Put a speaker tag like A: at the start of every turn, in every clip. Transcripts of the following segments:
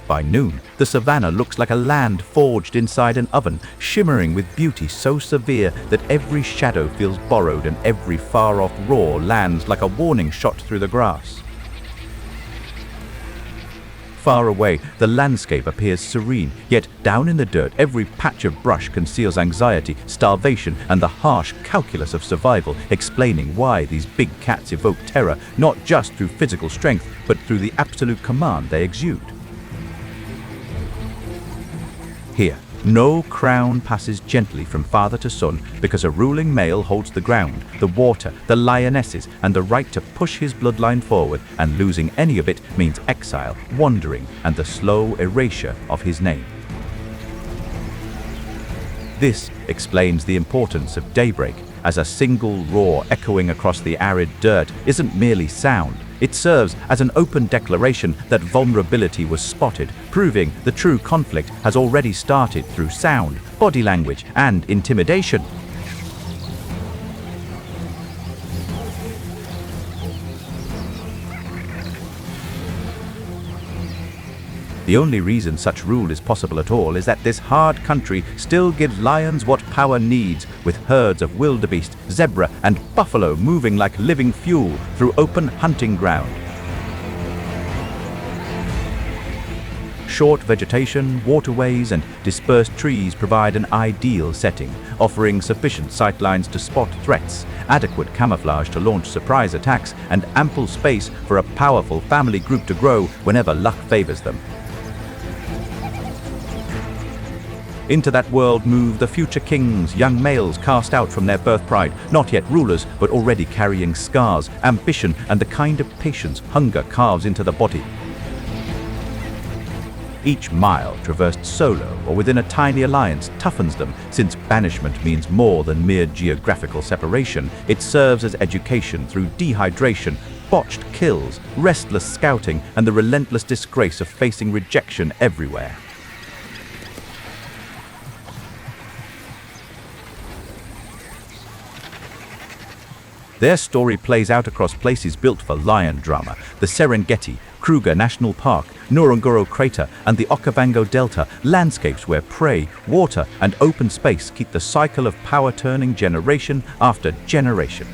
A: By noon, the savannah looks like a land forged inside an oven, shimmering with beauty so severe that every shadow feels borrowed and every far-off roar lands like a warning shot through the grass. Far away, the landscape appears serene, yet down in the dirt, every patch of brush conceals anxiety, starvation, and the harsh calculus of survival, explaining why these big cats evoke terror, not just through physical strength, but through the absolute command they exude. Here, no crown passes gently from father to son because a ruling male holds the ground, the water, the lionesses, and the right to push his bloodline forward, and losing any of it means exile, wandering, and the slow erasure of his name. This explains the importance of daybreak, as a single roar echoing across the arid dirt isn't merely sound. It serves as an open declaration that vulnerability was spotted, proving the true conflict has already started through sound, body language, and intimidation. The only reason such rule is possible at all is that this hard country still gives lions what power needs, with herds of wildebeest, zebra, and buffalo moving like living fuel through open hunting ground. Short vegetation, waterways, and dispersed trees provide an ideal setting, offering sufficient sightlines to spot threats, adequate camouflage to launch surprise attacks, and ample space for a powerful family group to grow whenever luck favors them. Into that world move the future kings, young males cast out from their birth pride, not yet rulers, but already carrying scars, ambition, and the kind of patience hunger carves into the body. Each mile traversed solo or within a tiny alliance toughens them, since banishment means more than mere geographical separation. It serves as education through dehydration, botched kills, restless scouting, and the relentless disgrace of facing rejection everywhere. Their story plays out across places built for lion drama: the Serengeti, Kruger National Park, Ngorongoro Crater, and the Okavango Delta, landscapes where prey, water, and open space keep the cycle of power turning generation after generation.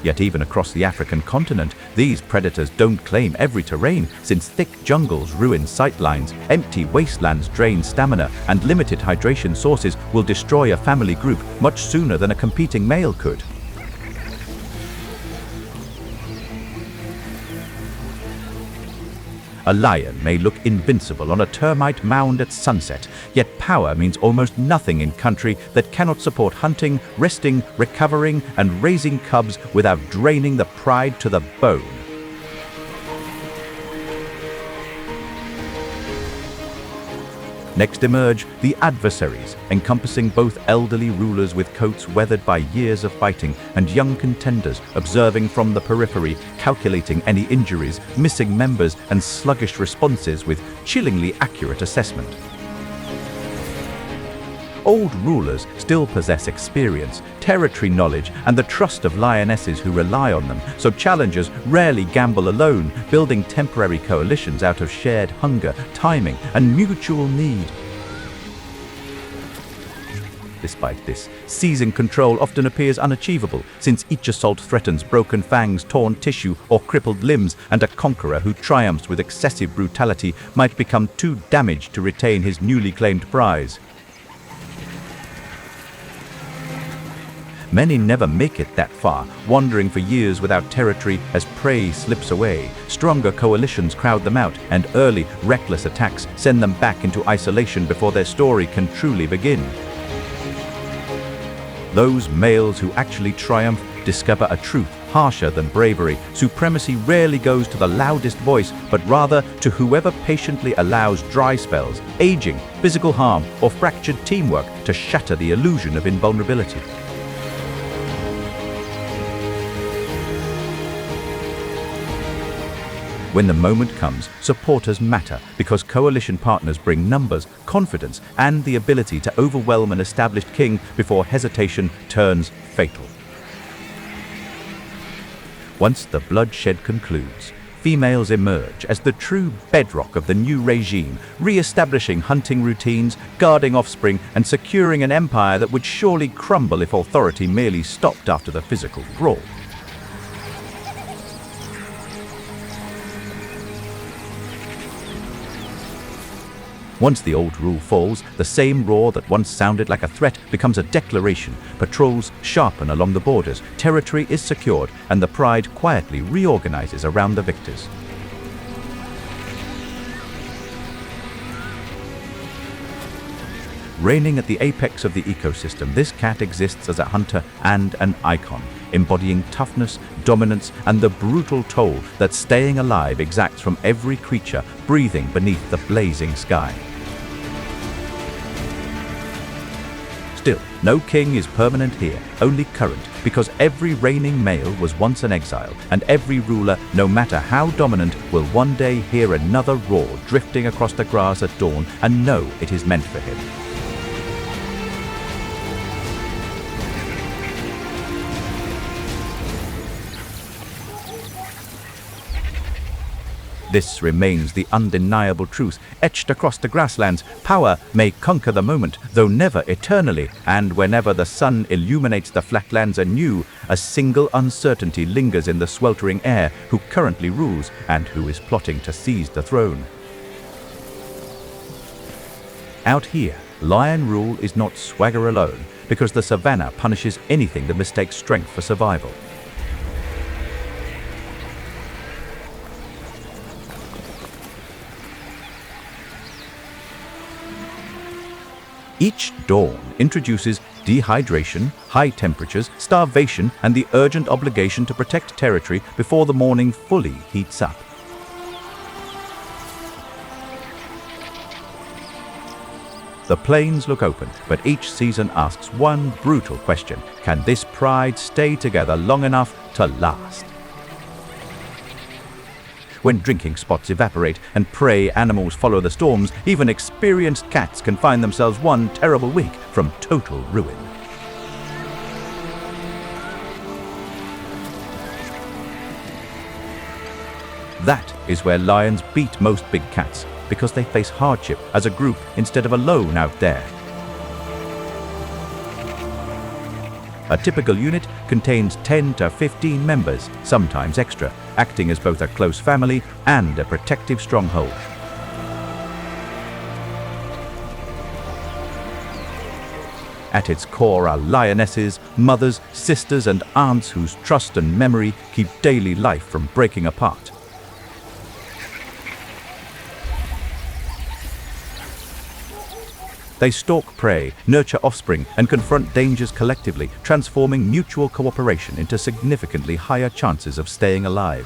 A: Yet even across the African continent, these predators don't claim every terrain, since thick jungles ruin sightlines, empty wastelands drain stamina, and limited hydration sources will destroy a family group much sooner than a competing male could. A lion may look invincible on a termite mound at sunset, yet power means almost nothing in country that cannot support hunting, resting, recovering, and raising cubs without draining the pride to the bone. Next emerge the adversaries, encompassing both elderly rulers with coats weathered by years of fighting and young contenders observing from the periphery, calculating any injuries, missing members, and sluggish responses with chillingly accurate assessment. Old rulers still possess experience, territory knowledge, and the trust of lionesses who rely on them, so challengers rarely gamble alone, building temporary coalitions out of shared hunger, timing, and mutual need. Despite this, seizing control often appears unachievable, since each assault threatens broken fangs, torn tissue, or crippled limbs, and a conqueror who triumphs with excessive brutality might become too damaged to retain his newly claimed prize. Many never make it that far, wandering for years without territory as prey slips away. Stronger coalitions crowd them out, and early, reckless attacks send them back into isolation before their story can truly begin. Those males who actually triumph discover a truth harsher than bravery. Supremacy rarely goes to the loudest voice, but rather to whoever patiently allows dry spells, aging, physical harm, or fractured teamwork to shatter the illusion of invulnerability. When the moment comes, supporters matter because coalition partners bring numbers, confidence, and the ability to overwhelm an established king before hesitation turns fatal. Once the bloodshed concludes, females emerge as the true bedrock of the new regime, re-establishing hunting routines, guarding offspring, and securing an empire that would surely crumble if authority merely stopped after the physical brawl. Once the old rule falls, the same roar that once sounded like a threat becomes a declaration. Patrols sharpen along the borders, territory is secured, and the Pride quietly reorganizes around the victors. Reigning at the apex of the ecosystem, this cat exists as a hunter and an icon, embodying toughness, dominance, and the brutal toll that staying alive exacts from every creature breathing beneath the blazing sky. Still, no king is permanent here, only current, because every reigning male was once an exile, and every ruler, no matter how dominant, will one day hear another roar drifting across the grass at dawn and know it is meant for him. This remains the undeniable truth, etched across the grasslands. Power may conquer the moment, though never eternally, and whenever the sun illuminates the flatlands anew, a single uncertainty lingers in the sweltering air: who currently rules and who is plotting to seize the throne. Out here, lion rule is not swagger alone, because the savannah punishes anything that mistakes strength for survival. Each dawn introduces dehydration, high temperatures, starvation, and the urgent obligation to protect territory before the morning fully heats up. The plains look open, but each season asks one brutal question: can this pride stay together long enough to last? When drinking spots evaporate and prey animals follow the storms, even experienced cats can find themselves one terrible week from total ruin. That is where lions beat most big cats, because they face hardship as a group instead of alone out there. A typical unit contains 10 to 15 members, sometimes extra, acting as both a close family and a protective stronghold. At its core are lionesses, mothers, sisters, and aunts whose trust and memory keep daily life from breaking apart. They stalk prey, nurture offspring, and confront dangers collectively, transforming mutual cooperation into significantly higher chances of staying alive.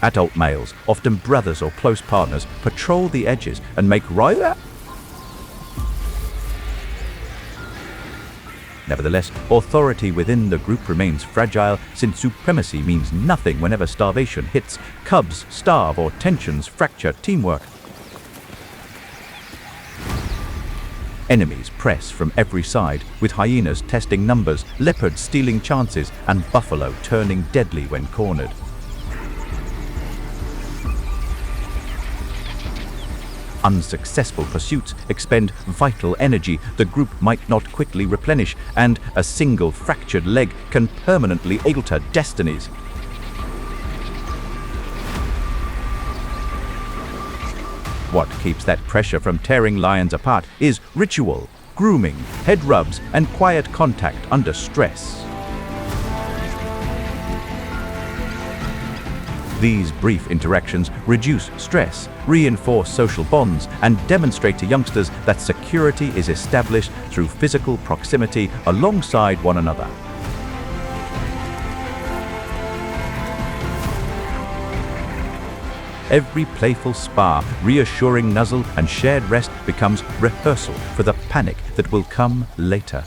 A: Adult males, often brothers or close partners, patrol the edges and make Nevertheless, authority within the group remains fragile, since supremacy means nothing whenever starvation hits, cubs starve, or tensions fracture teamwork. Enemies press from every side, with hyenas testing numbers, leopards stealing chances, and buffalo turning deadly when cornered. Unsuccessful pursuits expend vital energy the group might not quickly replenish, and a single fractured leg can permanently alter destinies. What keeps that pressure from tearing lions apart is ritual, grooming, head rubs, and quiet contact under stress. These brief interactions reduce stress, reinforce social bonds, and demonstrate to youngsters that security is established through physical proximity alongside one another. Every playful spar, reassuring nuzzle, and shared rest becomes rehearsal for the panic that will come later.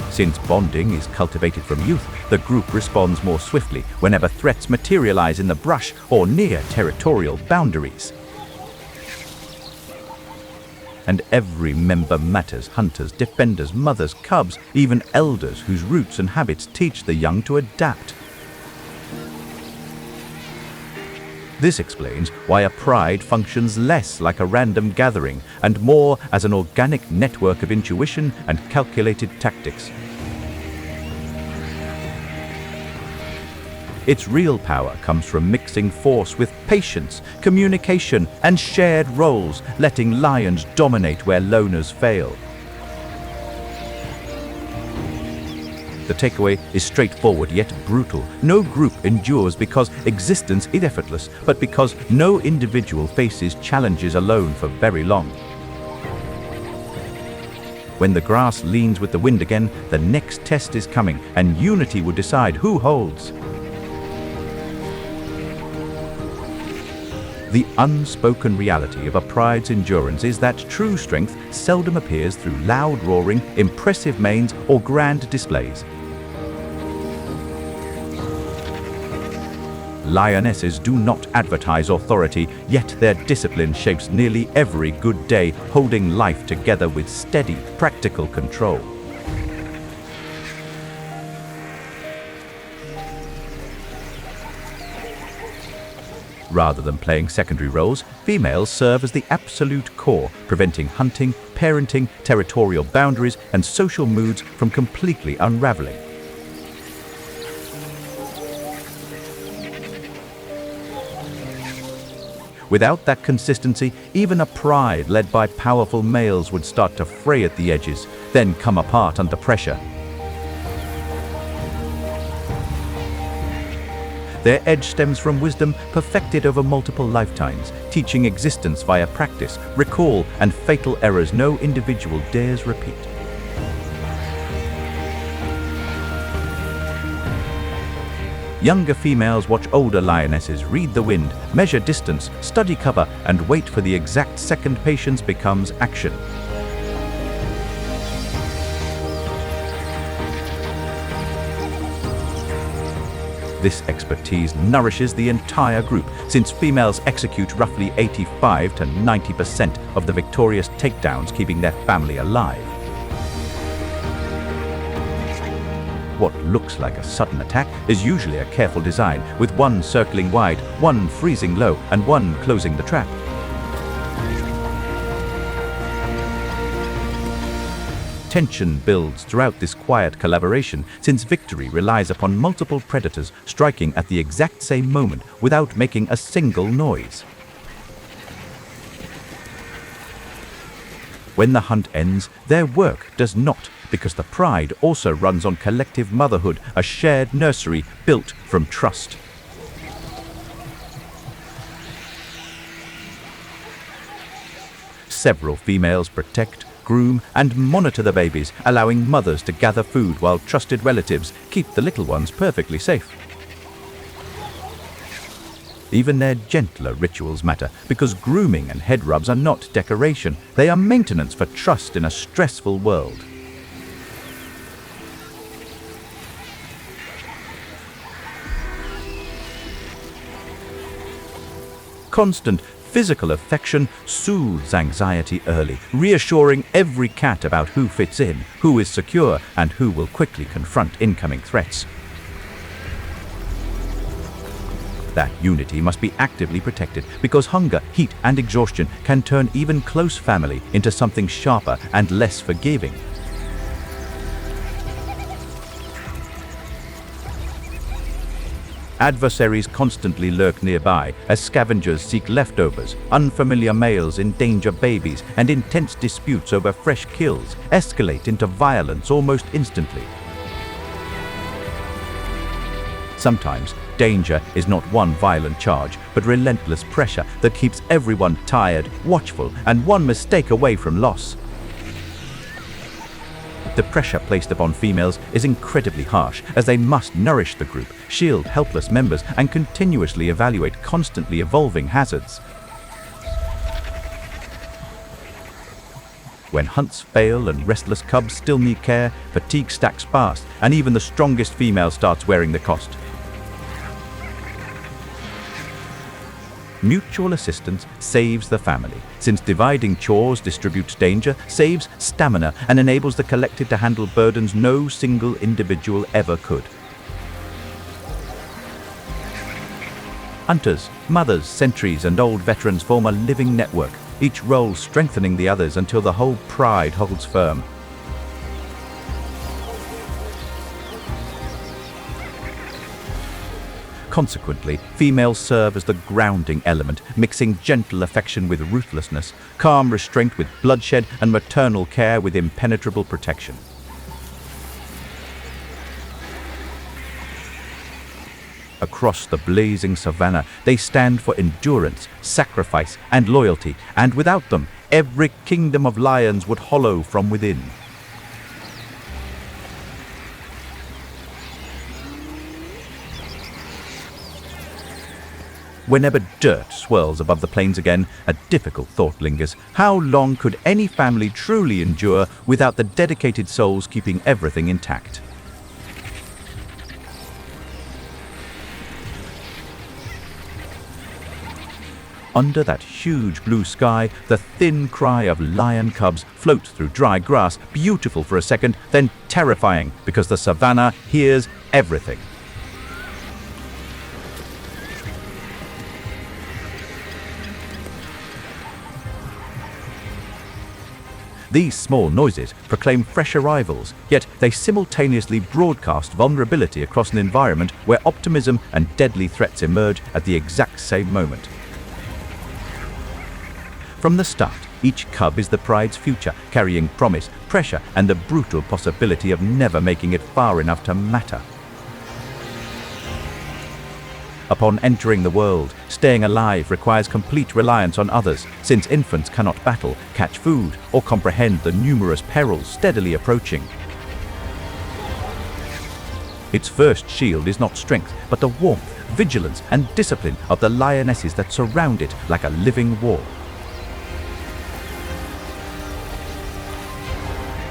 A: Since bonding is cultivated from youth, the group responds more swiftly whenever threats materialize in the brush or near territorial boundaries. and every member matters: hunters, defenders, mothers, cubs, even elders whose roots and habits teach the young to adapt. This explains why a pride functions less like a random gathering and more as an organic network of intuition and calculated tactics. Its real power comes from mixing force with patience, communication, and shared roles, letting lions dominate where loners fail. The takeaway is straightforward yet brutal. No group endures because existence is effortless, but because no individual faces challenges alone for very long. When the grass leans with the wind again, the next test is coming, and unity will decide who holds. The unspoken reality of a pride's endurance is that true strength seldom appears through loud roaring, impressive manes, or grand displays. Lionesses do not advertise authority, yet their discipline shapes nearly every good day, holding life together with steady, practical control. Rather than playing secondary roles, females serve as the absolute core, preventing hunting, parenting, territorial boundaries, and social moods from completely unraveling. Without that consistency, even a pride led by powerful males would start to fray at the edges, then come apart under pressure. Their edge stems from wisdom perfected over multiple lifetimes, teaching existence via practice, recall, and fatal errors no individual dares repeat. Younger females watch older lionesses read the wind, measure distance, study cover, and wait for the exact second patience becomes action. This expertise nourishes the entire group, since females execute roughly 85 to 90% of the victorious takedowns, keeping their family alive. What looks like a sudden attack is usually a careful design, with one circling wide, one freezing low, and one closing the trap. Tension builds throughout this quiet collaboration, since victory relies upon multiple predators striking at the exact same moment without making a single noise. When the hunt ends, their work does not, because the pride also runs on collective motherhood, a shared nursery built from trust. Several females protect, groom, and monitor the babies, allowing mothers to gather food while trusted relatives keep the little ones perfectly safe. Even their gentler rituals matter, because grooming and head rubs are not decoration. They are maintenance for trust in a stressful world. Constant physical affection soothes anxiety early, reassuring every cat about who fits in, who is secure, and who will quickly confront incoming threats. That unity must be actively protected, because hunger, heat, and exhaustion can turn even close family into something sharper and less forgiving. Adversaries constantly lurk nearby as scavengers seek leftovers, unfamiliar males endanger babies, and intense disputes over fresh kills escalate into violence almost instantly. Sometimes, danger is not one violent charge, but relentless pressure that keeps everyone tired, watchful, and one mistake away from loss. The pressure placed upon females is incredibly harsh, as they must nourish the group, shield helpless members, and continuously evaluate constantly evolving hazards. When hunts fail and restless cubs still need care, fatigue stacks fast, and even the strongest female starts wearing the cost. Mutual assistance saves the family, since dividing chores distributes danger, saves stamina, and enables the collective to handle burdens no single individual ever could. Hunters, mothers, sentries, and old veterans form a living network, each role strengthening the others until the whole pride holds firm. Consequently, females serve as the grounding element, mixing gentle affection with ruthlessness, calm restraint with bloodshed, and maternal care with impenetrable protection. Across the blazing savannah, they stand for endurance, sacrifice, and loyalty, and without them, every kingdom of lions would hollow from within. Whenever dirt swirls above the plains again, a difficult thought lingers. How long could any family truly endure without the dedicated souls keeping everything intact? Under that huge blue sky, the thin cry of lion cubs floats through dry grass, beautiful for a second, then terrifying because the savannah hears everything. These small noises proclaim fresh arrivals, yet they simultaneously broadcast vulnerability across an environment where optimism and deadly threats emerge at the exact same moment. From the start, each cub is the pride's future, carrying promise, pressure, and the brutal possibility of never making it far enough to matter. Upon entering the world, staying alive requires complete reliance on others, since infants cannot battle, catch food, or comprehend the numerous perils steadily approaching. Its first shield is not strength, but the warmth, vigilance, and discipline of the lionesses that surround it like a living wall.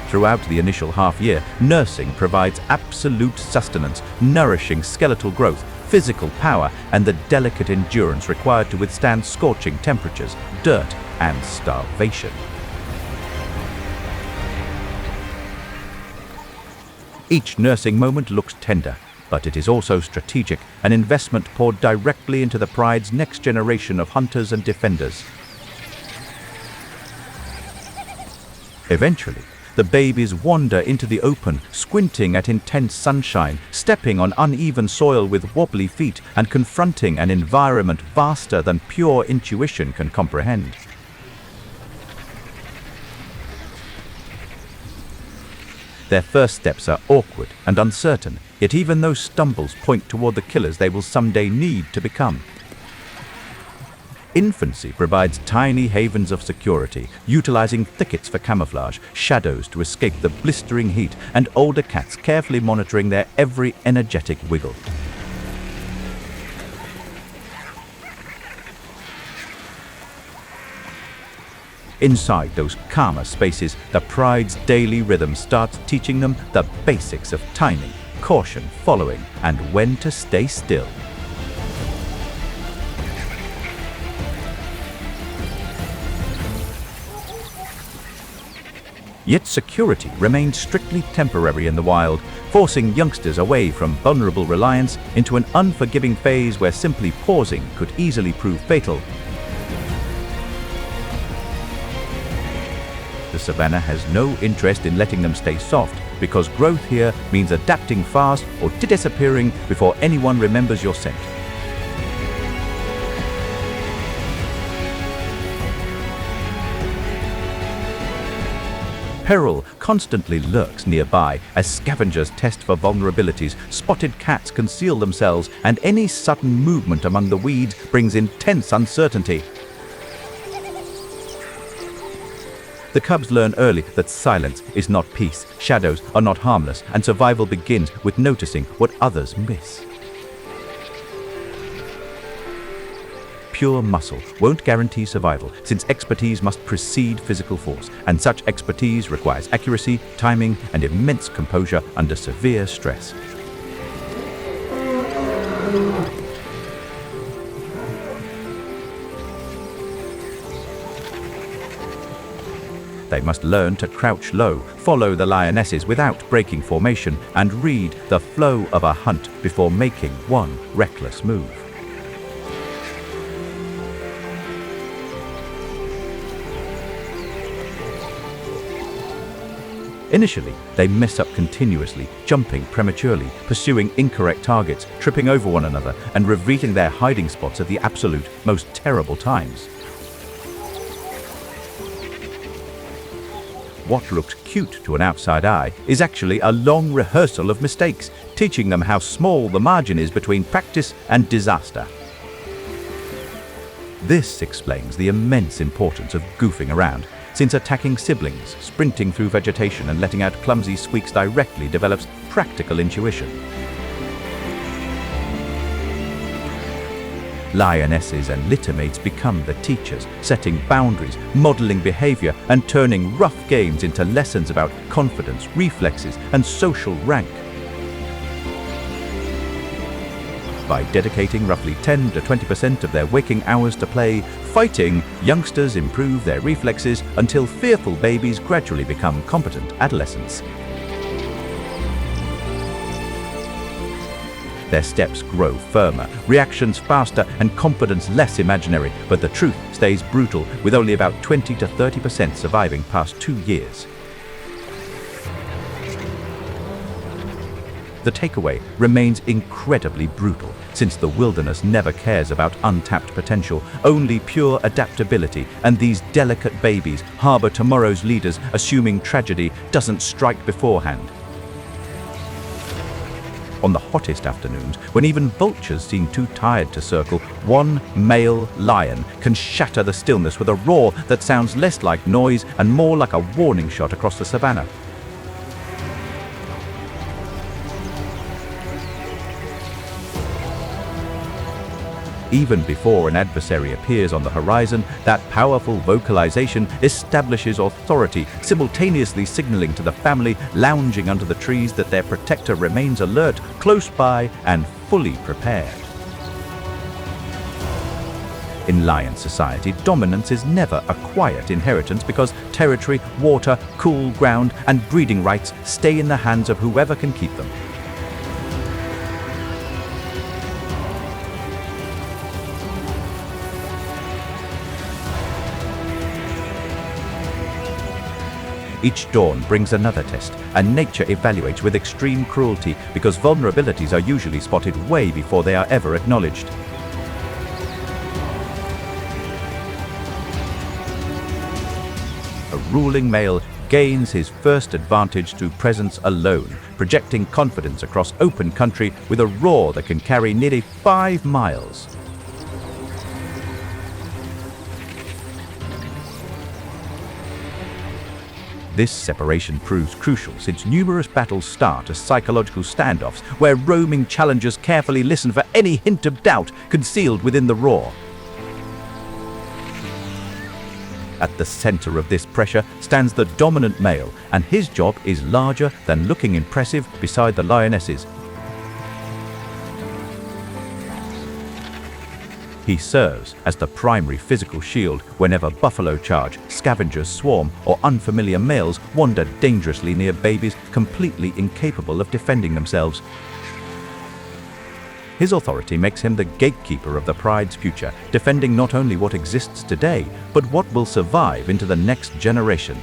A: Throughout the initial half-year, nursing provides absolute sustenance, nourishing skeletal growth, physical power, and the delicate endurance required to withstand scorching temperatures, dirt, and starvation. Each nursing moment looks tender, but it is also strategic, an investment poured directly into the pride's next generation of hunters and defenders. Eventually, the babies wander into the open, squinting at intense sunshine, stepping on uneven soil with wobbly feet, and confronting an environment vaster than pure intuition can comprehend. Their first steps are awkward and uncertain, yet even those stumbles point toward the killers they will someday need to become. Infancy provides tiny havens of security, utilizing thickets for camouflage, shadows to escape the blistering heat, and older cats carefully monitoring their every energetic wiggle. Inside those calmer spaces, the pride's daily rhythm starts teaching them the basics of timing, caution, following, and when to stay still. Yet security remains strictly temporary in the wild, forcing youngsters away from vulnerable reliance into an unforgiving phase where simply pausing could easily prove fatal. The savannah has no interest in letting them stay soft, because growth here means adapting fast or disappearing before anyone remembers your scent. Peril constantly lurks nearby as scavengers test for vulnerabilities, spotted cats conceal themselves, and any sudden movement among the weeds brings intense uncertainty. The cubs learn early that silence is not peace, shadows are not harmless, and survival begins with noticing what others miss. Pure muscle won't guarantee survival, since expertise must precede physical force, and such expertise requires accuracy, timing, and immense composure under severe stress. They must learn to crouch low, follow the lionesses without breaking formation, and read the flow of a hunt before making one reckless move. Initially, they mess up continuously, jumping prematurely, pursuing incorrect targets, tripping over one another, and revealing their hiding spots at the absolute most terrible times. What looks cute to an outside eye is actually a long rehearsal of mistakes, teaching them how small the margin is between practice and disaster. This explains the immense importance of goofing around, since attacking siblings, sprinting through vegetation, and letting out clumsy squeaks directly develops practical intuition. Lionesses and littermates become the teachers, setting boundaries, modeling behavior, and turning rough games into lessons about confidence, reflexes, and social rank. By dedicating roughly 10 to 20% of their waking hours to play, fighting, youngsters improve their reflexes until fearful babies gradually become competent adolescents. Their steps grow firmer, reactions faster, and confidence less imaginary, but the truth stays brutal, with only about 20 to 30% surviving past 2 years. The takeaway remains incredibly brutal, since the wilderness never cares about untapped potential, only pure adaptability, and these delicate babies harbor tomorrow's leaders, assuming tragedy doesn't strike beforehand. On the hottest afternoons, when even vultures seem too tired to circle, one male lion can shatter the stillness with a roar that sounds less like noise and more like a warning shot across the savannah. Even before an adversary appears on the horizon, that powerful vocalization establishes authority, simultaneously signaling to the family lounging under the trees that their protector remains alert, close by, and fully prepared. In lion society, dominance is never a quiet inheritance because territory, water, cool ground, and breeding rights stay in the hands of whoever can keep them. Each dawn brings another test, and nature evaluates with extreme cruelty because vulnerabilities are usually spotted way before they are ever acknowledged. A ruling male gains his first advantage through presence alone, projecting confidence across open country with a roar that can carry nearly 5 miles. This separation proves crucial since numerous battles start as psychological standoffs where roaming challengers carefully listen for any hint of doubt concealed within the roar. At the center of this pressure stands the dominant male, and his job is larger than looking impressive beside the lionesses. He serves as the primary physical shield whenever buffalo charge, scavengers swarm, or unfamiliar males wander dangerously near babies completely incapable of defending themselves. His authority makes him the gatekeeper of the pride's future, defending not only what exists today, but what will survive into the next generation.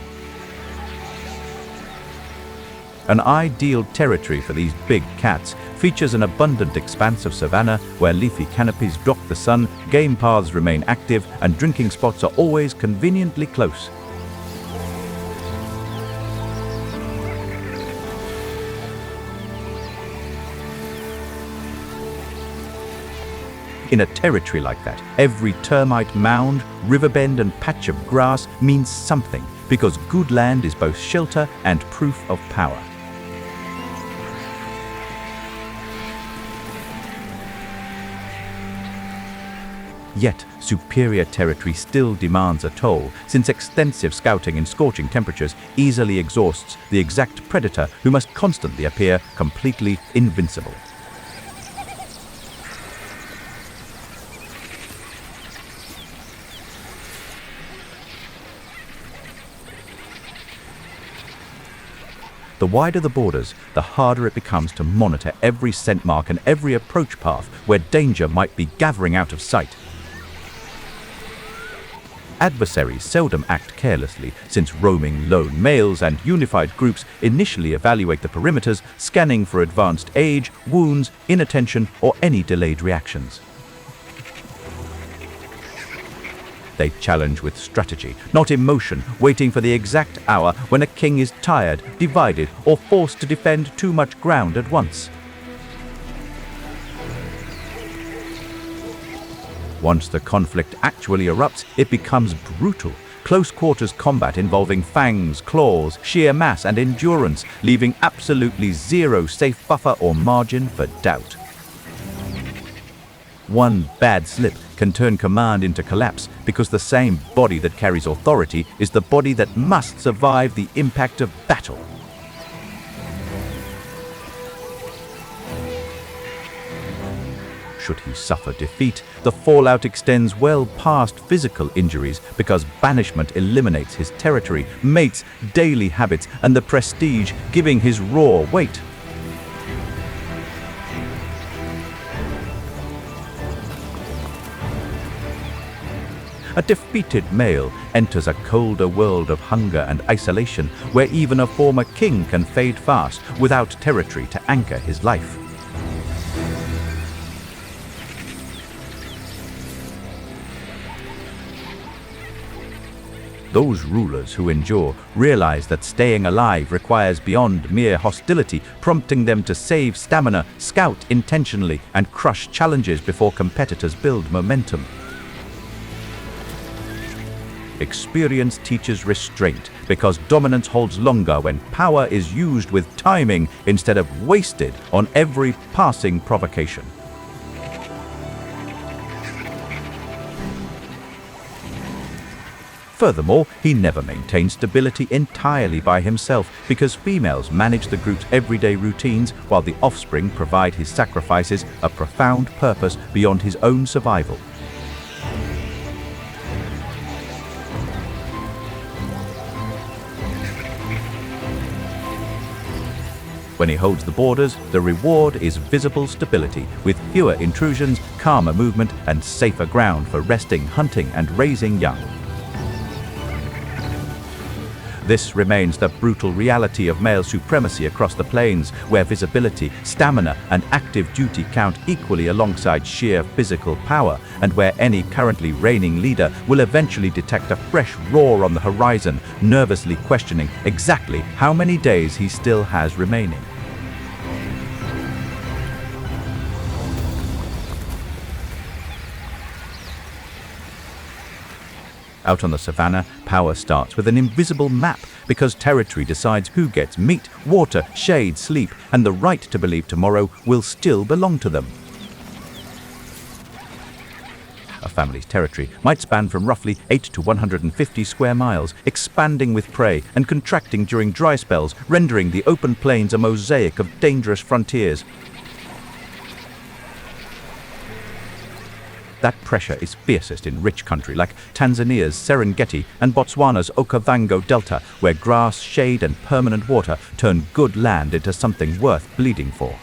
A: An ideal territory for these big cats features an abundant expanse of savanna where leafy canopies block the sun, game paths remain active, and drinking spots are always conveniently close. In a territory like that, every termite mound, river bend, and patch of grass means something, because good land is both shelter and proof of power. Yet, superior territory still demands a toll, since extensive scouting in scorching temperatures easily exhausts the exact predator who must constantly appear completely invincible. The wider the borders, the harder it becomes to monitor every scent mark and every approach path where danger might be gathering out of sight. Adversaries seldom act carelessly, since roaming lone males and unified groups initially evaluate the perimeters, scanning for advanced age, wounds, inattention, or any delayed reactions. They challenge with strategy, not emotion, waiting for the exact hour when a king is tired, divided, or forced to defend too much ground at once. Once the conflict actually erupts, it becomes brutal. Close-quarters combat involving fangs, claws, sheer mass, and endurance, leaving absolutely zero safe buffer or margin for doubt. One bad slip can turn command into collapse, because the same body that carries authority is the body that must survive the impact of battle. Should he suffer defeat, the fallout extends well past physical injuries, because banishment eliminates his territory, mates, daily habits, and the prestige, giving his raw weight. A defeated male enters a colder world of hunger and isolation, where even a former king can fade fast without territory to anchor his life. Those rulers who endure realize that staying alive requires beyond mere hostility, prompting them to save stamina, scout intentionally, and crush challenges before competitors build momentum. Experience teaches restraint, because dominance holds longer when power is used with timing instead of wasted on every passing provocation. Furthermore, he never maintains stability entirely by himself, because females manage the group's everyday routines while the offspring provide his sacrifices a profound purpose beyond his own survival. When he holds the borders, the reward is visible stability, with fewer intrusions, calmer movement, and safer ground for resting, hunting, and raising young. This remains the brutal reality of male supremacy across the plains, where visibility, stamina, and active duty count equally alongside sheer physical power, and where any currently reigning leader will eventually detect a fresh roar on the horizon, nervously questioning exactly how many days he still has remaining. Out on the savannah, power starts with an invisible map, because territory decides who gets meat, water, shade, sleep, and the right to believe tomorrow will still belong to them. A family's territory might span from roughly 8 to 150 square miles, expanding with prey and contracting during dry spells, rendering the open plains a mosaic of dangerous frontiers. That pressure is fiercest in rich country like Tanzania's Serengeti and Botswana's Okavango Delta, where grass, shade, and permanent water turn good land into something worth bleeding for.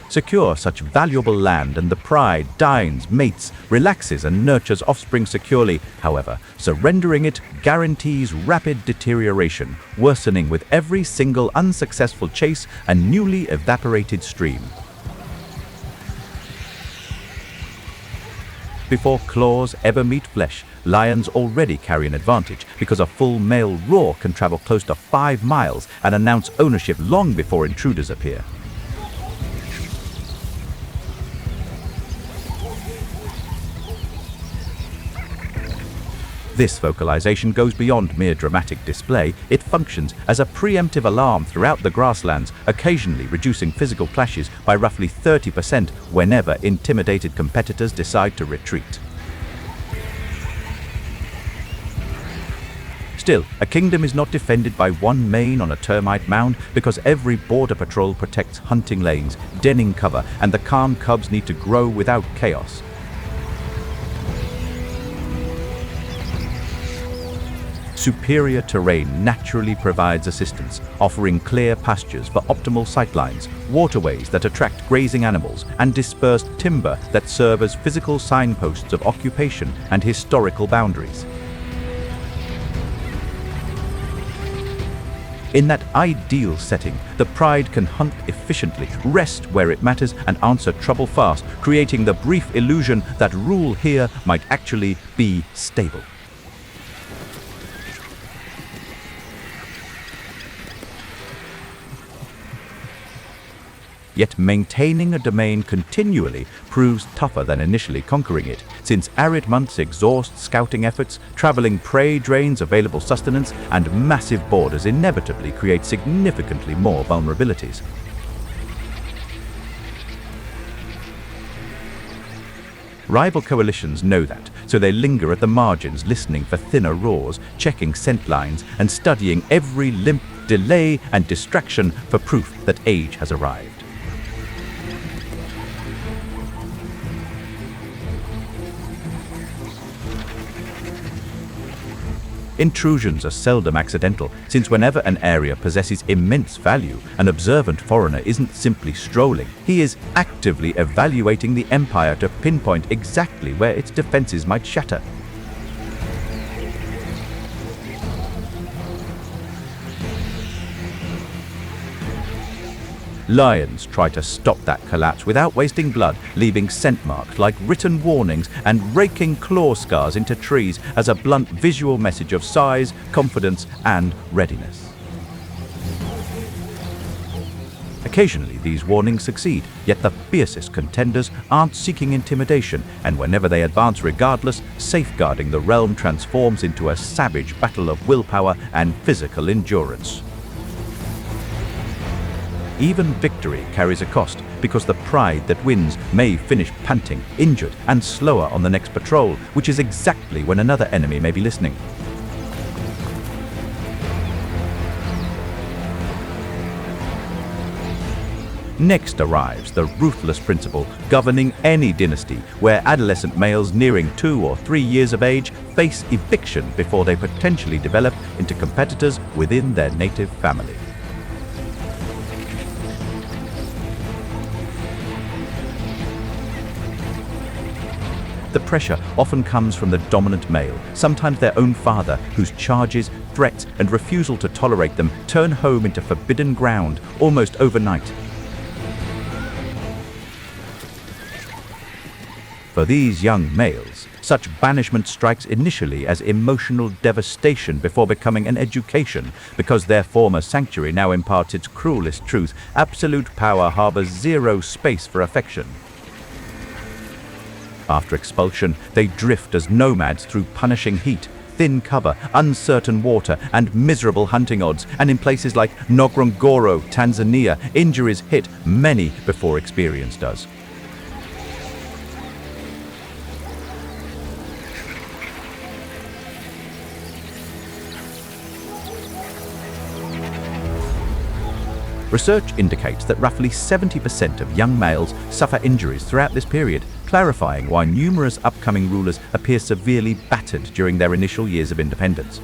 A: Secure such valuable land, and the pride dines, mates, relaxes, and nurtures offspring securely. However, surrendering it guarantees rapid deterioration, worsening with every single unsuccessful chase and newly evaporated stream. Before claws ever meet flesh, lions already carry an advantage, because a full male roar can travel close to 5 miles and announce ownership long before intruders appear. This vocalization goes beyond mere dramatic display. It functions as a preemptive alarm throughout the grasslands, occasionally reducing physical clashes by roughly 30% whenever intimidated competitors decide to retreat. Still, a kingdom is not defended by one main on a termite mound because every border patrol protects hunting lanes, denning cover, and the calm cubs need to grow without chaos. Superior terrain naturally provides assistance, offering clear pastures for optimal sightlines, waterways that attract grazing animals, and dispersed timber that serve as physical signposts of occupation and historical boundaries. In that ideal setting, the Pride can hunt efficiently, rest where it matters, and answer trouble fast, creating the brief illusion that rule here might actually be stable. Yet maintaining a domain continually proves tougher than initially conquering it, since arid months exhaust scouting efforts, traveling prey drains available sustenance, and massive borders inevitably create significantly more vulnerabilities. Rival coalitions know that, so they linger at the margins, listening for thinner roars, checking scent lines, and studying every limp, delay, and distraction for proof that age has arrived. Intrusions are seldom accidental, since whenever an area possesses immense value, an observant foreigner isn't simply strolling. He is actively evaluating the empire to pinpoint exactly where its defenses might shatter. Lions try to stop that collapse without wasting blood, leaving scent marks like written warnings and raking claw scars into trees as a blunt visual message of size, confidence, and readiness. Occasionally, these warnings succeed, yet the fiercest contenders aren't seeking intimidation, and whenever they advance regardless, safeguarding the realm transforms into a savage battle of willpower and physical endurance. Even victory carries a cost, because the pride that wins may finish panting, injured, and slower on the next patrol, which is exactly when another enemy may be listening. Next arrives the ruthless principle governing any dynasty, where adolescent males nearing 2 or 3 years of age face eviction before they potentially develop into competitors within their native family. The pressure often comes from the dominant male, sometimes their own father, whose charges, threats, and refusal to tolerate them turn home into forbidden ground almost overnight. For these young males, such banishment strikes initially as emotional devastation before becoming an education, because their former sanctuary now imparts its cruelest truth: absolute power harbors zero space for affection. After expulsion, they drift as nomads through punishing heat, thin cover, uncertain water, and miserable hunting odds, and in places like Ngorongoro, Tanzania, injuries hit many before experience does. Research indicates that roughly 70% of young males suffer injuries throughout this period, clarifying why numerous upcoming rulers appear severely battered during their initial years of independence.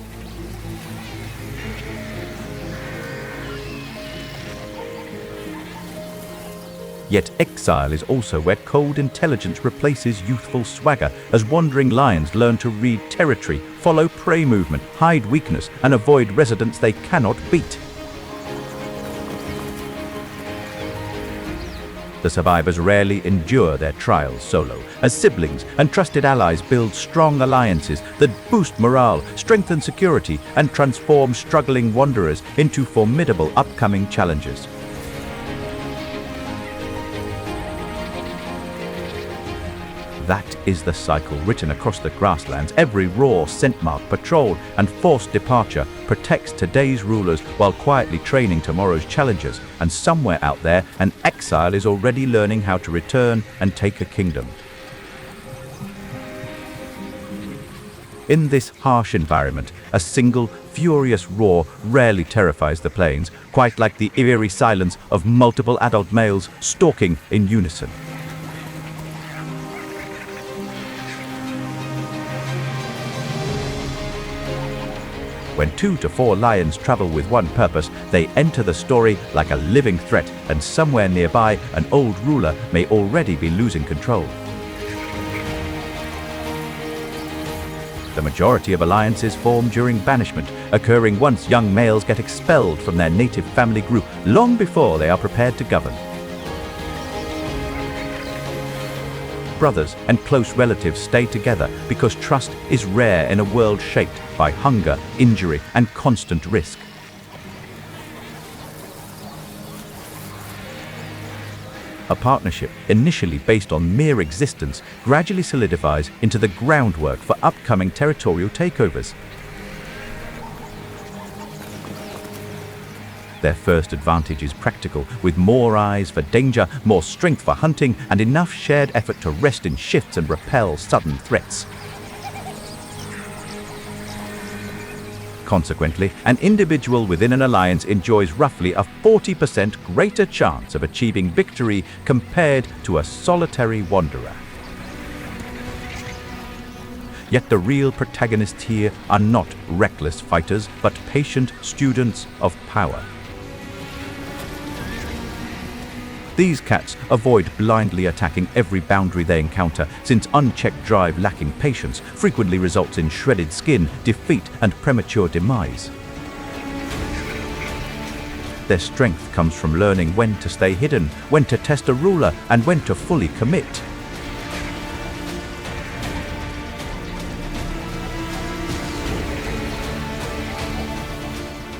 A: Yet exile is also where cold intelligence replaces youthful swagger, as wandering lions learn to read territory, follow prey movement, hide weakness, and avoid residents they cannot beat. The survivors rarely endure their trials solo, as siblings and trusted allies build strong alliances that boost morale, strengthen security, and transform struggling wanderers into formidable upcoming challengers. That is the cycle written across the grasslands. Every raw, scent-marked patrol and forced departure protects today's rulers while quietly training tomorrow's challengers, and somewhere out there, an exile is already learning how to return and take a kingdom. In this harsh environment, a single, furious roar rarely terrifies the plains, quite like the eerie silence of multiple adult males stalking in unison. When 2 to 4 lions travel with one purpose, they enter the story like a living threat, and somewhere nearby, an old ruler may already be losing control. The majority of alliances form during banishment, occurring once young males get expelled from their native family group long before they are prepared to govern. Brothers and close relatives stay together because trust is rare in a world shaped by hunger, injury, and constant risk. A partnership, initially based on mere existence, gradually solidifies into the groundwork for upcoming territorial takeovers. Their first advantage is practical, with more eyes for danger, more strength for hunting, and enough shared effort to rest in shifts and repel sudden threats. Consequently, an individual within an alliance enjoys roughly a 40% greater chance of achieving victory compared to a solitary wanderer. Yet the real protagonists here are not reckless fighters, but patient students of power. These cats avoid blindly attacking every boundary they encounter, since unchecked drive lacking patience frequently results in shredded skin, defeat, and premature demise. Their strength comes from learning when to stay hidden, when to test a ruler, and when to fully commit.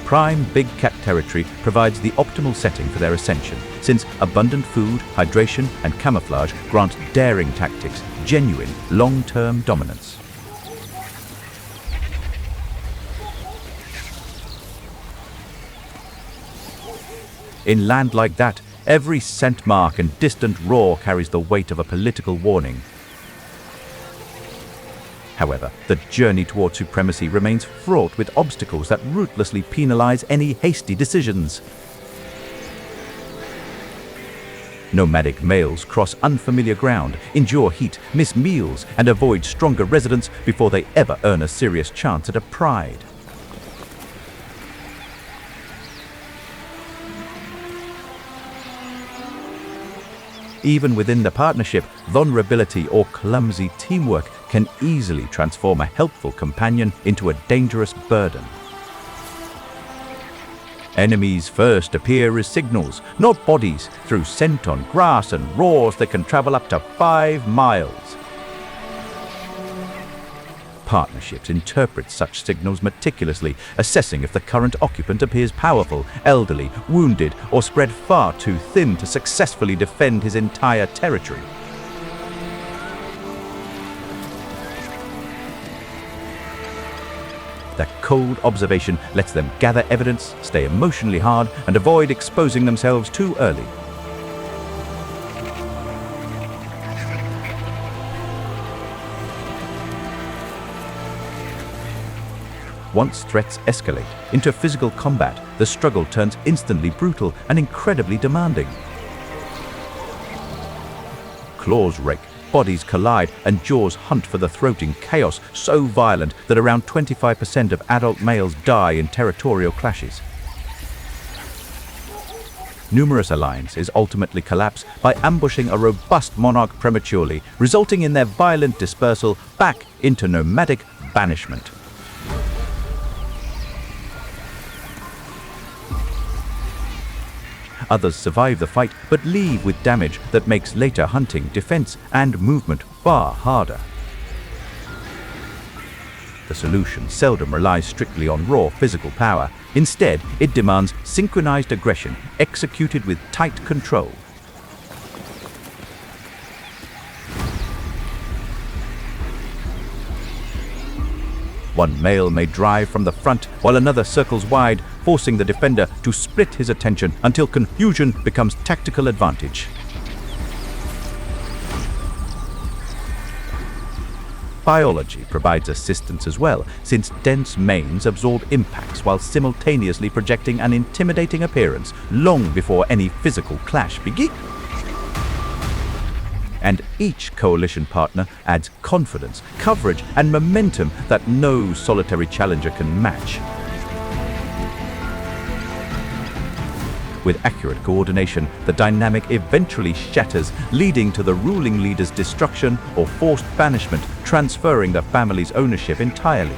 A: Prime big cat territory provides the optimal setting for their ascension, since abundant food, hydration, and camouflage grant daring tactics genuine long-term dominance. In land like that, every scent mark and distant roar carries the weight of a political warning. However, the journey toward supremacy remains fraught with obstacles that ruthlessly penalize any hasty decisions. Nomadic males cross unfamiliar ground, endure heat, miss meals, and avoid stronger residents before they ever earn a serious chance at a pride. Even within the partnership, vulnerability or clumsy teamwork can easily transform a helpful companion into a dangerous burden. Enemies first appear as signals, not bodies, through scent on grass and roars that can travel up to 5 miles. Partnerships interpret such signals meticulously, assessing if the current occupant appears powerful, elderly, wounded, or spread far too thin to successfully defend his entire territory. That cold observation lets them gather evidence, stay emotionally hard, and avoid exposing themselves too early. Once threats escalate into physical combat, the struggle turns instantly brutal and incredibly demanding. Claws rake, bodies collide, and jaws hunt for the throat in chaos so violent that around 25% of adult males die in territorial clashes. Numerous alliances ultimately collapse by ambushing a robust monarch prematurely, resulting in their violent dispersal back into nomadic banishment. Others survive the fight but leave with damage that makes later hunting, defense, and movement far harder. The solution seldom relies strictly on raw physical power. Instead, it demands synchronized aggression executed with tight control. One male may drive from the front while another circles wide, forcing the defender to split his attention until confusion becomes tactical advantage. Biology provides assistance as well, since dense manes absorb impacts while simultaneously projecting an intimidating appearance long before any physical clash begins. And each coalition partner adds confidence, coverage, and momentum that no solitary challenger can match. With accurate coordination, the dynamic eventually shatters, leading to the ruling leader's destruction or forced banishment, transferring the family's ownership entirely.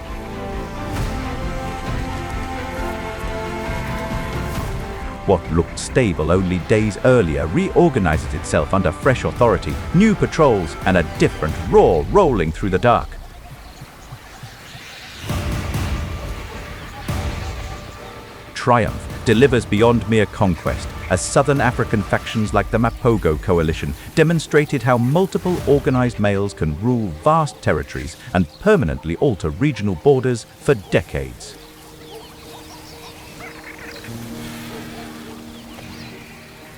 A: What looked stable only days earlier reorganizes itself under fresh authority, new patrols, and a different roar rolling through the dark. Triumph delivers beyond mere conquest, as Southern African factions like the Mapogo Coalition demonstrated how multiple organized males can rule vast territories and permanently alter regional borders for decades.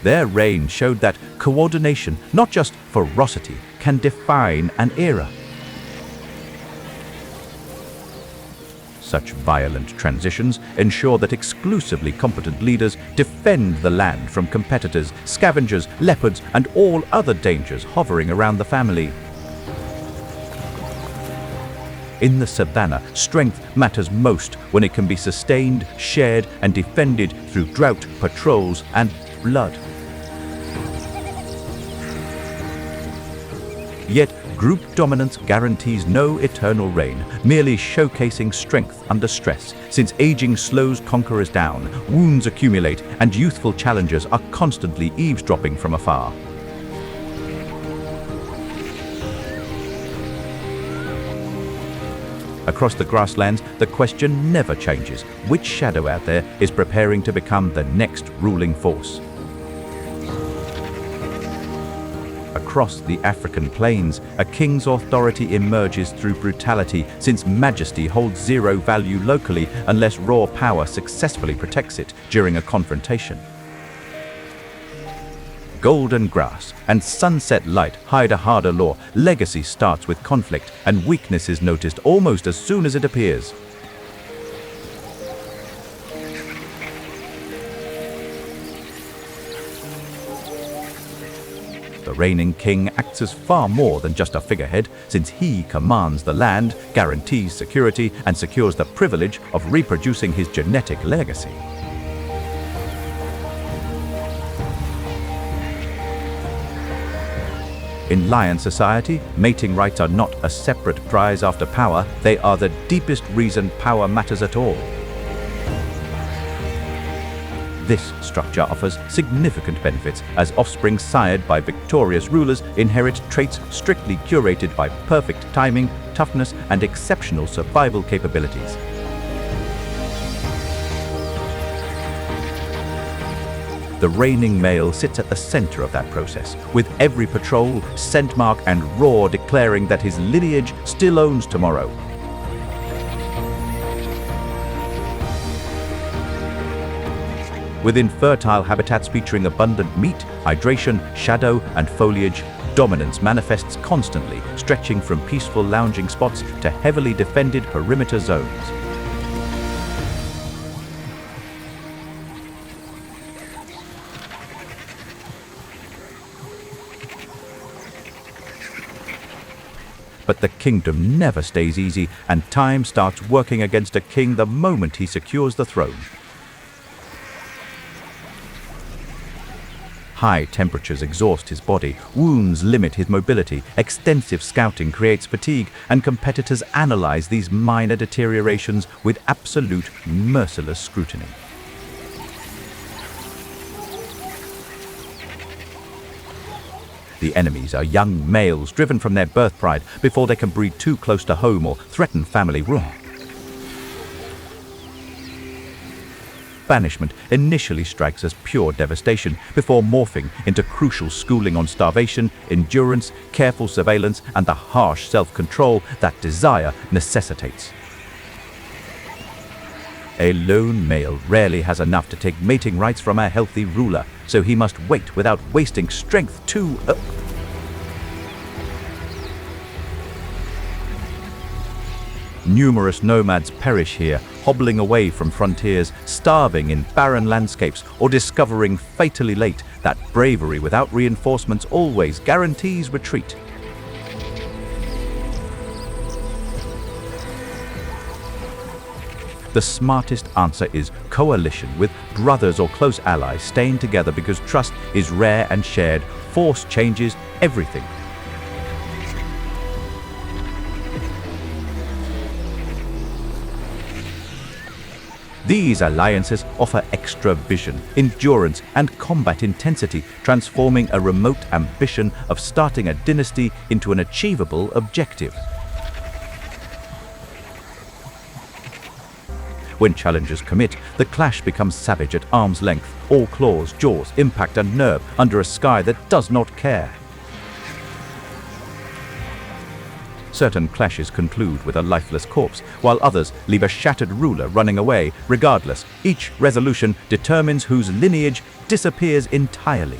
A: Their reign showed that coordination, not just ferocity, can define an era. Such violent transitions ensure that exclusively competent leaders defend the land from competitors, scavengers, leopards, and all other dangers hovering around the family. In the savannah, strength matters most when it can be sustained, shared, and defended through drought, patrols, and blood. Yet, group dominance guarantees no eternal reign, merely showcasing strength under stress. Since aging slows conquerors down, wounds accumulate, and youthful challengers are constantly eavesdropping from afar. Across the grasslands, the question never changes: which shadow out there is preparing to become the next ruling force? Across the African plains, a king's authority emerges through brutality, since majesty holds zero value locally unless raw power successfully protects it during a confrontation. Golden grass and sunset light hide a harder law. Legacy starts with conflict, and weakness is noticed almost as soon as it appears. The reigning king acts as far more than just a figurehead, since he commands the land, guarantees security, and secures the privilege of reproducing his genetic legacy. In lion society, mating rights are not a separate prize after power, they are the deepest reason power matters at all. This structure offers significant benefits, as offspring sired by victorious rulers inherit traits strictly curated by perfect timing, toughness, and exceptional survival capabilities. The reigning male sits at the center of that process, with every patrol, scent mark, and roar declaring that his lineage still owns tomorrow. Within fertile habitats featuring abundant meat, hydration, shadow, and foliage, dominance manifests constantly, stretching from peaceful lounging spots to heavily defended perimeter zones. But the kingdom never stays easy, and time starts working against a king the moment he secures the throne. High temperatures exhaust his body, wounds limit his mobility, extensive scouting creates fatigue, and competitors analyze these minor deteriorations with absolute, merciless scrutiny. The enemies are young males driven from their birth pride before they can breed too close to home or threaten family rule. Banishment initially strikes as pure devastation before morphing into crucial schooling on starvation, endurance, careful surveillance, and the harsh self-control that desire necessitates. A lone male rarely has enough to take mating rights from a healthy ruler, so he must wait without wasting strength to... Numerous nomads perish here, hobbling away from frontiers, starving in barren landscapes, or discovering fatally late that bravery without reinforcements always guarantees retreat. The smartest answer is coalition, with brothers or close allies staying together because trust is rare and shared. Force changes everything. These alliances offer extra vision, endurance, and combat intensity, transforming a remote ambition of starting a dynasty into an achievable objective. When challengers commit, the clash becomes savage at arm's length, all claws, jaws, impact, and nerve under a sky that does not care. Certain clashes conclude with a lifeless corpse, while others leave a shattered ruler running away. Regardless, each resolution determines whose lineage disappears entirely.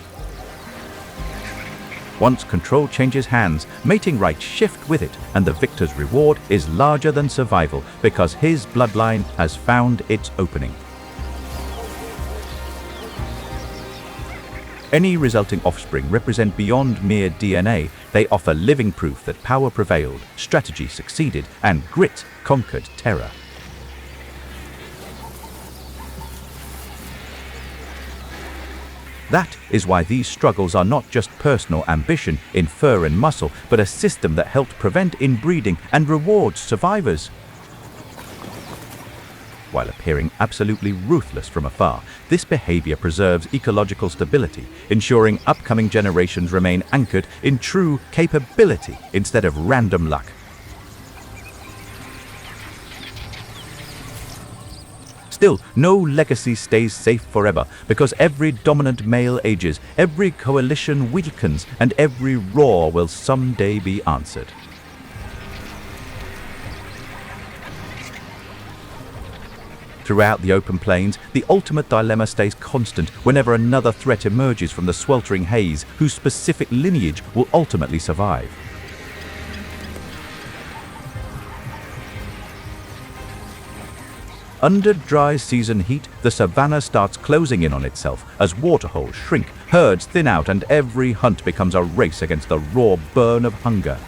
A: Once control changes hands, mating rights shift with it, and the victor's reward is larger than survival because his bloodline has found its opening. Any resulting offspring represent beyond mere DNA. They offer living proof that power prevailed, strategy succeeded, and grit conquered terror. That is why these struggles are not just personal ambition in fur and muscle, but a system that helped prevent inbreeding and rewards survivors. While appearing absolutely ruthless from afar, this behavior preserves ecological stability, ensuring upcoming generations remain anchored in true capability instead of random luck. Still, no legacy stays safe forever, because every dominant male ages, every coalition weakens, and every roar will someday be answered. Throughout the open plains, the ultimate dilemma stays constant whenever another threat emerges from the sweltering haze, whose specific lineage will ultimately survive. Under dry season heat, the savanna starts closing in on itself as waterholes shrink, herds thin out, and every hunt becomes a race against the raw burn of hunger.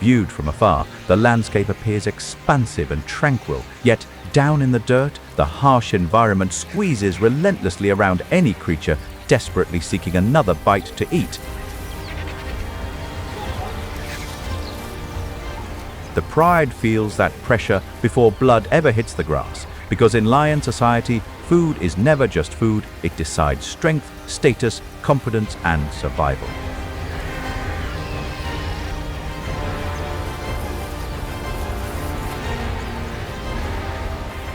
A: Viewed from afar, the landscape appears expansive and tranquil, yet down in the dirt, the harsh environment squeezes relentlessly around any creature desperately seeking another bite to eat. The pride feels that pressure before blood ever hits the grass, because in lion society, food is never just food, it decides strength, status, competence, and survival.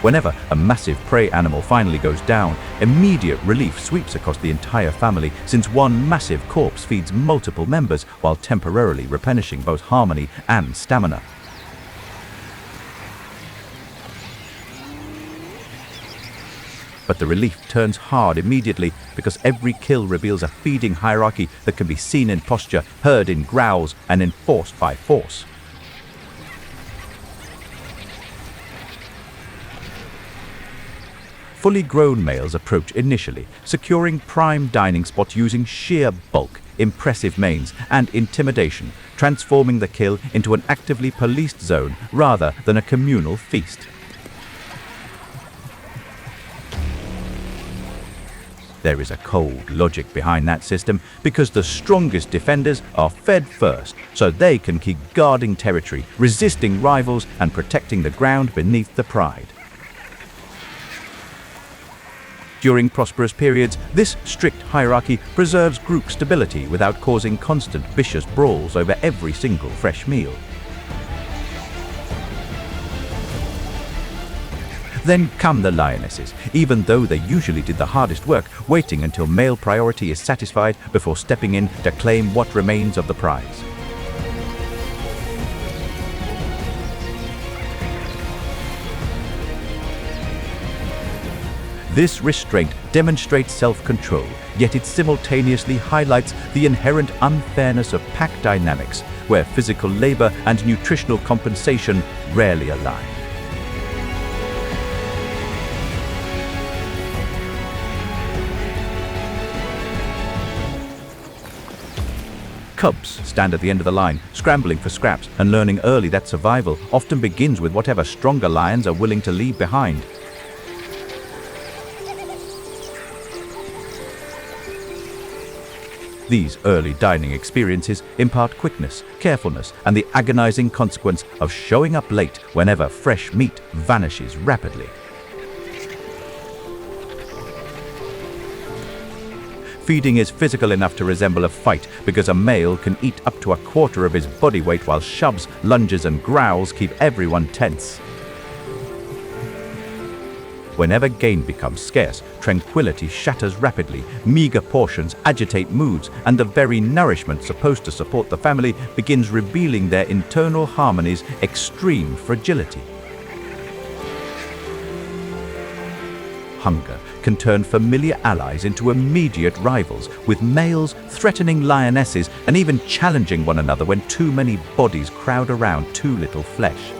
A: Whenever a massive prey animal finally goes down, immediate relief sweeps across the entire family, since one massive corpse feeds multiple members while temporarily replenishing both harmony and stamina. But the relief turns hard immediately, because every kill reveals a feeding hierarchy that can be seen in posture, heard in growls, and enforced by force. Fully grown males approach initially, securing prime dining spots using sheer bulk, impressive manes, and intimidation, transforming the kill into an actively policed zone rather than a communal feast. There is a cold logic behind that system, because the strongest defenders are fed first, so they can keep guarding territory, resisting rivals, and protecting the ground beneath the pride. During prosperous periods, this strict hierarchy preserves group stability without causing constant vicious brawls over every single fresh meal. Then come the lionesses, even though they usually did the hardest work, waiting until male priority is satisfied before stepping in to claim what remains of the prize. This restraint demonstrates self-control, yet it simultaneously highlights the inherent unfairness of pack dynamics, where physical labor and nutritional compensation rarely align. Cubs stand at the end of the line, scrambling for scraps and learning early that survival often begins with whatever stronger lions are willing to leave behind. These early dining experiences impart quickness, carefulness, and the agonizing consequence of showing up late whenever fresh meat vanishes rapidly. Feeding is physical enough to resemble a fight because a male can eat up to a quarter of his body weight while shoves, lunges, and growls keep everyone tense. Whenever gain becomes scarce, tranquility shatters rapidly, meager portions agitate moods, and the very nourishment supposed to support the family begins revealing their internal harmony's extreme fragility. Hunger can turn familiar allies into immediate rivals, with males threatening lionesses and even challenging one another when too many bodies crowd around too little flesh.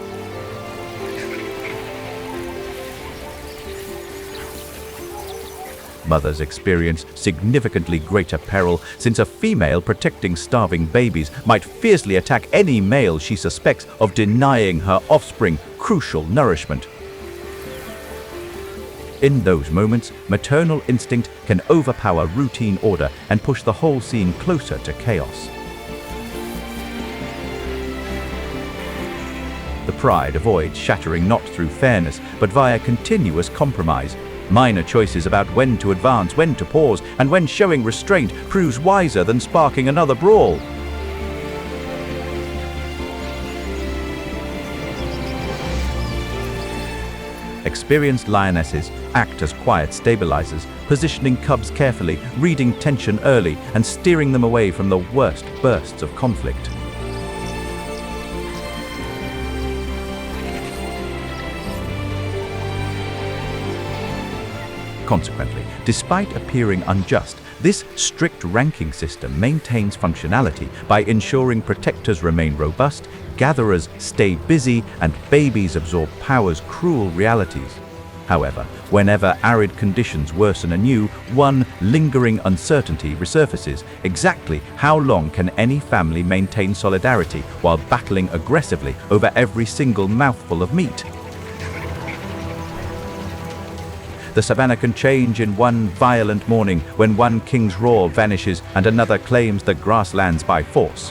A: Mothers experience significantly greater peril, since a female protecting starving babies might fiercely attack any male she suspects of denying her offspring crucial nourishment. In those moments, maternal instinct can overpower routine order and push the whole scene closer to chaos. The pride avoids shattering not through fairness, but via continuous compromise. Minor choices about when to advance, when to pause, and when showing restraint proves wiser than sparking another brawl. Experienced lionesses act as quiet stabilizers, positioning cubs carefully, reading tension early, and steering them away from the worst bursts of conflict. Consequently, despite appearing unjust, this strict ranking system maintains functionality by ensuring protectors remain robust, gatherers stay busy, and babies absorb power's cruel realities. However, whenever arid conditions worsen anew, one lingering uncertainty resurfaces. Exactly how long can any family maintain solidarity while battling aggressively over every single mouthful of meat? The savannah can change in one violent morning when one king's roar vanishes and another claims the grasslands by force.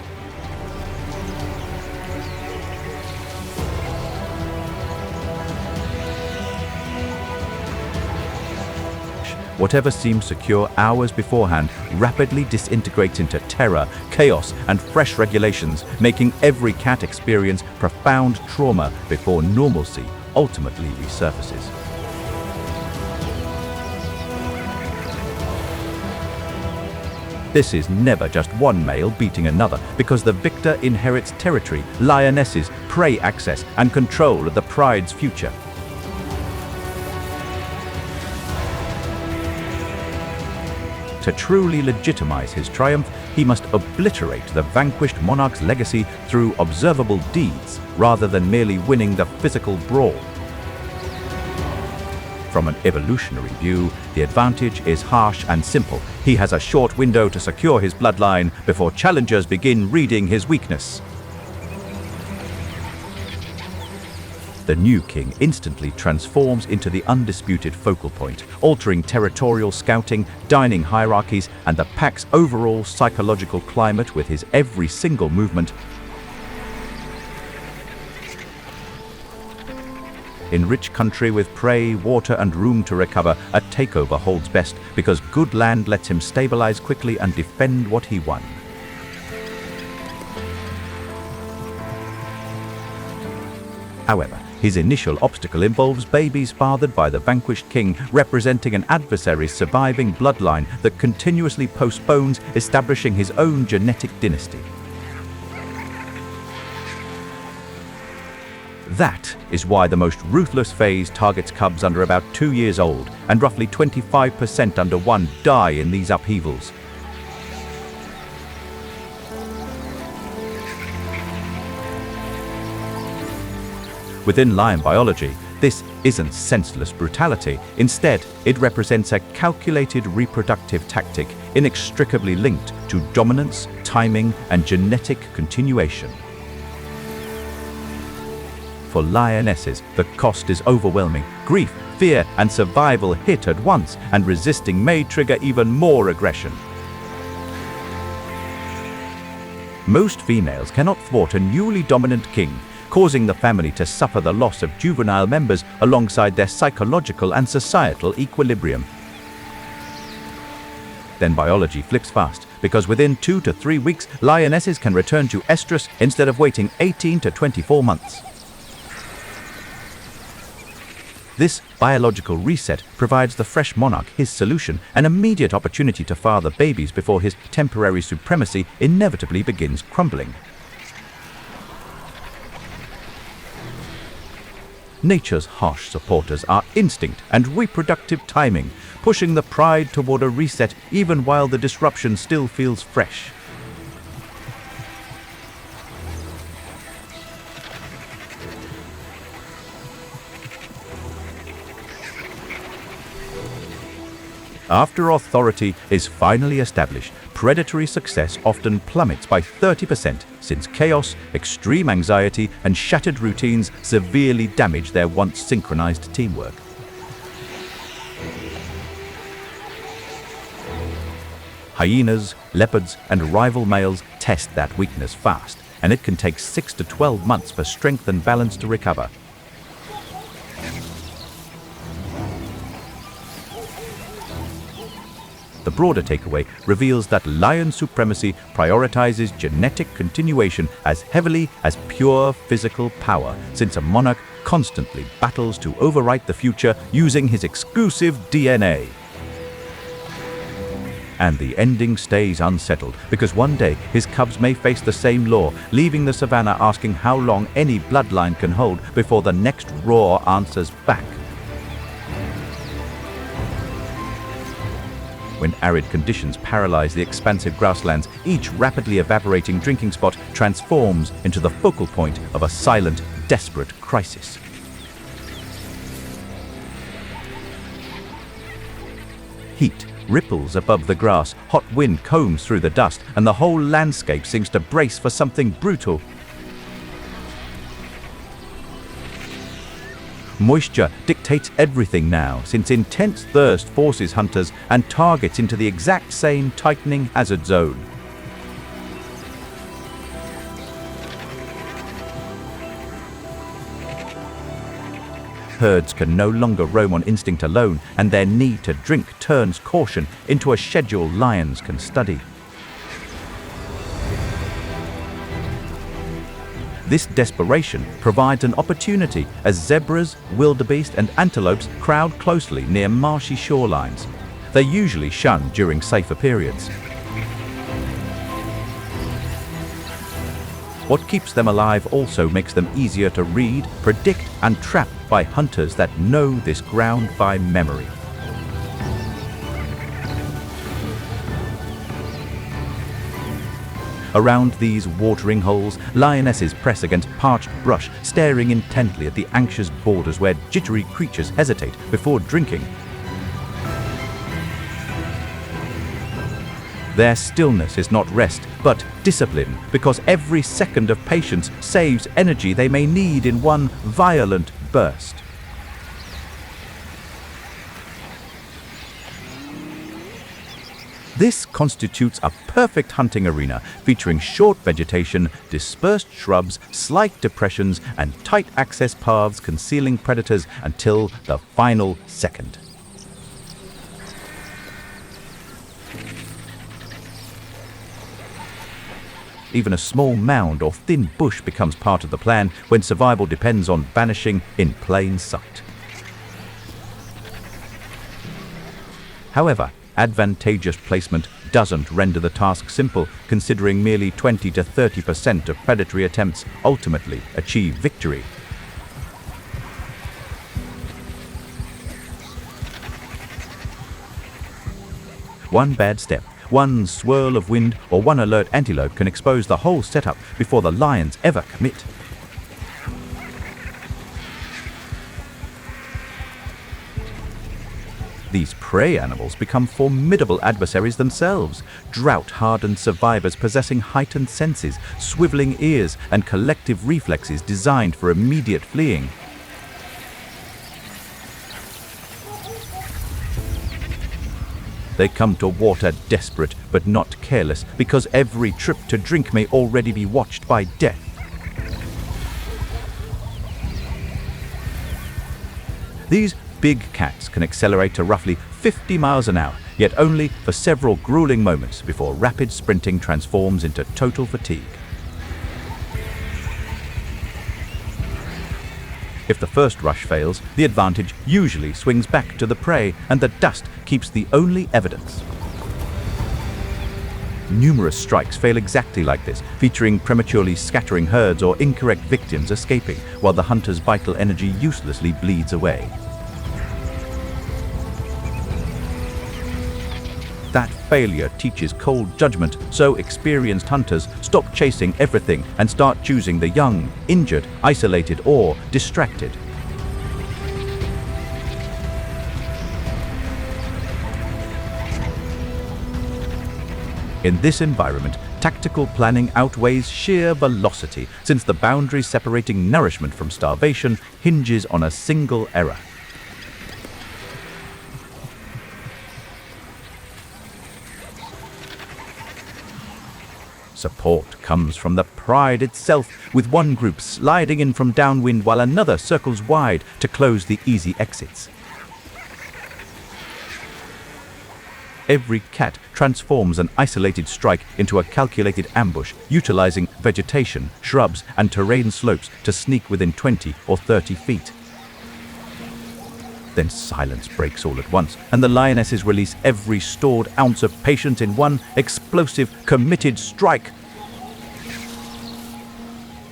A: Whatever seemed secure hours beforehand rapidly disintegrates into terror, chaos, and fresh regulations, making every cat experience profound trauma before normalcy ultimately resurfaces. This is never just one male beating another, because the victor inherits territory, lionesses, prey access, and control of the pride's future. To truly legitimize his triumph, he must obliterate the vanquished monarch's legacy through observable deeds, rather than merely winning the physical brawl. From an evolutionary view, the advantage is harsh and simple. He has a short window to secure his bloodline before challengers begin reading his weakness. The new king instantly transforms into the undisputed focal point, altering territorial scouting, dining hierarchies, and the pack's overall psychological climate with his every single movement. In rich country with prey, water, and room to recover, a takeover holds best because good land lets him stabilize quickly and defend what he won. However, his initial obstacle involves babies fathered by the vanquished king, representing an adversary's surviving bloodline that continuously postpones establishing his own genetic dynasty. That is why the most ruthless phase targets cubs under about 2 years old, and roughly 25% under 1 die in these upheavals. Within lion biology, this isn't senseless brutality. Instead, it represents a calculated reproductive tactic inextricably linked to dominance, timing, and genetic continuation. For lionesses, the cost is overwhelming. Grief, fear, and survival hit at once, and resisting may trigger even more aggression. Most females cannot thwart a newly dominant king, causing the family to suffer the loss of juvenile members alongside their psychological and societal equilibrium. Then biology flips fast, because within 2 to 3 weeks, lionesses can return to estrus instead of waiting 18 to 24 months. This biological reset provides the fresh monarch his solution, an immediate opportunity to father babies before his temporary supremacy inevitably begins crumbling. Nature's harsh supporters are instinct and reproductive timing, pushing the pride toward a reset even while the disruption still feels fresh. After authority is finally established, predatory success often plummets by 30%, since chaos, extreme anxiety, and shattered routines severely damage their once synchronized teamwork. Hyenas, leopards, and rival males test that weakness fast, and it can take 6 to 12 months for strength and balance to recover. The broader takeaway reveals that lion supremacy prioritizes genetic continuation as heavily as pure physical power, since a monarch constantly battles to overwrite the future using his exclusive DNA. And the ending stays unsettled, because one day his cubs may face the same law, leaving the savannah asking how long any bloodline can hold before the next roar answers back. When arid conditions paralyze the expansive grasslands, each rapidly evaporating drinking spot transforms into the focal point of a silent, desperate crisis. Heat ripples above the grass, hot wind combs through the dust, and the whole landscape seems to brace for something brutal. Moisture dictates everything now, since intense thirst forces hunters and targets into the exact same tightening hazard zone. Herds can no longer roam on instinct alone, and their need to drink turns caution into a schedule lions can study. This desperation provides an opportunity as zebras, wildebeest, and antelopes crowd closely near marshy shorelines. They're usually shunned during safer periods. What keeps them alive also makes them easier to read, predict, and trap by hunters that know this ground by memory. Around these watering holes, lionesses press against parched brush, staring intently at the anxious borders where jittery creatures hesitate before drinking. Their stillness is not rest, but discipline, because every second of patience saves energy they may need in one violent burst. This constitutes a perfect hunting arena, featuring short vegetation, dispersed shrubs, slight depressions, and tight access paths concealing predators until the final second. Even a small mound or thin bush becomes part of the plan when survival depends on vanishing in plain sight. However, advantageous placement doesn't render the task simple, considering merely 20 to 30% of predatory attempts ultimately achieve victory. One bad step, one swirl of wind, or one alert antelope can expose the whole setup before the lions ever commit. These prey animals become formidable adversaries themselves, drought-hardened survivors possessing heightened senses, swiveling ears, and collective reflexes designed for immediate fleeing. They come to water desperate but not careless, because every trip to drink may already be watched by death. These big cats can accelerate to roughly 50 miles an hour, yet only for several grueling moments before rapid sprinting transforms into total fatigue. If the first rush fails, the advantage usually swings back to the prey, and the dust keeps the only evidence. Numerous strikes fail exactly like this, featuring prematurely scattering herds or incorrect victims escaping, while the hunter's vital energy uselessly bleeds away. That failure teaches cold judgment, so experienced hunters stop chasing everything and start choosing the young, injured, isolated, or distracted. In this environment, tactical planning outweighs sheer velocity, since the boundary separating nourishment from starvation hinges on a single error. Support comes from the pride itself, with one group sliding in from downwind while another circles wide to close the easy exits. Every cat transforms an isolated strike into a calculated ambush, utilizing vegetation, shrubs, and terrain slopes to sneak within 20 or 30 feet. Then silence breaks all at once, and the lionesses release every stored ounce of patience in one explosive, committed strike.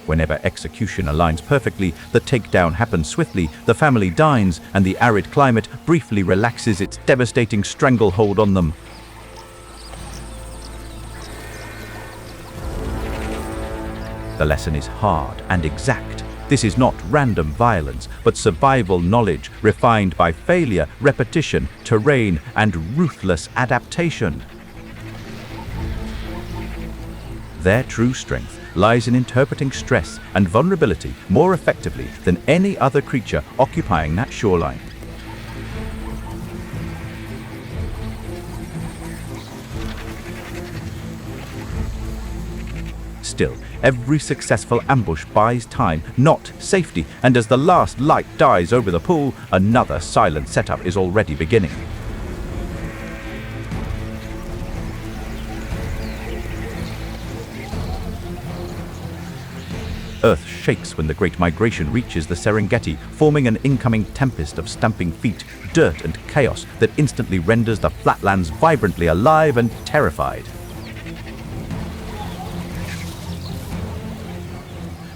A: Whenever execution aligns perfectly, the takedown happens swiftly, the family dines, and the arid climate briefly relaxes its devastating stranglehold on them. The lesson is hard and exact. This is not random violence, but survival knowledge refined by failure, repetition, terrain, and ruthless adaptation. Their true strength lies in interpreting stress and vulnerability more effectively than any other creature occupying that shoreline. Still, every successful ambush buys time, not safety, and as the last light dies over the pool, another silent setup is already beginning. Earth shakes when the Great Migration reaches the Serengeti, forming an incoming tempest of stamping feet, dirt, and chaos that instantly renders the flatlands vibrantly alive and terrified.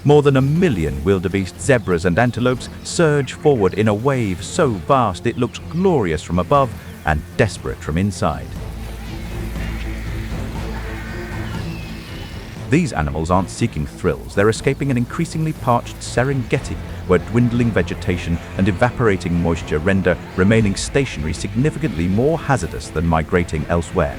A: More than 1 million wildebeest, zebras, and antelopes surge forward in a wave so vast it looks glorious from above and desperate from inside. These animals aren't seeking thrills, they're escaping an increasingly parched Serengeti, where dwindling vegetation and evaporating moisture render remaining stationary significantly more hazardous than migrating elsewhere.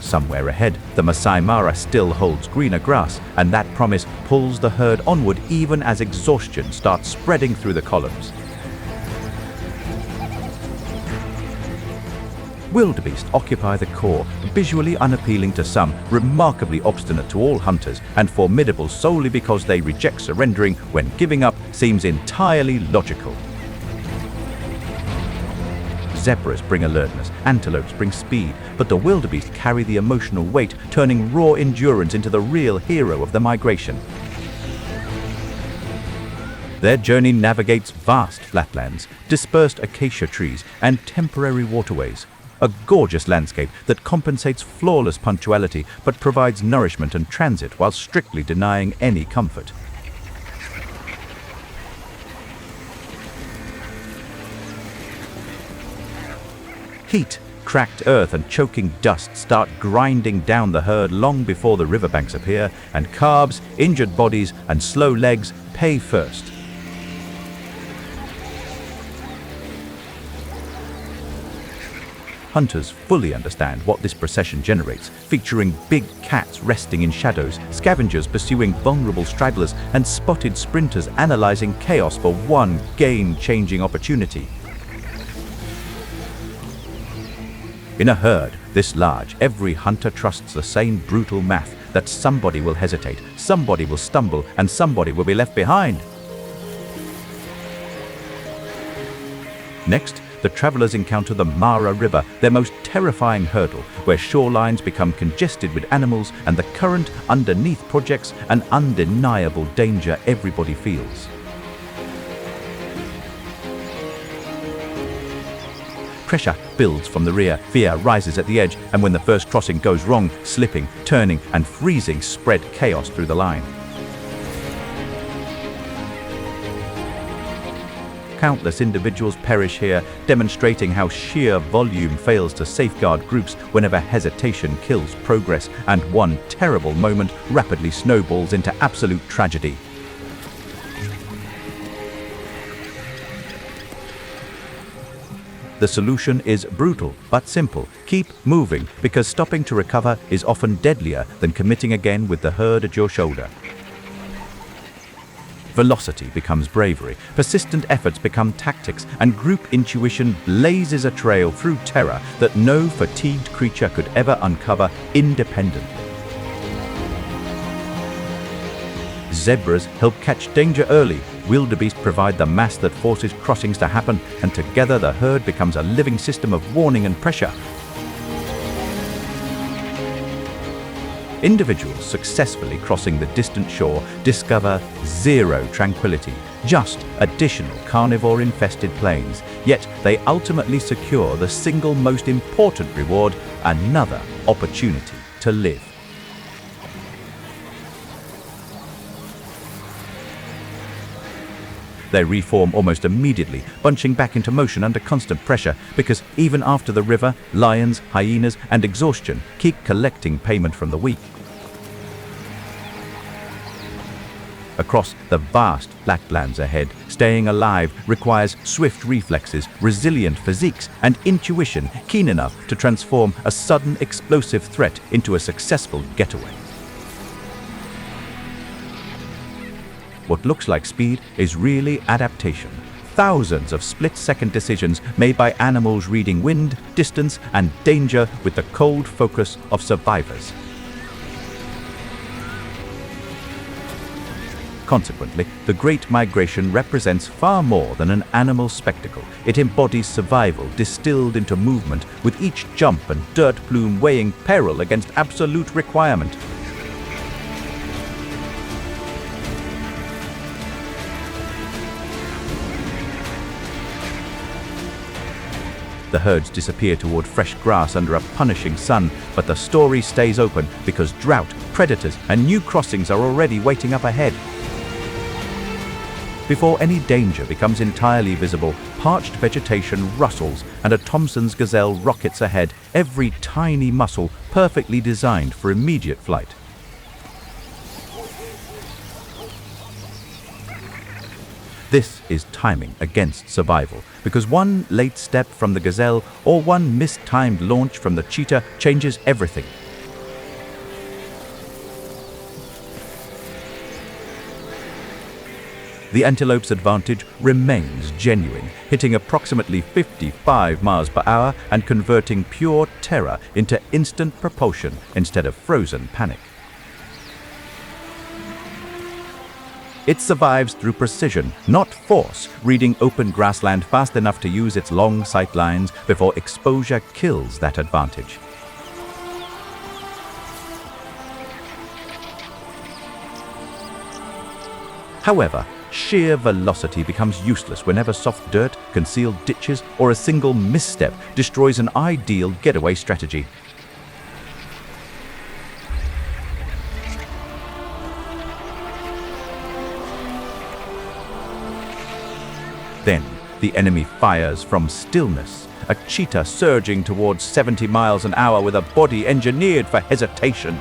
A: Somewhere ahead, the Masai Mara still holds greener grass, and that promise pulls the herd onward even as exhaustion starts spreading through the columns. Wildebeest occupy the core, visually unappealing to some, remarkably obstinate to all hunters, and formidable solely because they reject surrendering when giving up seems entirely logical. Zebras bring alertness, antelopes bring speed, but the wildebeest carry the emotional weight, turning raw endurance into the real hero of the migration. Their journey navigates vast flatlands, dispersed acacia trees, and temporary waterways. A gorgeous landscape that compensates flawless punctuality but provides nourishment and transit while strictly denying any comfort. Heat, cracked earth and choking dust start grinding down the herd long before the riverbanks appear, and calves, injured bodies, and slow legs pay first. Hunters fully understand what this procession generates, featuring big cats resting in shadows, scavengers pursuing vulnerable stragglers, and spotted sprinters analyzing chaos for one game-changing opportunity. In a herd this large, every hunter trusts the same brutal math that somebody will hesitate, somebody will stumble, and somebody will be left behind. Next, the travelers encounter the Mara River, their most terrifying hurdle, where shorelines become congested with animals and the current underneath projects an undeniable danger everybody feels. Pressure builds from the rear, fear rises at the edge, and when the first crossing goes wrong, slipping, turning, and freezing spread chaos through the line. Countless individuals perish here, demonstrating how sheer volume fails to safeguard groups whenever hesitation kills progress, and one terrible moment rapidly snowballs into absolute tragedy. The solution is brutal but simple. Keep moving, because stopping to recover is often deadlier than committing again with the herd at your shoulder. Velocity becomes bravery, persistent efforts become tactics, and group intuition blazes a trail through terror that no fatigued creature could ever uncover independently. Zebras help catch danger early, wildebeest provide the mass that forces crossings to happen, and together the herd becomes a living system of warning and pressure. Individuals successfully crossing the distant shore discover zero tranquility, just additional carnivore-infested plains, yet they ultimately secure the single most important reward, another opportunity to live. They reform almost immediately, bunching back into motion under constant pressure, because even after the river, lions, hyenas, and exhaustion keep collecting payment from the weak. Across the vast flatlands ahead, staying alive requires swift reflexes, resilient physiques, and intuition keen enough to transform a sudden explosive threat into a successful getaway. What looks like speed is really adaptation. Thousands of split-second decisions made by animals reading wind, distance, and danger with the cold focus of survivors. Consequently, the Great Migration represents far more than an animal spectacle. It embodies survival distilled into movement, with each jump and dirt plume weighing peril against absolute requirement. The herds disappear toward fresh grass under a punishing sun, but the story stays open because drought, predators, and new crossings are already waiting up ahead. Before any danger becomes entirely visible, parched vegetation rustles and a Thompson's gazelle rockets ahead, every tiny muscle perfectly designed for immediate flight. This is timing against survival, because one late step from the gazelle or one mistimed launch from the cheetah changes everything. The antelope's advantage remains genuine, hitting approximately 55 miles per hour and converting pure terror into instant propulsion instead of frozen panic. It survives through precision, not force, reading open grassland fast enough to use its long sight lines before exposure kills that advantage. However, sheer velocity becomes useless whenever soft dirt, concealed ditches, or a single misstep destroys an ideal getaway strategy. Then, The enemy fires from stillness, a cheetah surging towards 70 miles an hour with a body engineered for hesitation.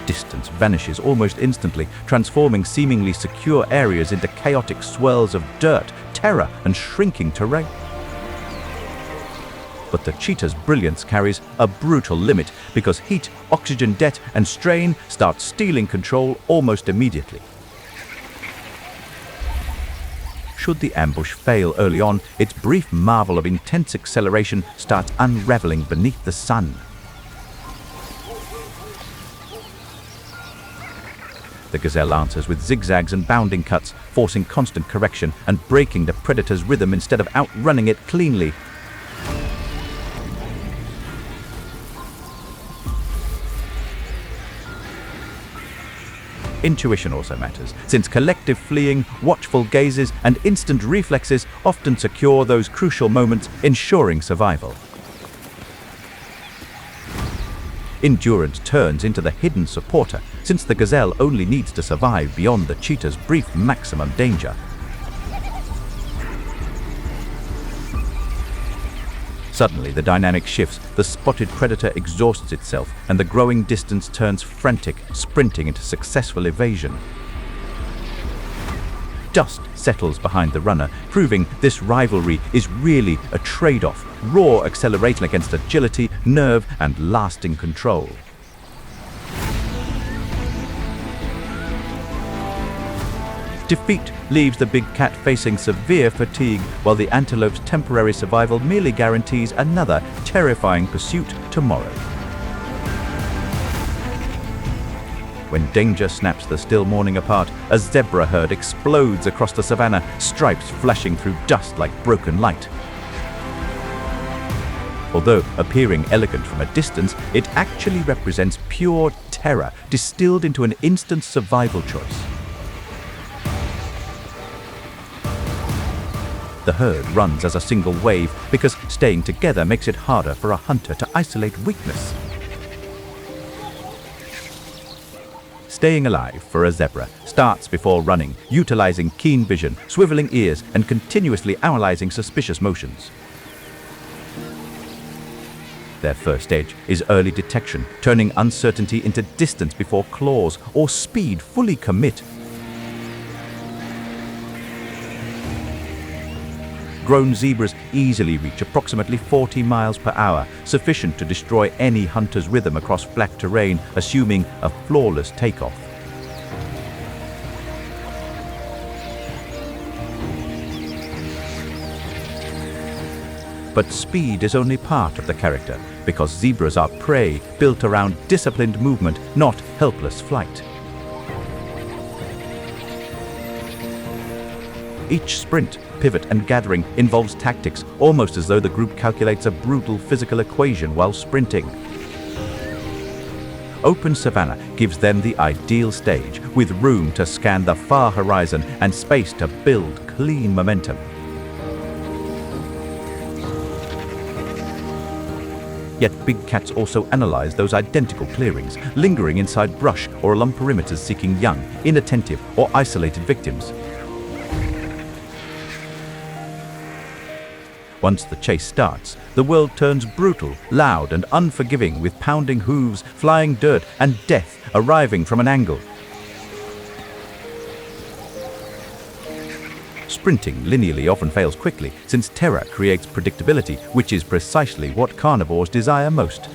A: Distance vanishes almost instantly, transforming seemingly secure areas into chaotic swirls of dirt, terror, and shrinking terrain. But the cheetah's brilliance carries a brutal limit because heat, oxygen debt, and strain start stealing control almost immediately. Should the ambush fail early on, its brief marvel of intense acceleration starts unraveling beneath the sun. The gazelle answers with zigzags and bounding cuts, forcing constant correction and breaking the predator's rhythm instead of outrunning it cleanly. Intuition also matters, since collective fleeing, watchful gazes, and instant reflexes often secure those crucial moments, ensuring survival. Endurance turns into the hidden supporter, since the gazelle only needs to survive beyond the cheetah's brief maximum danger. Suddenly, the dynamic shifts, the spotted predator exhausts itself, and the growing distance turns frantic, sprinting into successful evasion. Dust settles behind the runner, proving this rivalry is really a trade-off, raw acceleration against agility, nerve, and lasting control. Defeat leaves the big cat facing severe fatigue, while the antelope's temporary survival merely guarantees another terrifying pursuit tomorrow. When danger snaps the still morning apart, a zebra herd explodes across the savannah, stripes flashing through dust like broken light. Although appearing elegant from a distance, it actually represents pure terror distilled into an instant survival choice. The herd runs as a single wave because staying together makes it harder for a hunter to isolate weakness. Staying alive for a zebra starts before running, utilizing keen vision, swiveling ears, and continuously analyzing suspicious motions. Their first edge is early detection, turning uncertainty into distance before claws or speed fully commit. Grown zebras easily reach approximately 40 miles per hour, sufficient to destroy any hunter's rhythm across flat terrain, assuming a flawless takeoff. But speed is only part of the character, because zebras are prey built around disciplined movement, not helpless flight. Each sprint, pivot, and gathering involves tactics, almost as though the group calculates a brutal physical equation while sprinting. Open savanna gives them the ideal stage, with room to scan the far horizon and space to build clean momentum. Yet big cats also analyze those identical clearings, lingering inside brush or along perimeters seeking young, inattentive, or isolated victims. Once the chase starts, the world turns brutal, loud, and unforgiving, with pounding hooves, flying dirt, and death arriving from an angle. Sprinting linearly often fails quickly, since terror creates predictability, which is precisely what carnivores desire most.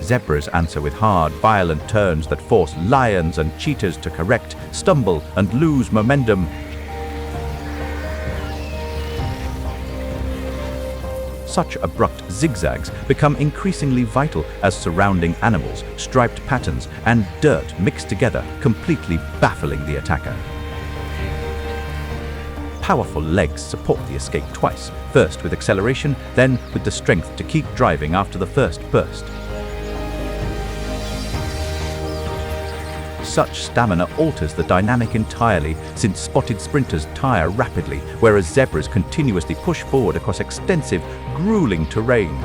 A: Zebras answer with hard, violent turns that force lions and cheetahs to correct, stumble, and lose momentum. Such abrupt zigzags become increasingly vital as surrounding animals, striped patterns, and dirt mix together, completely baffling the attacker. Powerful legs support the escape twice, first with acceleration, then with the strength to keep driving after the first burst. Such stamina alters the dynamic entirely, since spotted sprinters tire rapidly, whereas zebras continuously push forward across extensive, grueling terrain.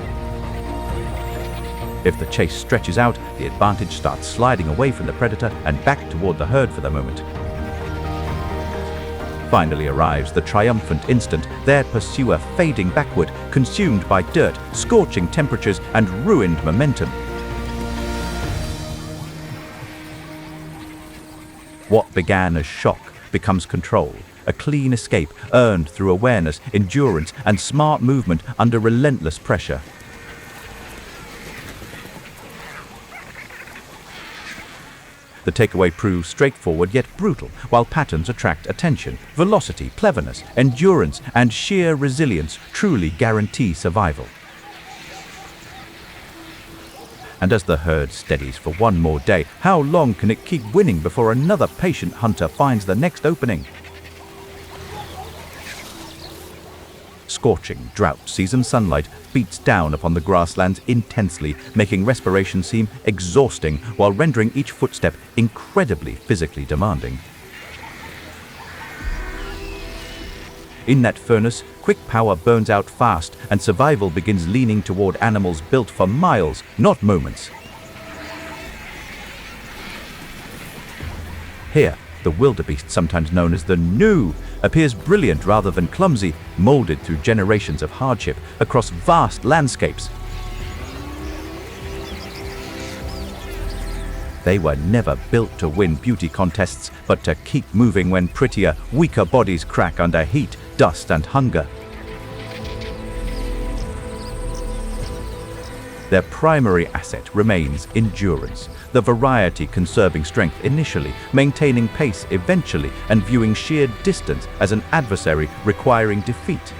A: If the chase stretches out, the advantage starts sliding away from the predator and back toward the herd for the moment. Finally arrives the triumphant instant, their pursuer fading backward, consumed by dirt, scorching temperatures, and ruined momentum. What began as shock becomes control, a clean escape earned through awareness, endurance, and smart movement under relentless pressure. The takeaway proves straightforward yet brutal, while patterns attract attention. Velocity, cleverness, endurance, and sheer resilience truly guarantee survival. And as the herd steadies for one more day, how long can it keep winning before another patient hunter finds the next opening? Scorching, drought-season sunlight beats down upon the grasslands intensely, making respiration seem exhausting while rendering each footstep incredibly physically demanding. In that furnace, quick power burns out fast, and survival begins leaning toward animals built for miles, not moments. Here, the wildebeest, sometimes known as the gnu, appears brilliant rather than clumsy, molded through generations of hardship across vast landscapes. They were never built to win beauty contests, but to keep moving when prettier, weaker bodies crack under heat, dust, and hunger. Their primary asset remains endurance, the variety conserving strength initially, maintaining pace eventually, and viewing sheer distance as an adversary requiring defeat.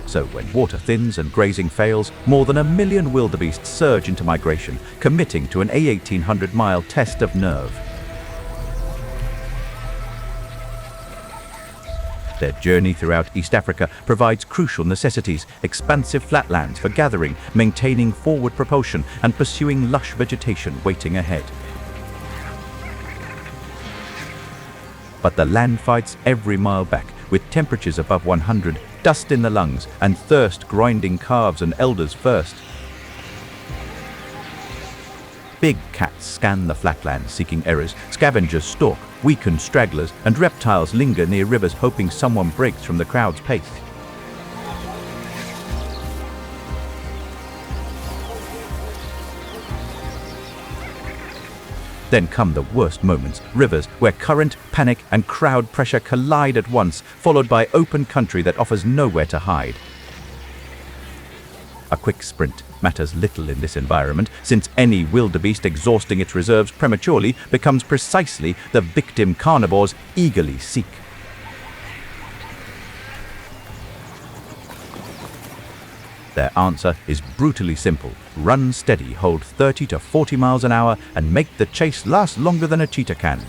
A: So when water thins and grazing fails, more than 1 million wildebeest surge into migration, committing to an 1,800-mile test of nerve. Their journey throughout East Africa provides crucial necessities: expansive flatlands for gathering, maintaining forward propulsion, and pursuing lush vegetation waiting ahead. But the land fights every mile back, with temperatures above 100, dust in the lungs, and thirst grinding calves and elders first. Big cats scan the flatlands seeking errors, scavengers stalk, weakened stragglers, and reptiles linger near rivers hoping someone breaks from the crowd's pace. Then come the worst moments, rivers where current, panic, and crowd pressure collide at once, followed by open country that offers nowhere to hide. A quick sprint matters little in this environment, since any wildebeest exhausting its reserves prematurely becomes precisely the victim carnivores eagerly seek. Their answer is brutally simple: run steady, hold 30 to 40 miles an hour, and make the chase last longer than a cheetah can.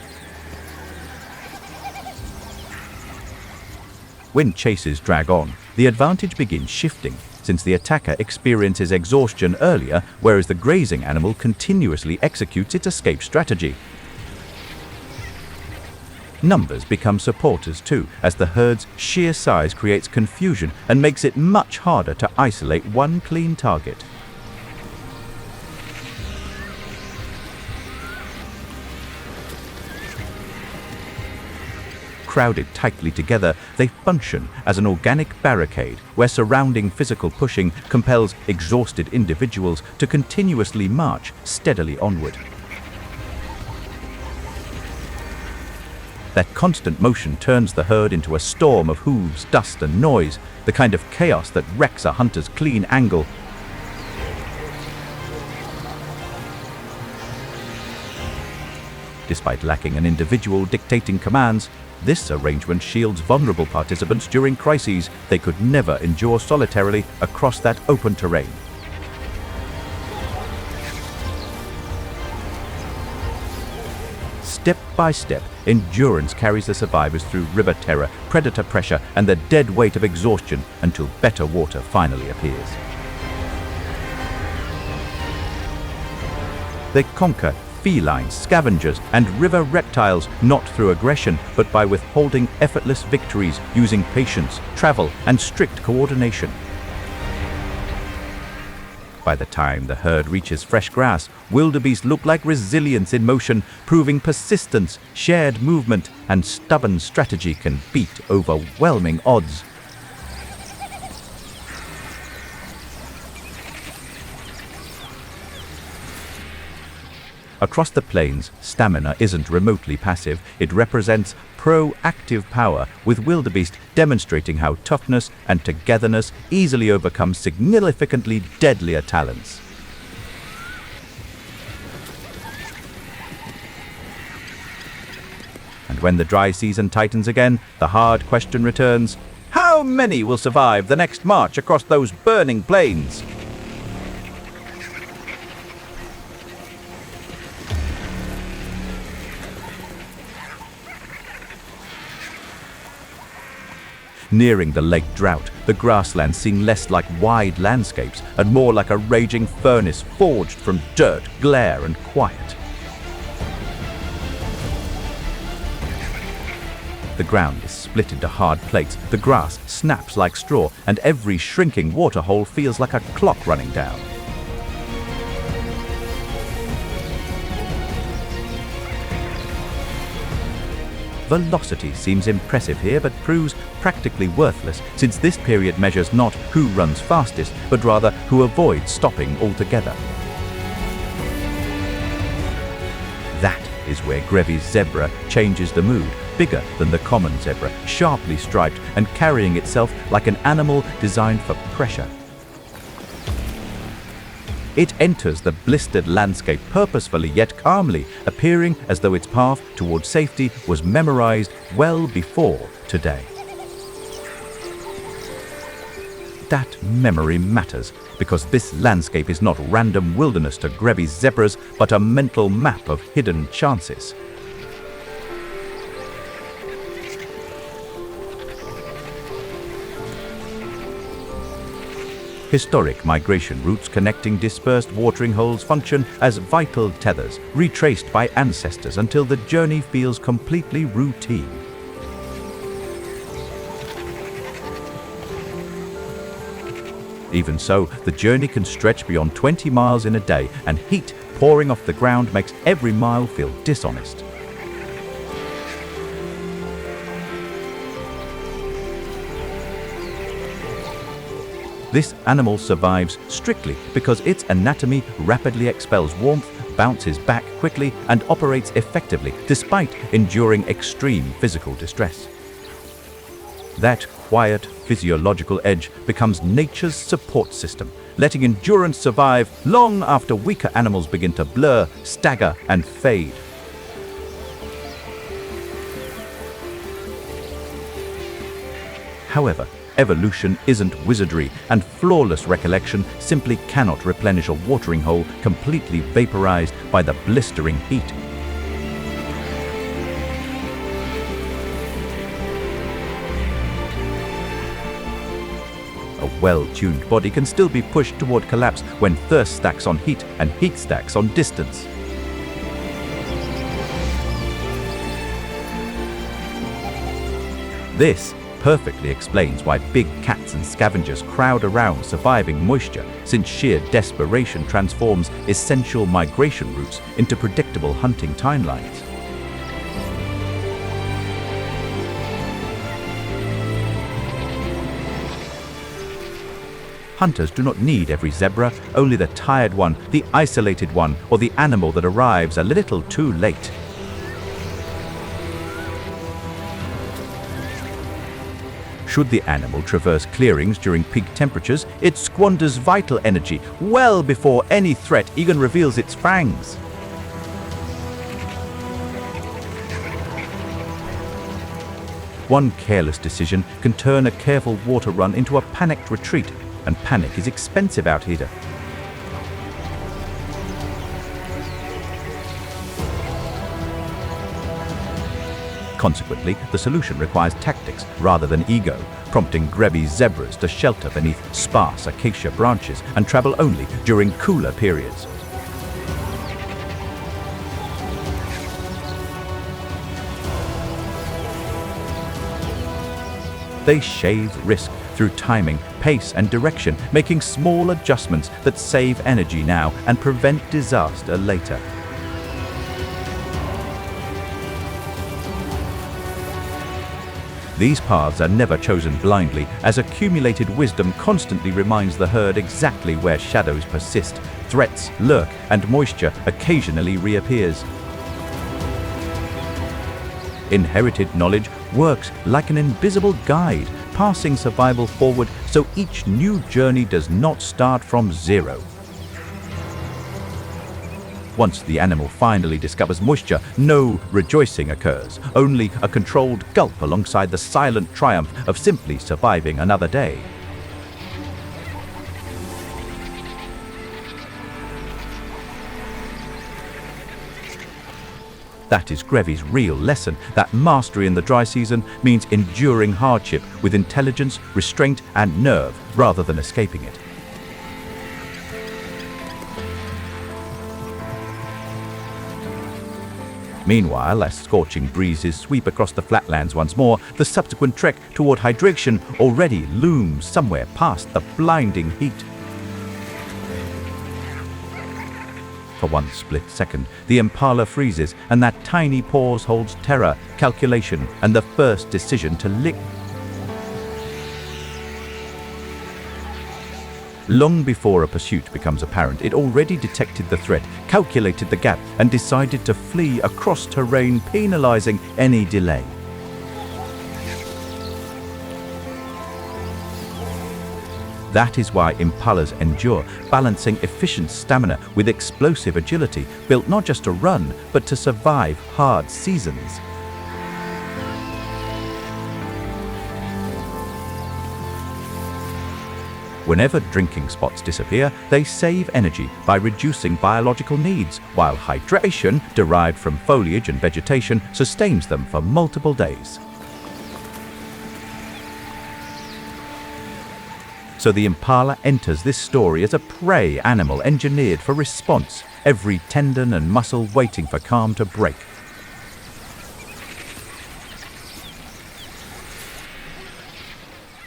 A: When chases drag on, the advantage begins shifting, since the attacker experiences exhaustion earlier, whereas the grazing animal continuously executes its escape strategy. Numbers become supporters too, as the herd's sheer size creates confusion and makes it much harder to isolate one clean target. Crowded tightly together, they function as an organic barricade where surrounding physical pushing compels exhausted individuals to continuously march steadily onward. That constant motion turns the herd into a storm of hooves, dust, and noise, the kind of chaos that wrecks a hunter's clean angle. Despite lacking an individual dictating commands, this arrangement shields vulnerable participants during crises they could never endure solitarily across that open terrain. Step by step, endurance carries the survivors through river terror, predator pressure, and the dead weight of exhaustion until better water finally appears. They conquer felines, scavengers, and river reptiles not through aggression, but by withholding effortless victories using patience, travel, and strict coordination. By the time the herd reaches fresh grass, wildebeest look like resilience in motion, proving persistence, shared movement, and stubborn strategy can beat overwhelming odds. Across the plains, stamina isn't remotely passive. It represents proactive power, with wildebeest demonstrating how toughness and togetherness easily overcome significantly deadlier talents. And when the dry season tightens again, the hard question returns: how many will survive the next march across those burning plains? Nearing the lake drought, the grasslands seem less like wide landscapes and more like a raging furnace forged from dirt, glare, and quiet. The ground is split into hard plates, the grass snaps like straw, and every shrinking waterhole feels like a clock running down. Velocity seems impressive here, but proves practically worthless, since this period measures not who runs fastest, but rather who avoids stopping altogether. That is where Grevy's zebra changes the mood, bigger than the common zebra, sharply striped and carrying itself like an animal designed for pressure. It enters the blistered landscape purposefully yet calmly, appearing as though its path towards safety was memorized well before today. That memory matters, because this landscape is not random wilderness to Grevy's zebras, but a mental map of hidden chances. Historic migration routes connecting dispersed watering holes function as vital tethers, retraced by ancestors until the journey feels completely routine. Even so, the journey can stretch beyond 20 miles in a day, and heat pouring off the ground makes every mile feel dishonest. This animal survives strictly because its anatomy rapidly expels warmth, bounces back quickly, and operates effectively despite enduring extreme physical distress. That quiet physiological edge becomes nature's support system, letting endurance survive long after weaker animals begin to blur, stagger, and fade. However, evolution isn't wizardry, and flawless recollection simply cannot replenish a watering hole completely vaporized by the blistering heat. A well-tuned body can still be pushed toward collapse when thirst stacks on heat and heat stacks on distance. This perfectly explains why big cats and scavengers crowd around surviving moisture, since sheer desperation transforms essential migration routes into predictable hunting timelines. Hunters do not need every zebra, only the tired one, the isolated one, or the animal that arrives a little too late. Should the animal traverse clearings during peak temperatures, it squanders vital energy well before any threat even reveals its fangs. One careless decision can turn a careful water run into a panicked retreat, and panic is expensive out here. Consequently, the solution requires tactics rather than ego, prompting Grevy's zebras to shelter beneath sparse acacia branches and travel only during cooler periods. They shave risk through timing, pace, and direction, making small adjustments that save energy now and prevent disaster later. These paths are never chosen blindly, as accumulated wisdom constantly reminds the herd exactly where shadows persist, threats lurk, and moisture occasionally reappears. Inherited knowledge works like an invisible guide, passing survival forward so each new journey does not start from zero. Once the animal finally discovers moisture, no rejoicing occurs, only a controlled gulp alongside the silent triumph of simply surviving another day. That is Grevy's real lesson, that mastery in the dry season means enduring hardship with intelligence, restraint, and nerve, rather than escaping it. Meanwhile, as scorching breezes sweep across the flatlands once more, the subsequent trek toward hydration already looms somewhere past the blinding heat. For one split second, the impala freezes, and that tiny pause holds terror, calculation, and the first decision to lick. Long before a pursuit becomes apparent, it already detected the threat, calculated the gap, and decided to flee across terrain, penalizing any delay. That is why impalas endure, balancing efficient stamina with explosive agility, built not just to run, but to survive hard seasons. Whenever drinking spots disappear, they save energy by reducing biological needs, while hydration, derived from foliage and vegetation, sustains them for multiple days. So the impala enters this story as a prey animal engineered for response, every tendon and muscle waiting for calm to break.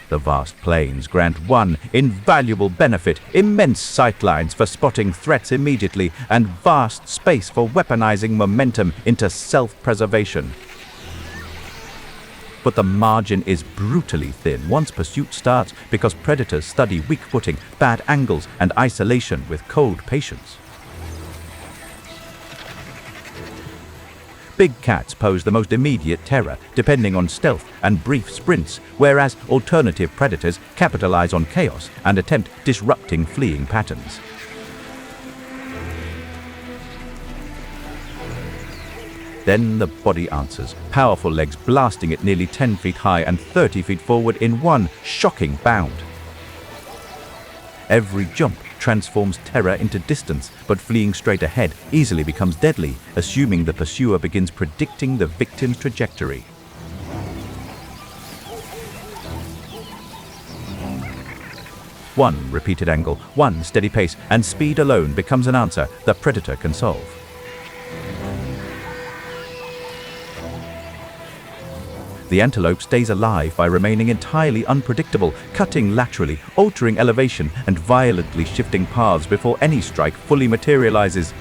A: The vast plains grant one invaluable benefit: immense sightlines for spotting threats immediately, and vast space for weaponizing momentum into self-preservation. But the margin is brutally thin once pursuit starts, because predators study weak footing, bad angles, and isolation with cold patience. Big cats pose the most immediate terror, depending on stealth and brief sprints, whereas alternative predators capitalize on chaos and attempt disrupting fleeing patterns. Then the body answers, powerful legs blasting it nearly 10 feet high and 30 feet forward in one shocking bound. Every jump transforms terror into distance, but fleeing straight ahead easily becomes deadly, assuming the pursuer begins predicting the victim's trajectory. One repeated angle, one steady pace, and speed alone becomes an answer the predator can solve. The antelope stays alive by remaining entirely unpredictable, cutting laterally, altering elevation, and violently shifting paths before any strike fully materializes.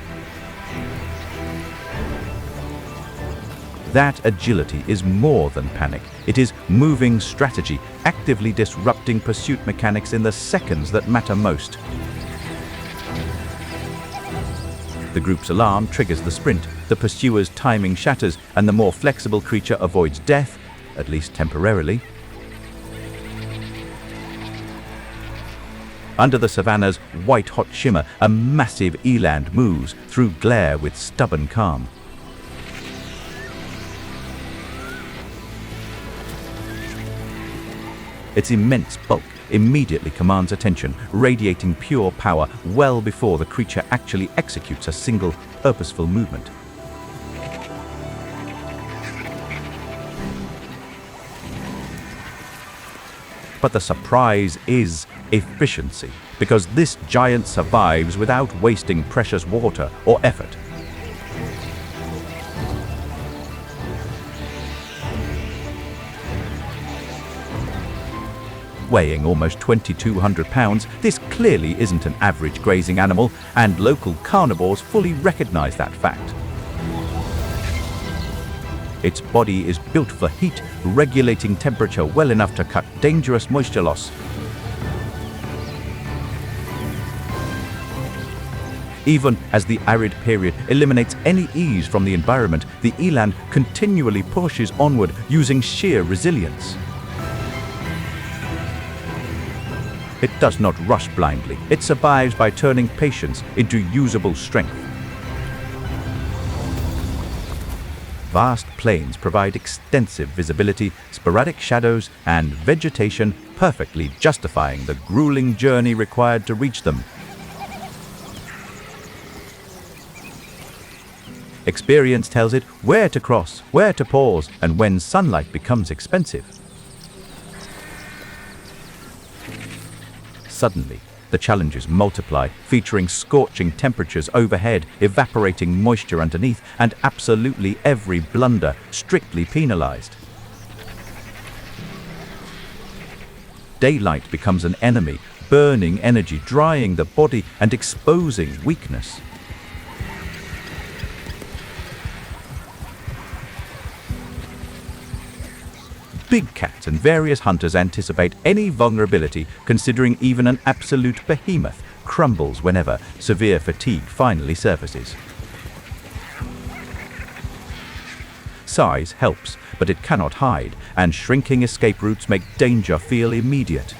A: That agility is more than panic. It is moving strategy, actively disrupting pursuit mechanics in the seconds that matter most. The group's alarm triggers the sprint, the pursuer's timing shatters, and the more flexible creature avoids death, at least temporarily. Under the savannah's white-hot shimmer, a massive eland moves through glare with stubborn calm. Its immense bulk immediately commands attention, radiating pure power well before the creature actually executes a single, purposeful movement. But the surprise is efficiency, because this giant survives without wasting precious water or effort. Weighing almost 2,200 pounds, this clearly isn't an average grazing animal, and local carnivores fully recognize that fact. Its body is built for heat, regulating temperature well enough to cut dangerous moisture loss. Even as the arid period eliminates any ease from the environment, the eland continually pushes onward using sheer resilience. It does not rush blindly. It survives by turning patience into usable strength. Vast plains provide extensive visibility, sporadic shadows, and vegetation, perfectly justifying the grueling journey required to reach them. Experience tells it where to cross, where to pause, and when sunlight becomes expensive. Suddenly, the challenges multiply, featuring scorching temperatures overhead, evaporating moisture underneath, and absolutely every blunder strictly penalized. Daylight becomes an enemy, burning energy, drying the body, and exposing weakness. Big cats and various hunters anticipate any vulnerability, considering even an absolute behemoth crumbles whenever severe fatigue finally surfaces. Size helps, but it cannot hide, and shrinking escape routes make danger feel immediate.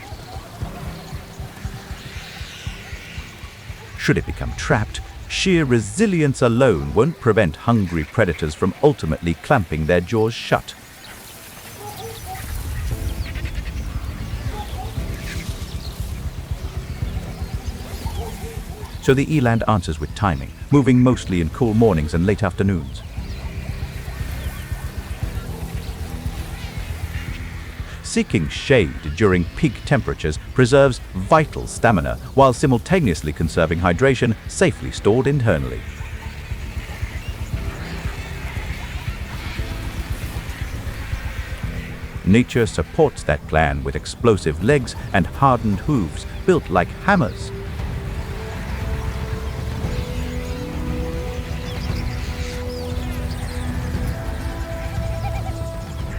A: Should it become trapped, sheer resilience alone won't prevent hungry predators from ultimately clamping their jaws shut. So the eland answers with timing, moving mostly in cool mornings and late afternoons. Seeking shade during peak temperatures preserves vital stamina while simultaneously conserving hydration safely stored internally. Nature supports that plan with explosive legs and hardened hooves built like hammers.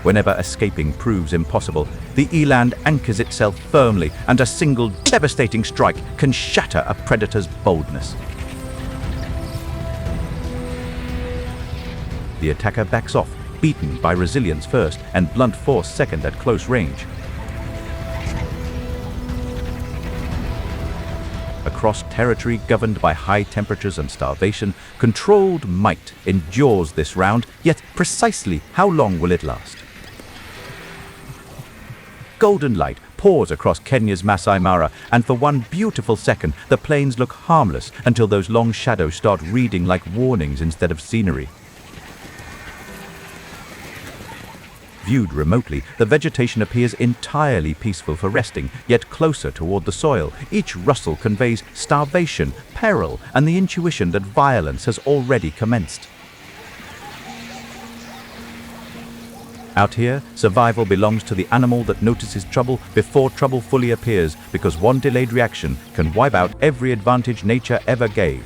A: Whenever escaping proves impossible, the eland anchors itself firmly, and a single devastating strike can shatter a predator's boldness. The attacker backs off, beaten by resilience first and blunt force second at close range. Across territory governed by high temperatures and starvation, controlled might endures this round, yet precisely how long will it last? Golden light pours across Kenya's Masai Mara, and for one beautiful second, the plains look harmless until those long shadows start reading like warnings instead of scenery. Viewed remotely, the vegetation appears entirely peaceful for resting, yet closer toward the soil. Each rustle conveys starvation, peril, and the intuition that violence has already commenced. Out here, survival belongs to the animal that notices trouble before trouble fully appears, because one delayed reaction can wipe out every advantage nature ever gave.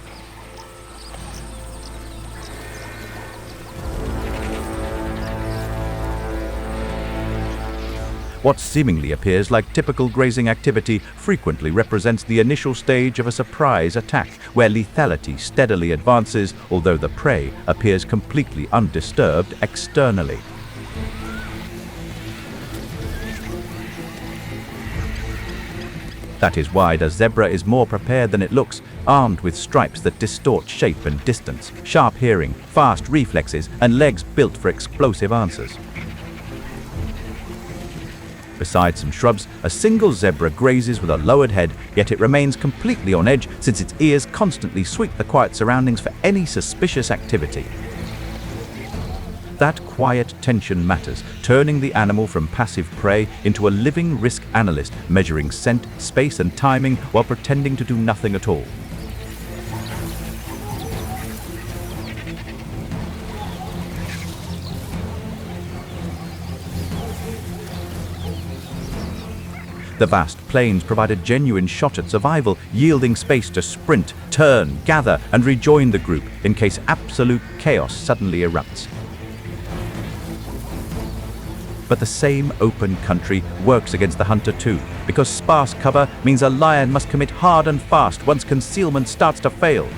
A: What seemingly appears like typical grazing activity frequently represents the initial stage of a surprise attack, where lethality steadily advances, although the prey appears completely undisturbed externally. That is why the zebra is more prepared than it looks, armed with stripes that distort shape and distance, sharp hearing, fast reflexes, and legs built for explosive answers. Beside some shrubs, a single zebra grazes with a lowered head, yet it remains completely on edge since its ears constantly sweep the quiet surroundings for any suspicious activity. That quiet tension matters, turning the animal from passive prey into a living risk analyst, measuring scent, space, and timing while pretending to do nothing at all. The vast plains provide a genuine shot at survival, yielding space to sprint, turn, gather, and rejoin the group in case absolute chaos suddenly erupts. But the same open country works against the hunter too, because sparse cover means a lion must commit hard and fast once concealment starts to fail.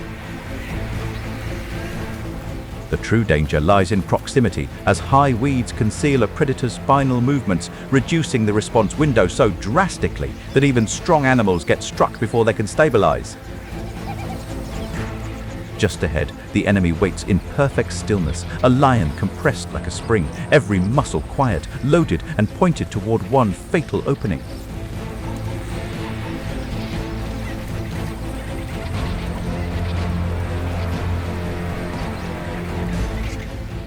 A: The true danger lies in proximity, as high weeds conceal a predator's final movements, reducing the response window so drastically that even strong animals get struck before they can stabilize. Just ahead, the enemy waits in perfect stillness, a lion compressed like a spring, every muscle quiet, loaded and pointed toward one fatal opening.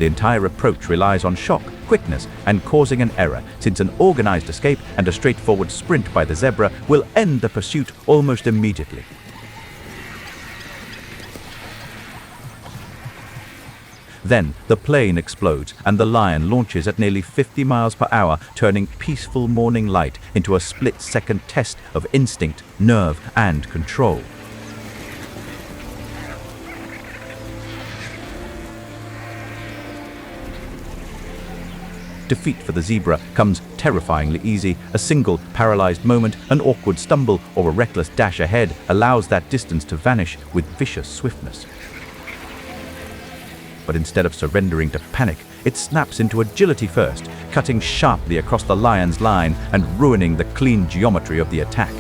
A: The entire approach relies on shock, quickness, and causing an error, since an organized escape and a straightforward sprint by the zebra will end the pursuit almost immediately. Then the plane explodes and the lion launches at nearly 50 miles per hour, turning peaceful morning light into a split-second test of instinct, nerve, and control. Defeat for the zebra comes terrifyingly easy. A single paralyzed moment, an awkward stumble, or a reckless dash ahead allows that distance to vanish with vicious swiftness. But instead of surrendering to panic, it snaps into agility first, cutting sharply across the lion's line and ruining the clean geometry of the attack.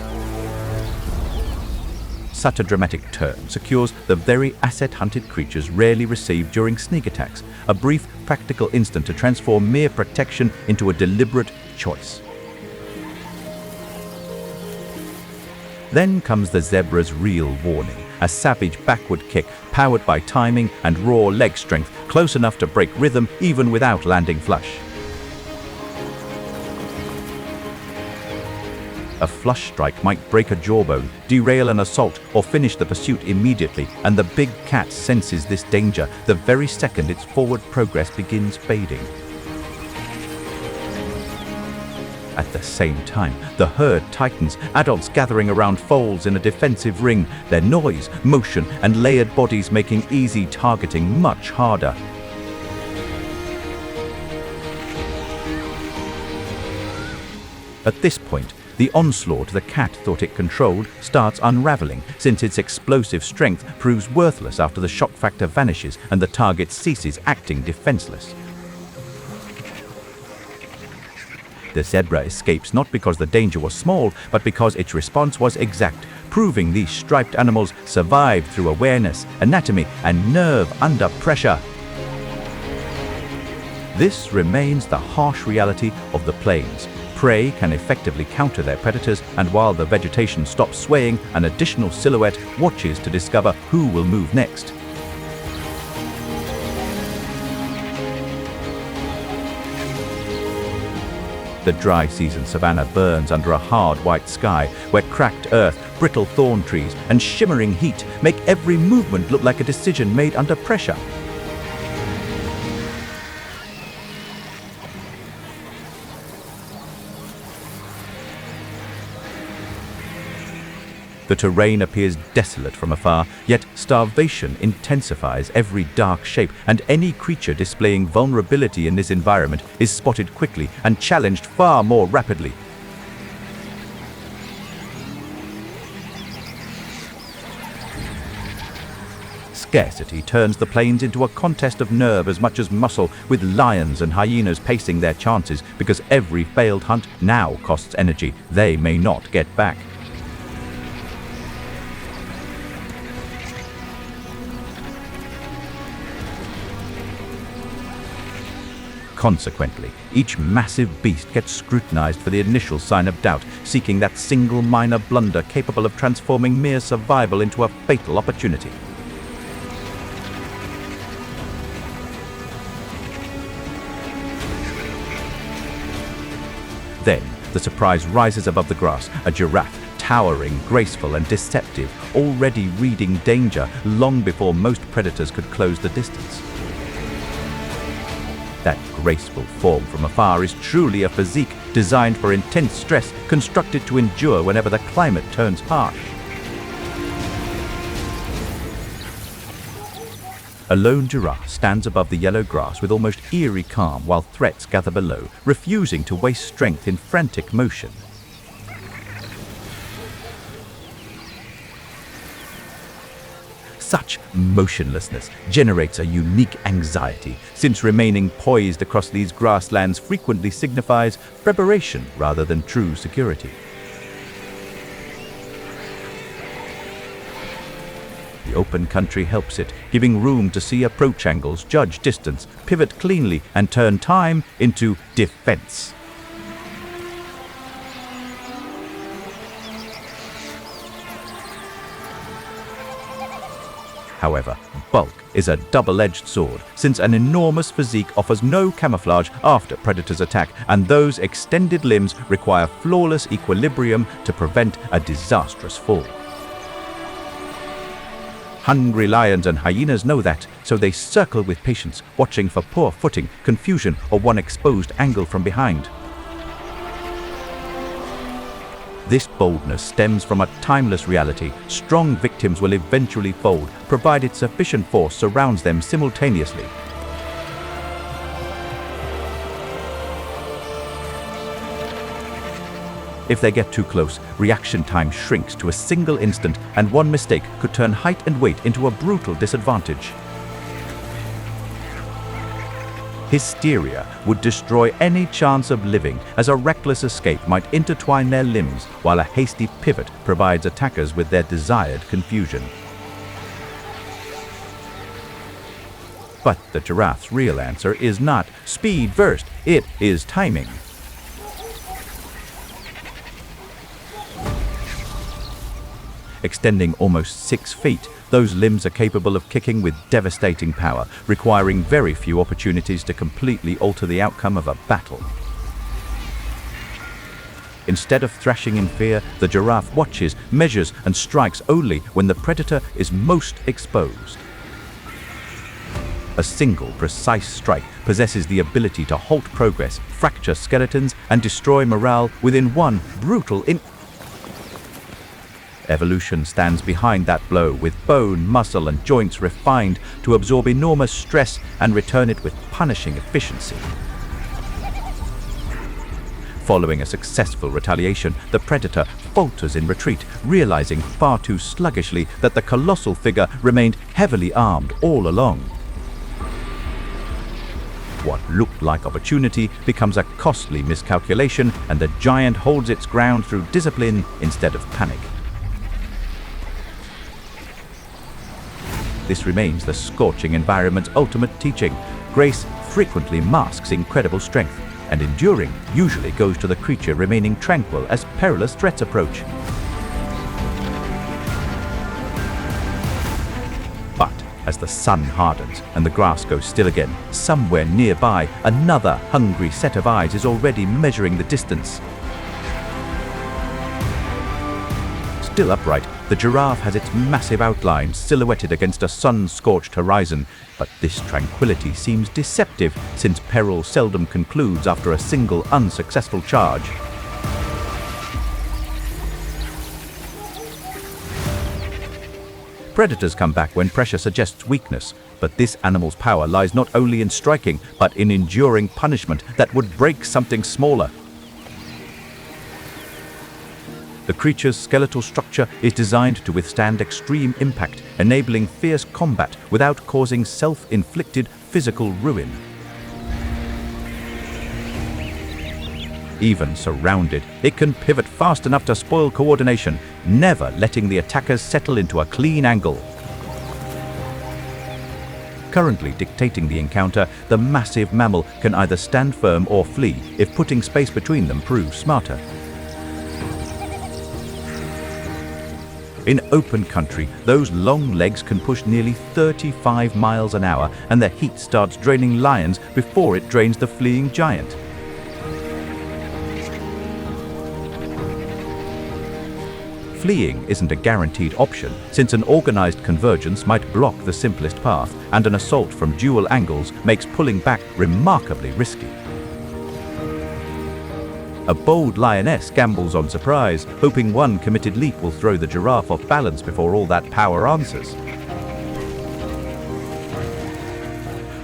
A: Such a dramatic turn secures the very asset-hunted creatures rarely receive during sneak attacks, a brief, practical instant to transform mere protection into a deliberate choice. Then comes the zebra's real warning, a savage backward kick powered by timing and raw leg strength, close enough to break rhythm even without landing flush. A flush strike might break a jawbone, derail an assault, or finish the pursuit immediately, and the big cat senses this danger the very second its forward progress begins fading. At the same time, the herd tightens, adults gathering around foals in a defensive ring, their noise, motion, and layered bodies making easy targeting much harder. At this point, the onslaught the cat thought it controlled starts unraveling, since its explosive strength proves worthless after the shock factor vanishes and the target ceases acting defenseless. The zebra escapes not because the danger was small, but because its response was exact, proving these striped animals survived through awareness, anatomy, and nerve under pressure. This remains the harsh reality of the plains. Prey can effectively counter their predators, and while the vegetation stops swaying, an additional silhouette watches to discover who will move next. The dry season savanna burns under a hard white sky, where cracked earth, brittle thorn trees, and shimmering heat make every movement look like a decision made under pressure. The terrain appears desolate from afar, yet starvation intensifies every dark shape, and any creature displaying vulnerability in this environment is spotted quickly and challenged far more rapidly. Scarcity turns the plains into a contest of nerve as much as muscle, with lions and hyenas pacing their chances because every failed hunt now costs energy they may not get back. Consequently, each massive beast gets scrutinized for the initial sign of doubt, seeking that single minor blunder capable of transforming mere survival into a fatal opportunity. Then, the surprise rises above the grass, a giraffe, towering, graceful, and deceptive, already reading danger long before most predators could close the distance. That graceful form from afar is truly a physique designed for intense stress, constructed to endure whenever the climate turns harsh. A lone giraffe stands above the yellow grass with almost eerie calm while threats gather below, refusing to waste strength in frantic motion. Such motionlessness generates a unique anxiety, since remaining poised across these grasslands frequently signifies preparation rather than true security. The open country helps it, giving room to see approach angles, judge distance, pivot cleanly, and turn time into defense. However, bulk is a double-edged sword, since an enormous physique offers no camouflage after predators attack, and those extended limbs require flawless equilibrium to prevent a disastrous fall. Hungry lions and hyenas know that, so they circle with patience, watching for poor footing, confusion, or one exposed angle from behind. This boldness stems from a timeless reality. Strong victims will eventually fold, provided sufficient force surrounds them simultaneously. If they get too close, reaction time shrinks to a single instant, and one mistake could turn height and weight into a brutal disadvantage. Hysteria would destroy any chance of living, as a reckless escape might intertwine their limbs, while a hasty pivot provides attackers with their desired confusion. But the giraffe's real answer is not speed first, it is timing. Extending almost 6 feet, those limbs are capable of kicking with devastating power, requiring very few opportunities to completely alter the outcome of a battle. Instead of thrashing in fear, the giraffe watches, measures, and strikes only when the predator is most exposed. A single, precise strike possesses the ability to halt progress, fracture skeletons, and destroy morale within one brutal Evolution stands behind that blow, with bone, muscle, and joints refined to absorb enormous stress and return it with punishing efficiency. Following a successful retaliation, the predator falters in retreat, realizing far too sluggishly that the colossal figure remained heavily armed all along. What looked like opportunity becomes a costly miscalculation, and the giant holds its ground through discipline instead of panic. This remains the scorching environment's ultimate teaching. Grace frequently masks incredible strength, and enduring usually goes to the creature remaining tranquil as perilous threats approach. But as the sun hardens and the grass goes still again, somewhere nearby, another hungry set of eyes is already measuring the distance. Still upright, the giraffe has its massive outline silhouetted against a sun-scorched horizon, but this tranquility seems deceptive, since peril seldom concludes after a single unsuccessful charge. Predators come back when pressure suggests weakness, but this animal's power lies not only in striking, but in enduring punishment that would break something smaller. The creature's skeletal structure is designed to withstand extreme impact, enabling fierce combat without causing self-inflicted physical ruin. Even surrounded, it can pivot fast enough to spoil coordination, never letting the attackers settle into a clean angle. Currently dictating the encounter, the massive mammal can either stand firm or flee, if putting space between them proves smarter. In open country, those long legs can push nearly 35 miles an hour, and the heat starts draining lions before it drains the fleeing giant. Fleeing isn't a guaranteed option, since an organized convergence might block the simplest path, and an assault from dual angles makes pulling back remarkably risky. A bold lioness gambles on surprise, hoping one committed leap will throw the giraffe off balance before all that power answers.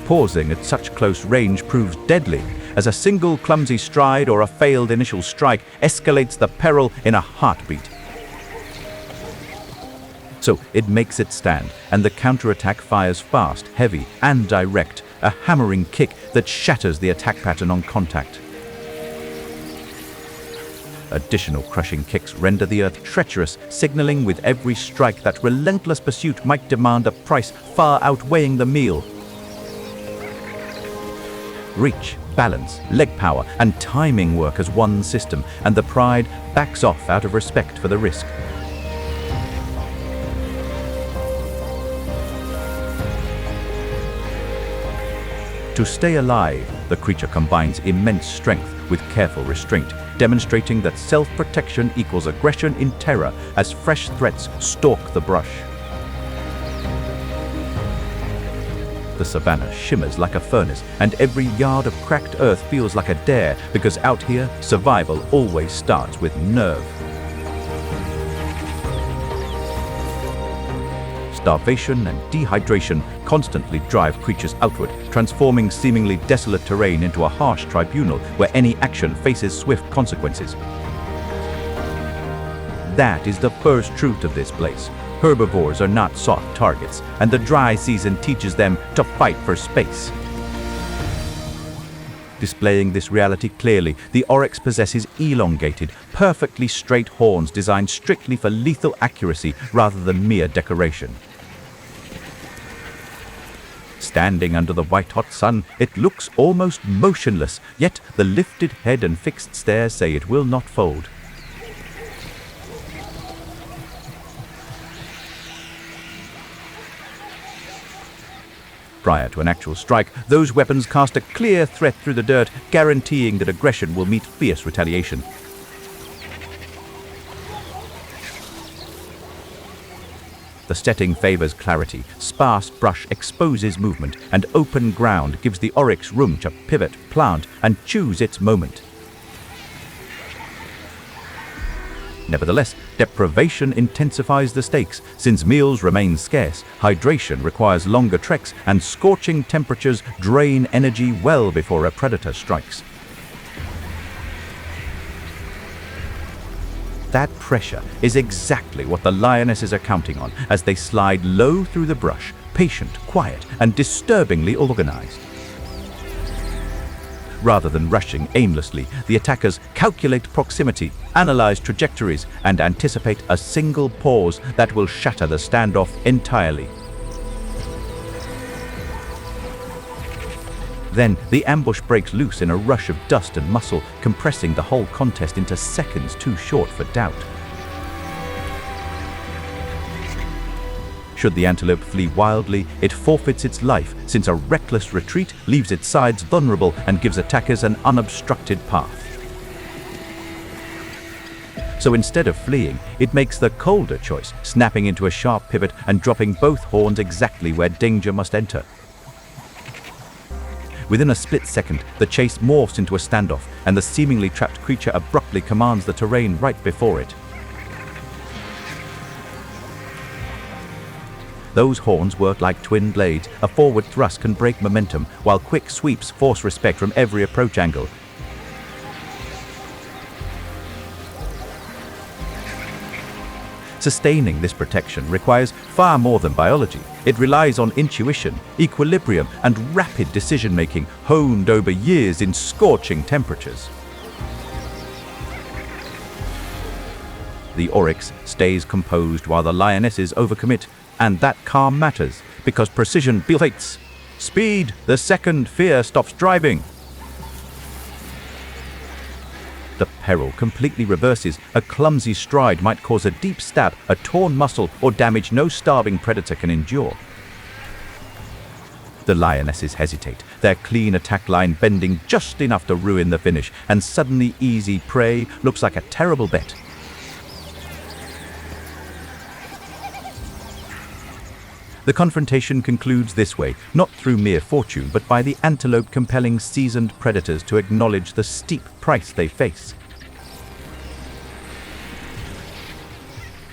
A: Pausing at such close range proves deadly, as a single clumsy stride or a failed initial strike escalates the peril in a heartbeat. So it makes it stand, and the counterattack fires fast, heavy, and direct, a hammering kick that shatters the attack pattern on contact. Additional crushing kicks render the earth treacherous, signaling with every strike that relentless pursuit might demand a price far outweighing the meal. Reach, balance, leg power, and timing work as one system, and the pride backs off out of respect for the risk. To stay alive, the creature combines immense strength with careful restraint, demonstrating that self-protection equals aggression in terror as fresh threats stalk the brush. The savannah shimmers like a furnace, and every yard of cracked earth feels like a dare, because out here, survival always starts with nerve. Starvation and dehydration constantly drive creatures outward, transforming seemingly desolate terrain into a harsh tribunal where any action faces swift consequences. That is the first truth of this place. Herbivores are not soft targets, and the dry season teaches them to fight for space. Displaying this reality clearly, the oryx possesses elongated, perfectly straight horns designed strictly for lethal accuracy rather than mere decoration. Standing under the white-hot sun, it looks almost motionless, yet the lifted head and fixed stare say it will not fold. Prior to an actual strike, those weapons cast a clear threat through the dirt, guaranteeing that aggression will meet fierce retaliation. The setting favors clarity, sparse brush exposes movement, and open ground gives the oryx room to pivot, plant, and choose its moment. Nevertheless, deprivation intensifies the stakes, since meals remain scarce, hydration requires longer treks, and scorching temperatures drain energy well before a predator strikes. That pressure is exactly what the lionesses are counting on as they slide low through the brush, patient, quiet, and disturbingly organized. Rather than rushing aimlessly, the attackers calculate proximity, analyze trajectories, and anticipate a single pause that will shatter the standoff entirely. Then, the ambush breaks loose in a rush of dust and muscle, compressing the whole contest into seconds too short for doubt. Should the antelope flee wildly, it forfeits its life, since a reckless retreat leaves its sides vulnerable and gives attackers an unobstructed path. So instead of fleeing, it makes the colder choice, snapping into a sharp pivot and dropping both horns exactly where danger must enter. Within a split second, the chase morphs into a standoff, and the seemingly trapped creature abruptly commands the terrain right before it. Those horns work like twin blades. A forward thrust can break momentum, while quick sweeps force respect from every approach angle. Sustaining this protection requires far more than biology. It relies on intuition, equilibrium, and rapid decision-making honed over years in scorching temperatures. The oryx stays composed while the lionesses overcommit, and that calm matters because precision beats speed the second fear stops driving. The peril completely reverses. A clumsy stride might cause a deep stab, a torn muscle, or damage no starving predator can endure. The lionesses hesitate, their clean attack line bending just enough to ruin the finish, and suddenly easy prey looks like a terrible bet. The confrontation concludes this way, not through mere fortune, but by the antelope compelling seasoned predators to acknowledge the steep price they face.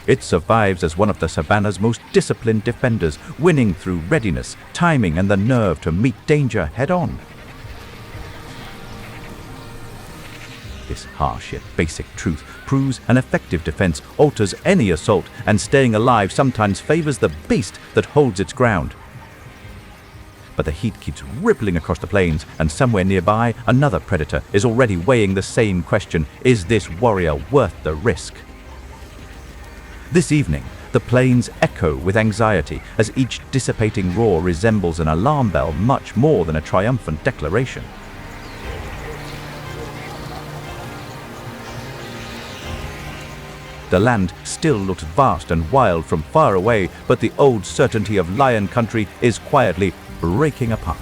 A: It survives as one of the savanna's most disciplined defenders, winning through readiness, timing, and the nerve to meet danger head-on. This harsh yet basic truth proves an effective defense alters any assault, and staying alive sometimes favors the beast that holds its ground. But the heat keeps rippling across the plains, and somewhere nearby, another predator is already weighing the same question: is this warrior worth the risk? This evening, the plains echo with anxiety as each dissipating roar resembles an alarm bell much more than a triumphant declaration. The land still looks vast and wild from far away, but the old certainty of lion country is quietly breaking apart.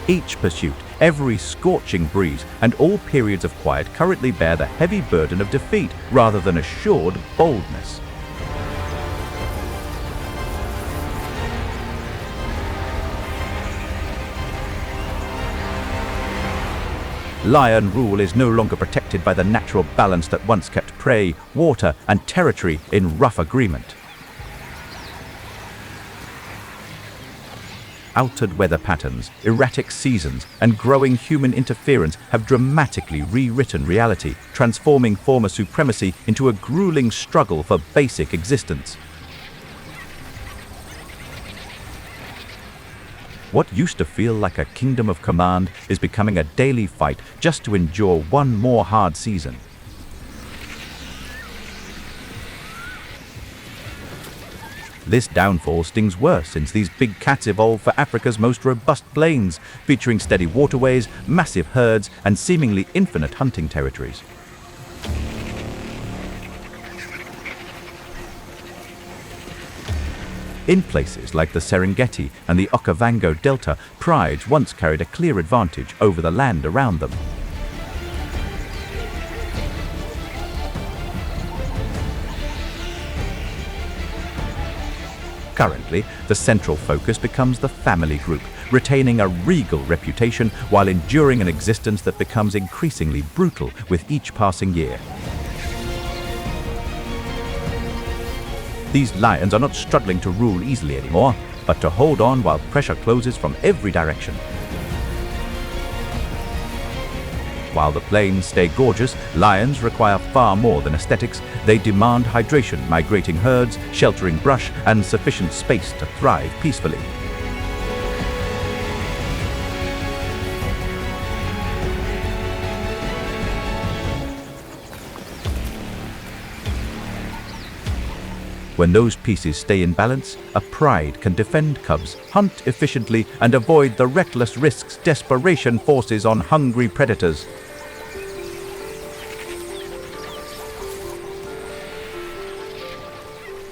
A: Each pursuit, every scorching breeze, and all periods of quiet currently bear the heavy burden of defeat rather than assured boldness. Lion rule is no longer protected by the natural balance that once kept prey, water, and territory in rough agreement. Altered weather patterns, erratic seasons, and growing human interference have dramatically rewritten reality, transforming former supremacy into a grueling struggle for basic existence. What used to feel like a kingdom of command is becoming a daily fight just to endure one more hard season. This downfall stings worse since these big cats evolved for Africa's most robust plains, featuring steady waterways, massive herds, and seemingly infinite hunting territories. In places like the Serengeti and the Okavango Delta, prides once carried a clear advantage over the land around them. Currently, the central focus becomes the family group, retaining a regal reputation while enduring an existence that becomes increasingly brutal with each passing year. These lions are not struggling to rule easily anymore, but to hold on while pressure closes from every direction. While the plains stay gorgeous, lions require far more than aesthetics. They demand hydration, migrating herds, sheltering brush, and sufficient space to thrive peacefully. When those pieces stay in balance, a pride can defend cubs, hunt efficiently, and avoid the reckless risks desperation forces on hungry predators.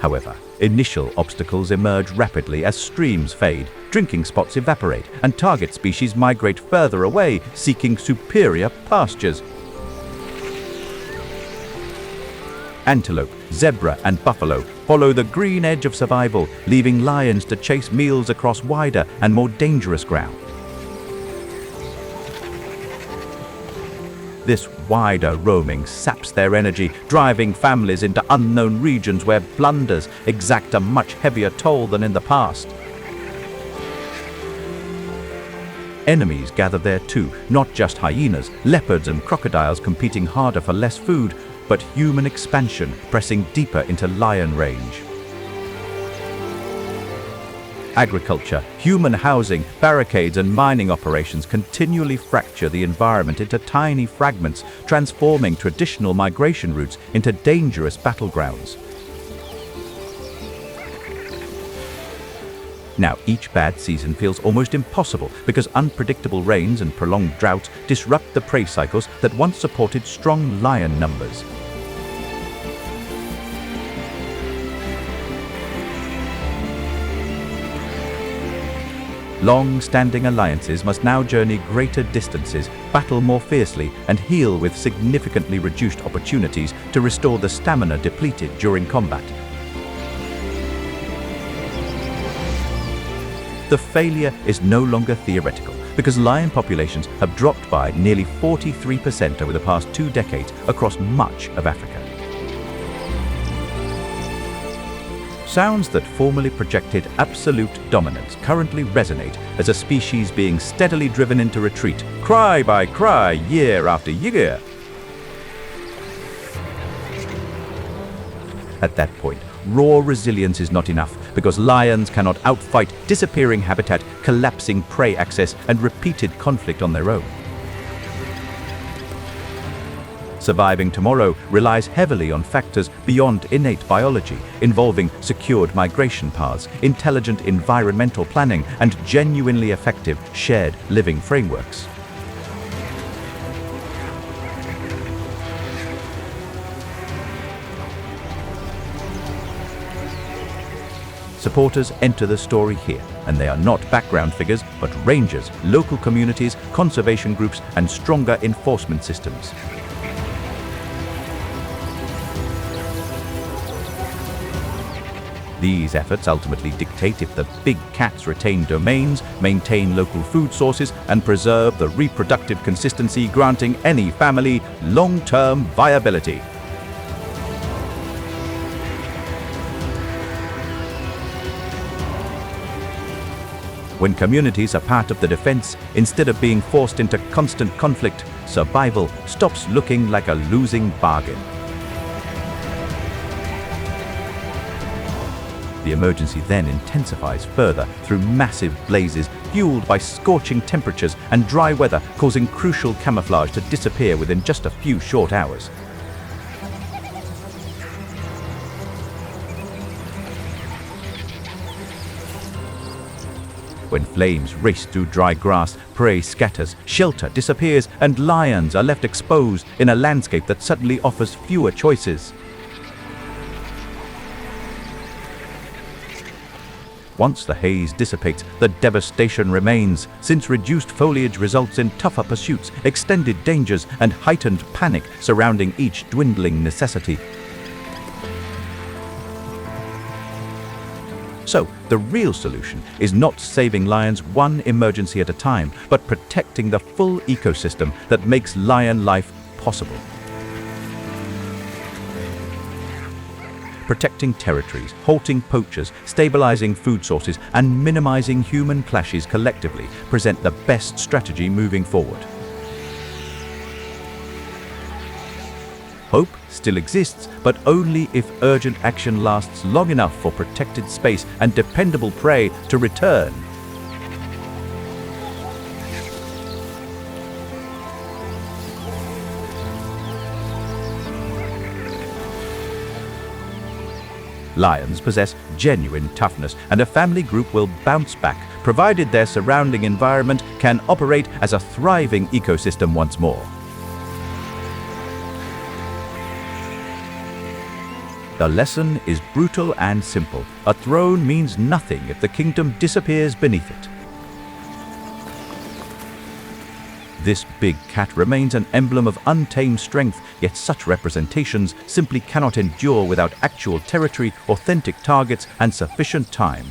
A: However, initial obstacles emerge rapidly as streams fade, drinking spots evaporate, and target species migrate further away, seeking superior pastures. Antelope, zebra, and buffalo follow the green edge of survival, leaving lions to chase meals across wider and more dangerous ground. This wider roaming saps their energy, driving families into unknown regions where blunders exact a much heavier toll than in the past. Enemies gather there too, not just hyenas, leopards, and crocodiles competing harder for less food, but human expansion pressing deeper into lion range. Agriculture, human housing, barricades, and mining operations continually fracture the environment into tiny fragments, transforming traditional migration routes into dangerous battlegrounds. Now, each bad season feels almost impossible because unpredictable rains and prolonged droughts disrupt the prey cycles that once supported strong lion numbers. Long-standing alliances must now journey greater distances, battle more fiercely, and heal with significantly reduced opportunities to restore the stamina depleted during combat. The failure is no longer theoretical, because lion populations have dropped by nearly 43% over the past 2 decades across much of Africa. Sounds that formerly projected absolute dominance currently resonate as a species being steadily driven into retreat, cry by cry, year after year. At that point, raw resilience is not enough, because lions cannot outfight disappearing habitat, collapsing prey access, and repeated conflict on their own. Surviving tomorrow relies heavily on factors beyond innate biology, involving secured migration paths, intelligent environmental planning, and genuinely effective shared living frameworks. Supporters enter the story here, and they are not background figures, but rangers, local communities, conservation groups, and stronger enforcement systems. These efforts ultimately dictate if the big cats retain domains, maintain local food sources, and preserve the reproductive consistency granting any family long-term viability. When communities are part of the defense, instead of being forced into constant conflict, survival stops looking like a losing bargain. The emergency then intensifies further through massive blazes fueled by scorching temperatures and dry weather, causing crucial camouflage to disappear within just a few short hours. When flames race through dry grass, prey scatters, shelter disappears, and lions are left exposed in a landscape that suddenly offers fewer choices. Once the haze dissipates, the devastation remains, since reduced foliage results in tougher pursuits, extended dangers, and heightened panic surrounding each dwindling necessity. So, the real solution is not saving lions one emergency at a time, but protecting the full ecosystem that makes lion life possible. Protecting territories, halting poachers, stabilizing food sources, and minimizing human clashes collectively present the best strategy moving forward. Hope still exists, but only if urgent action lasts long enough for protected space and dependable prey to return. Lions possess genuine toughness, and a family group will bounce back, provided their surrounding environment can operate as a thriving ecosystem once more. The lesson is brutal and simple. A throne means nothing if the kingdom disappears beneath it. This big cat remains an emblem of untamed strength, yet such representations simply cannot endure without actual territory, authentic targets, and sufficient time.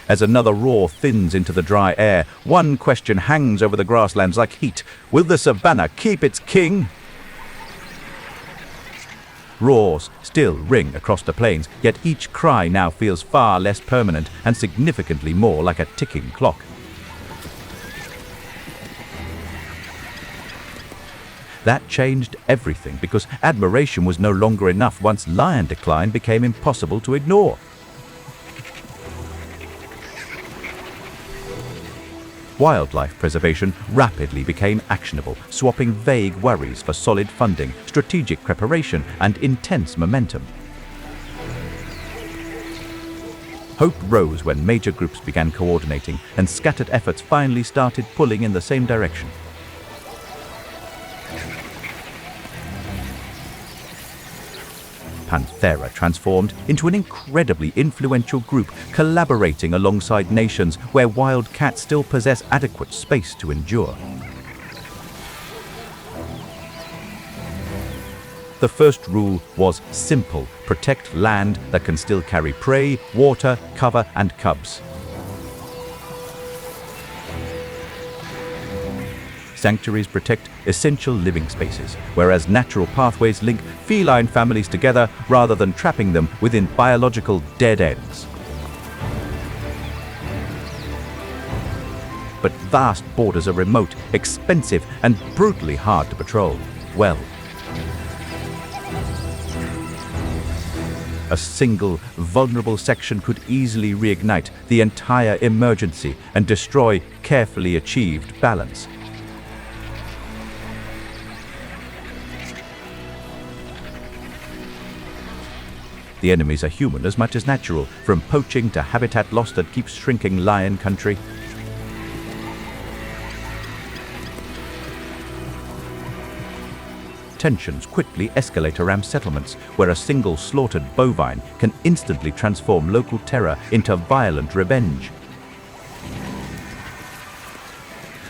A: As another roar thins into the dry air, one question hangs over the grasslands like heat. Will the savannah keep its king? Roars still ring across the plains, yet each cry now feels far less permanent and significantly more like a ticking clock. That changed everything, because admiration was no longer enough once lion decline became impossible to ignore. Wildlife preservation rapidly became actionable, swapping vague worries for solid funding, strategic preparation, and intense momentum. Hope rose when major groups began coordinating, and scattered efforts finally started pulling in the same direction. Panthera transformed into an incredibly influential group, collaborating alongside nations where wild cats still possess adequate space to endure. The first rule was simple: protect land that can still carry prey, water, cover, and cubs. Sanctuaries protect essential living spaces, whereas natural pathways link feline families together rather than trapping them within biological dead ends. But vast borders are remote, expensive, and brutally hard to patrol. Well, a single, vulnerable section could easily reignite the entire emergency and destroy carefully achieved balance. The enemies are human as much as natural, from poaching to habitat loss that keeps shrinking lion country. Tensions quickly escalate around settlements, where a single slaughtered bovine can instantly transform local terror into violent revenge.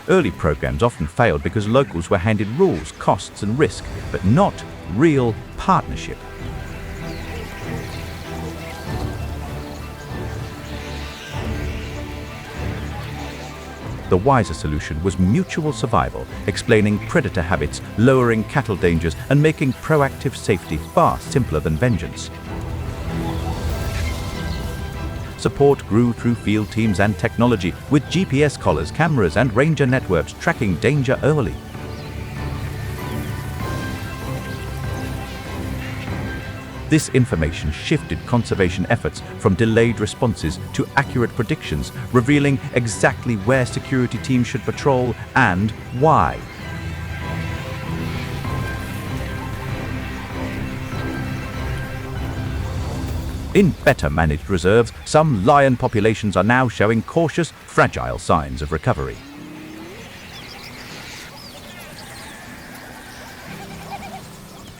A: Early programs often failed because locals were handed rules, costs, and risk, but not real partnership. The wiser solution was mutual survival, explaining predator habits, lowering cattle dangers, and making proactive safety far simpler than vengeance. Support grew through field teams and technology, with GPS collars, cameras, and ranger networks tracking danger early. This information shifted conservation efforts from delayed responses to accurate predictions, revealing exactly where security teams should patrol and why. In better managed reserves, some lion populations are now showing cautious, fragile signs of recovery.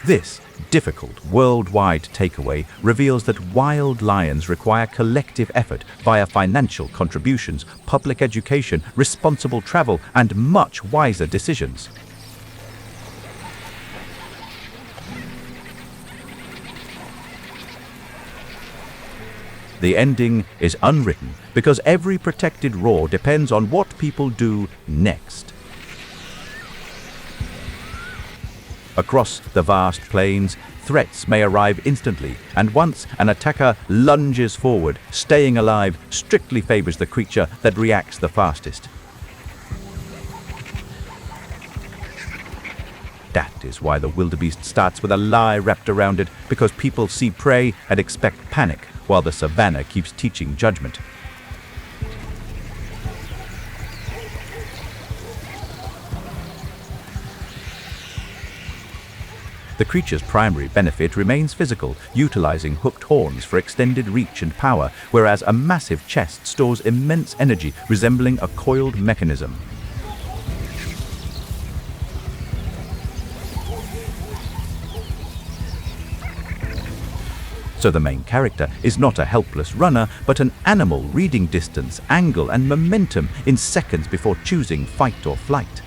A: This difficult worldwide takeaway reveals that wild lions require collective effort via financial contributions, public education, responsible travel, and much wiser decisions. The ending is unwritten because every protected roar depends on what people do next. Across the vast plains, threats may arrive instantly, and once an attacker lunges forward, staying alive strictly favors the creature that reacts the fastest. That is why the wildebeest starts with a lie wrapped around it, because people see prey and expect panic, while the savannah keeps teaching judgment. The creature's primary benefit remains physical, utilizing hooked horns for extended reach and power, whereas a massive chest stores immense energy, resembling a coiled mechanism. So the main character is not a helpless runner, but an animal reading distance, angle, and momentum in seconds before choosing fight or flight.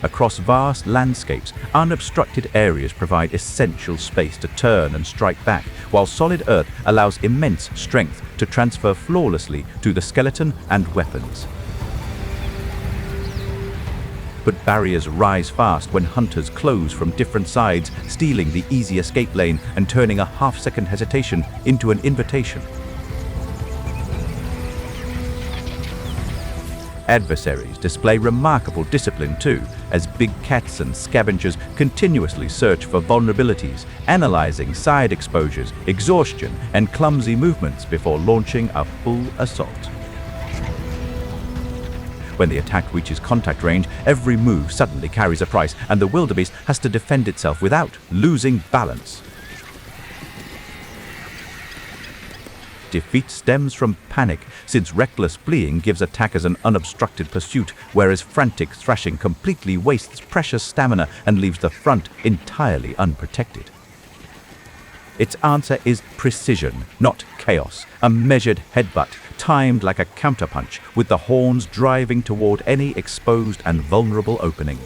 A: Across vast landscapes, unobstructed areas provide essential space to turn and strike back, while solid earth allows immense strength to transfer flawlessly to the skeleton and weapons. But barriers rise fast when hunters close from different sides, stealing the easy escape lane and turning a half-second hesitation into an invitation. Adversaries display remarkable discipline too, as big cats and scavengers continuously search for vulnerabilities, analyzing side exposures, exhaustion, and clumsy movements before launching a full assault. When the attack reaches contact range, every move suddenly carries a price, and the wildebeest has to defend itself without losing balance. defeat stems from panic, since reckless fleeing gives attackers an unobstructed pursuit, whereas frantic thrashing completely wastes precious stamina and leaves the front entirely unprotected. Its answer is precision, not chaos, a measured headbutt, timed like a counterpunch, with the horns driving toward any exposed and vulnerable opening.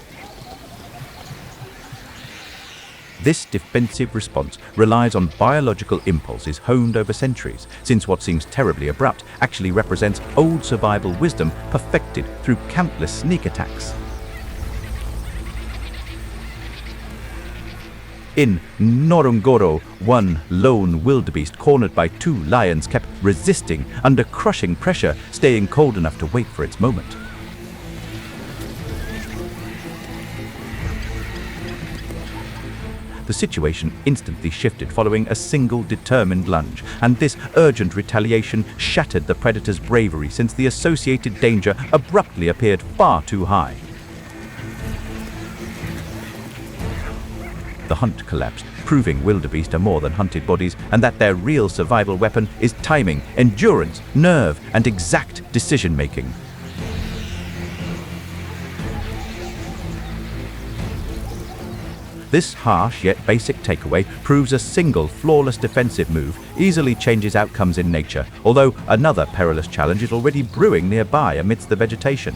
A: This defensive response relies on biological impulses honed over centuries, since what seems terribly abrupt actually represents old survival wisdom perfected through countless sneak attacks. In Ngorongoro, one lone wildebeest cornered by two lions kept resisting under crushing pressure, staying cold enough to wait for its moment. The situation instantly shifted following a single determined lunge, and this urgent retaliation shattered the predator's bravery, since the associated danger abruptly appeared far too high. The hunt collapsed, proving wildebeest are more than hunted bodies, and that their real survival weapon is timing, endurance, nerve, and exact decision-making. This harsh yet basic takeaway proves a single flawless defensive move easily changes outcomes in nature, although another perilous challenge is already brewing nearby amidst the vegetation.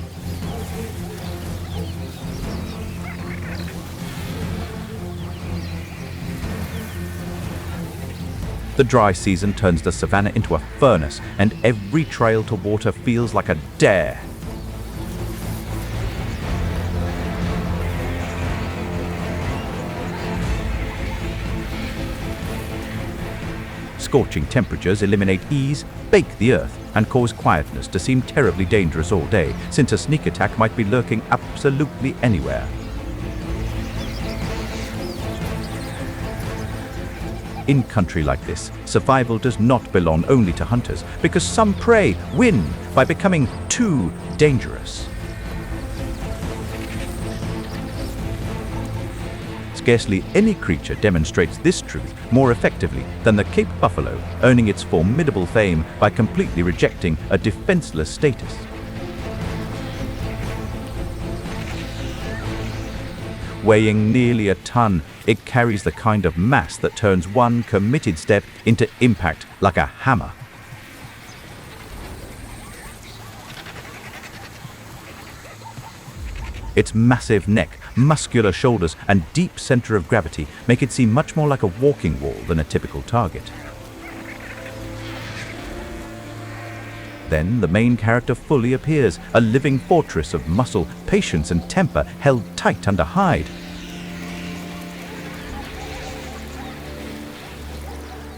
A: The dry season turns the savanna into a furnace, and every trail to water feels like a dare. Scorching temperatures eliminate ease, bake the earth, and cause quietness to seem terribly dangerous all day, since a sneak attack might be lurking absolutely anywhere. In country like this, survival does not belong only to hunters, because some prey win by becoming too dangerous. Scarcely any creature demonstrates this truth more effectively than the Cape buffalo, earning its formidable fame by completely rejecting a defenseless status. Weighing nearly a ton, it carries the kind of mass that turns one committed step into impact like a hammer. Its massive neck, muscular shoulders, and deep center of gravity make it seem much more like a walking wall than a typical target. Then the main character fully appears, a living fortress of muscle, patience, and temper held tight under hide.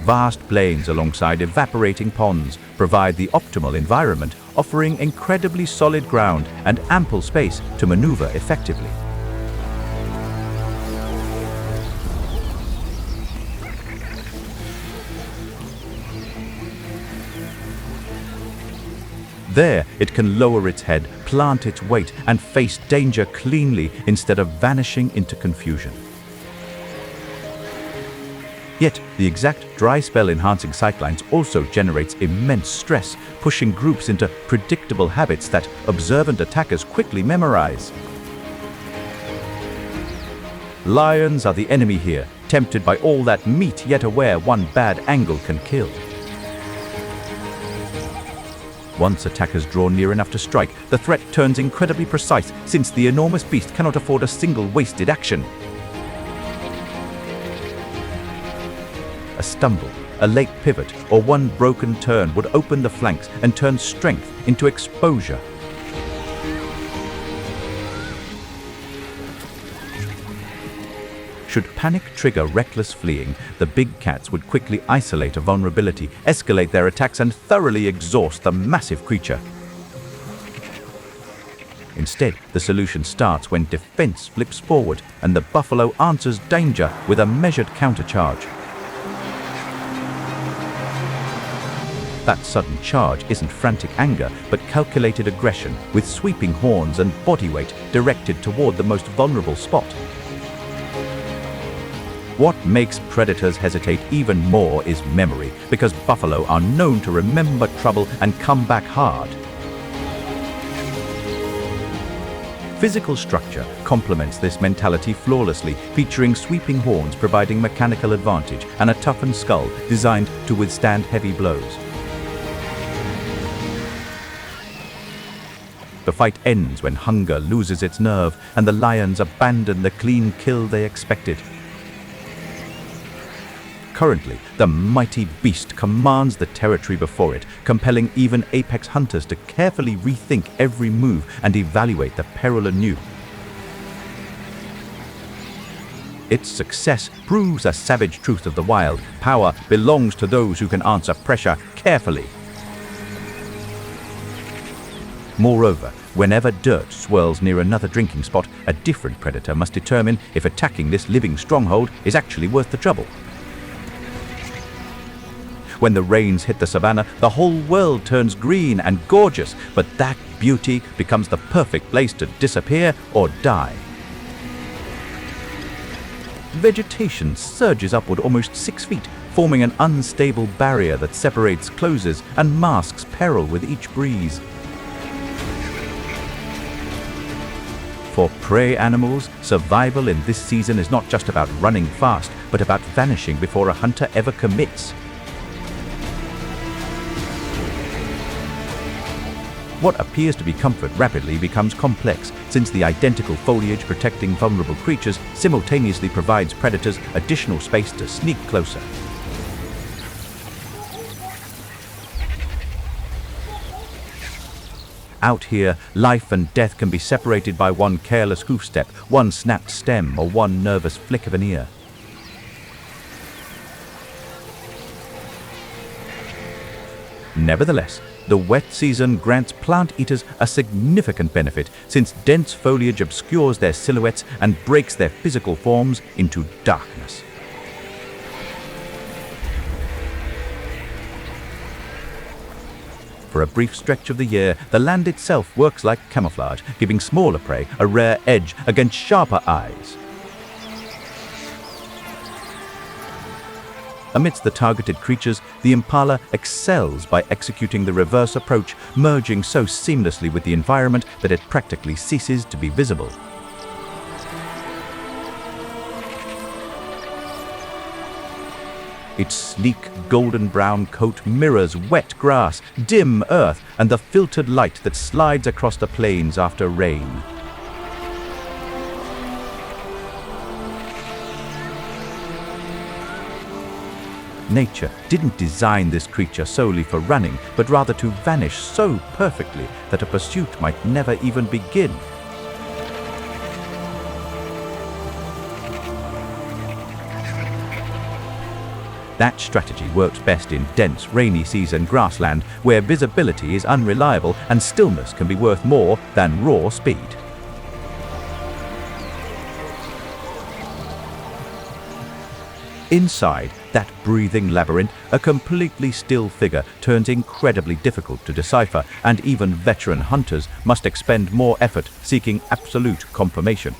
A: Vast plains alongside evaporating ponds provide the optimal environment, offering incredibly solid ground and ample space to maneuver effectively. There, it can lower its head, plant its weight, and face danger cleanly instead of vanishing into confusion. Yet, the exact dry spell enhancing sightlines also generates immense stress, pushing groups into predictable habits that observant attackers quickly memorize. Lions are the enemy here, tempted by all that meat, yet aware one bad angle can kill. Once attackers draw near enough to strike, the threat turns incredibly precise, since the enormous beast cannot afford a single wasted action. A stumble, a late pivot, or one broken turn would open the flanks and turn strength into exposure. Should panic trigger reckless fleeing, the big cats would quickly isolate a vulnerability, escalate their attacks, and thoroughly exhaust the massive creature. Instead, the solution starts when defense flips forward and the buffalo answers danger with a measured countercharge. That sudden charge isn't frantic anger, but calculated aggression, with sweeping horns and body weight directed toward the most vulnerable spot. What makes predators hesitate even more is memory, because buffalo are known to remember trouble and come back hard. Physical structure complements this mentality flawlessly, featuring sweeping horns providing mechanical advantage and a toughened skull designed to withstand heavy blows. The fight ends when hunger loses its nerve and the lions abandon the clean kill they expected. Currently, the mighty beast commands the territory before it, compelling even apex hunters to carefully rethink every move and evaluate the peril anew. Its success proves a savage truth of the wild. Power belongs to those who can answer pressure carefully. Moreover, whenever dirt swirls near another drinking spot, a different predator must determine if attacking this living stronghold is actually worth the trouble. When the rains hit the savannah, the whole world turns green and gorgeous, but that beauty becomes the perfect place to disappear or die. Vegetation surges upward almost 6 feet, forming an unstable barrier that separates, closes, and masks peril with each breeze. For prey animals, survival in this season is not just about running fast, but about vanishing before a hunter ever commits. What appears to be comfort rapidly becomes complex, since the identical foliage protecting vulnerable creatures simultaneously provides predators additional space to sneak closer. Out here, life and death can be separated by one careless hoofstep, one snapped stem, or one nervous flick of an ear. Nevertheless, the wet season grants plant eaters a significant benefit, since dense foliage obscures their silhouettes and breaks their physical forms into darkness. For a brief stretch of the year, the land itself works like camouflage, giving smaller prey a rare edge against sharper eyes. Amidst the targeted creatures, the impala excels by executing the reverse approach, merging so seamlessly with the environment that it practically ceases to be visible. Its sleek golden brown coat mirrors wet grass, dim earth, and the filtered light that slides across the plains after rain. Nature didn't design this creature solely for running, but rather to vanish so perfectly that a pursuit might never even begin. That strategy works best in dense, rainy season grassland, where visibility is unreliable and stillness can be worth more than raw speed. Inside that breathing labyrinth, a completely still figure turns incredibly difficult to decipher, and even veteran hunters must expend more effort seeking absolute confirmation.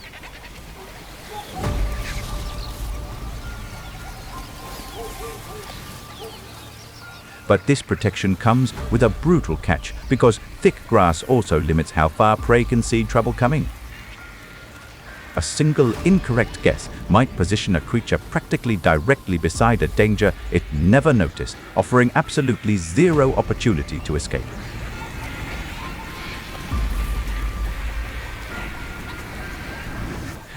A: But this protection comes with a brutal catch, because thick grass also limits how far prey can see trouble coming. A single incorrect guess might position a creature practically directly beside a danger it never noticed, offering absolutely zero opportunity to escape.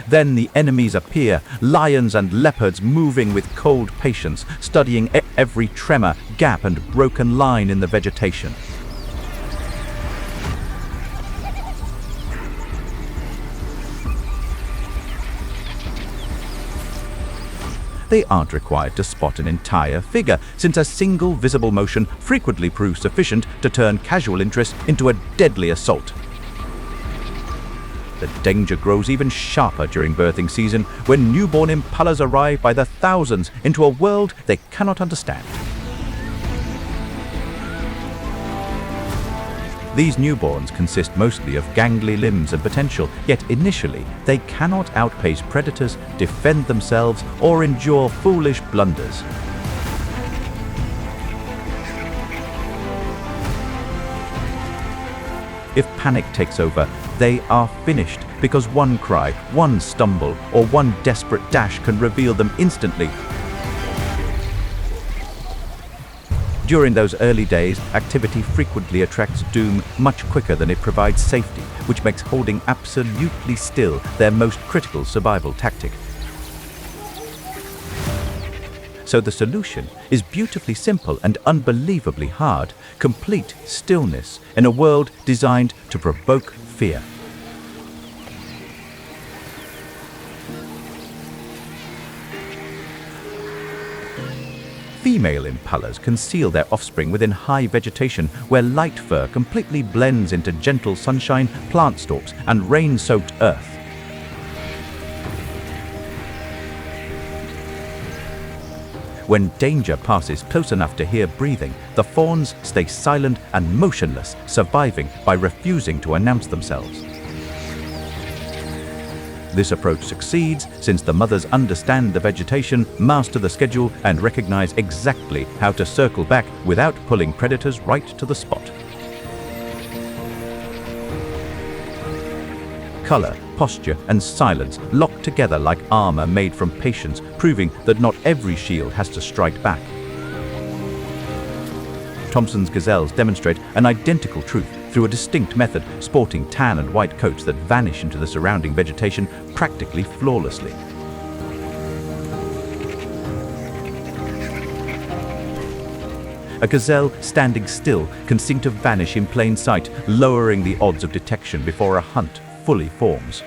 A: Then the enemies appear, lions and leopards moving with cold patience, studying every tremor, gap, and broken line in the vegetation. They aren't required to spot an entire figure, since a single visible motion frequently proves sufficient to turn casual interest into a deadly assault. The danger grows even sharper during birthing season, when newborn impalas arrive by the thousands into a world they cannot understand. These newborns consist mostly of gangly limbs and potential, yet initially they cannot outpace predators, defend themselves, or endure foolish blunders. If panic takes over, they are finished because one cry, one stumble, or one desperate dash can reveal them instantly. During those early days, activity frequently attracts doom much quicker than it provides safety, which makes holding absolutely still their most critical survival tactic. So the solution is beautifully simple and unbelievably hard: complete stillness in a world designed to provoke fear. Female impalas conceal their offspring within high vegetation where light fur completely blends into gentle sunshine, plant stalks, and rain-soaked earth. When danger passes close enough to hear breathing, the fawns stay silent and motionless, surviving by refusing to announce themselves. This approach succeeds since the mothers understand the vegetation, master the schedule, and recognize exactly how to circle back without pulling predators right to the spot. Color, posture, and silence lock together like armor made from patience, proving that not every shield has to strike back. Thomson's gazelles demonstrate an identical truth through a distinct method, sporting tan and white coats that vanish into the surrounding vegetation practically flawlessly. A gazelle standing still can seem to vanish in plain sight, lowering the odds of detection before a hunt fully forms.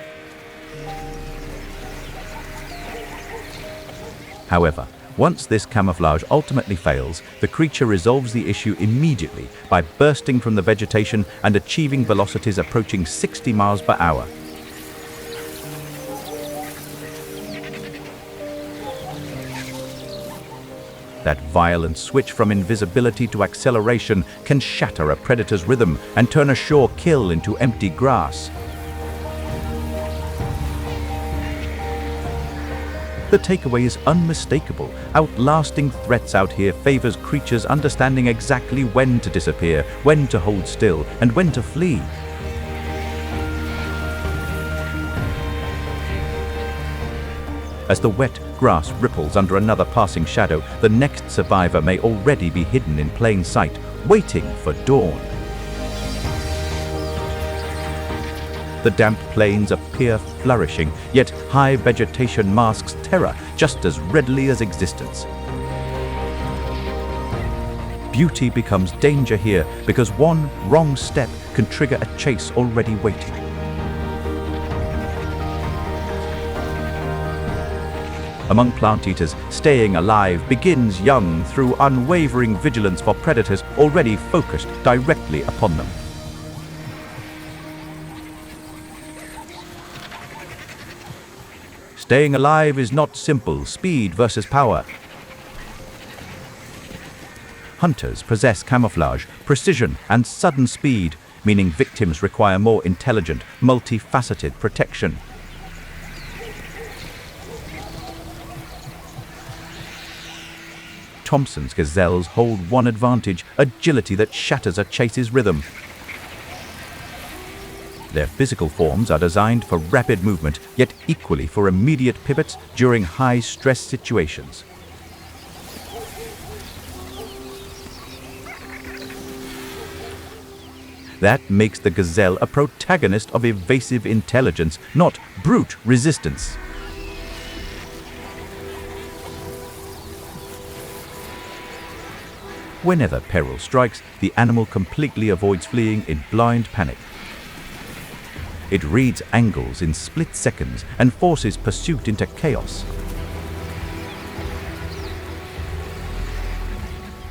A: However, once this camouflage ultimately fails, the creature resolves the issue immediately by bursting from the vegetation and achieving velocities approaching 60 miles per hour. That violent switch from invisibility to acceleration can shatter a predator's rhythm and turn a sure kill into empty grass. The takeaway is unmistakable. Outlasting threats out here favors creatures understanding exactly when to disappear, when to hold still, and when to flee. As the wet grass ripples under another passing shadow, the next survivor may already be hidden in plain sight, waiting for dawn. The damp plains appear flourishing, yet high vegetation masks terror just as readily as existence. Beauty becomes danger here because one wrong step can trigger a chase already waiting. Among plant eaters, staying alive begins young through unwavering vigilance for predators already focused directly upon them. Staying alive is not simple speed versus power. Hunters possess camouflage, precision, and sudden speed, meaning victims require more intelligent, multifaceted protection. Thomson's gazelles hold one advantage: agility that shatters a chase's rhythm. Their physical forms are designed for rapid movement, yet equally for immediate pivots during high-stress situations. That makes the gazelle a protagonist of evasive intelligence, not brute resistance. Whenever peril strikes, the animal completely avoids fleeing in blind panic. It reads angles in split seconds and forces pursuit into chaos.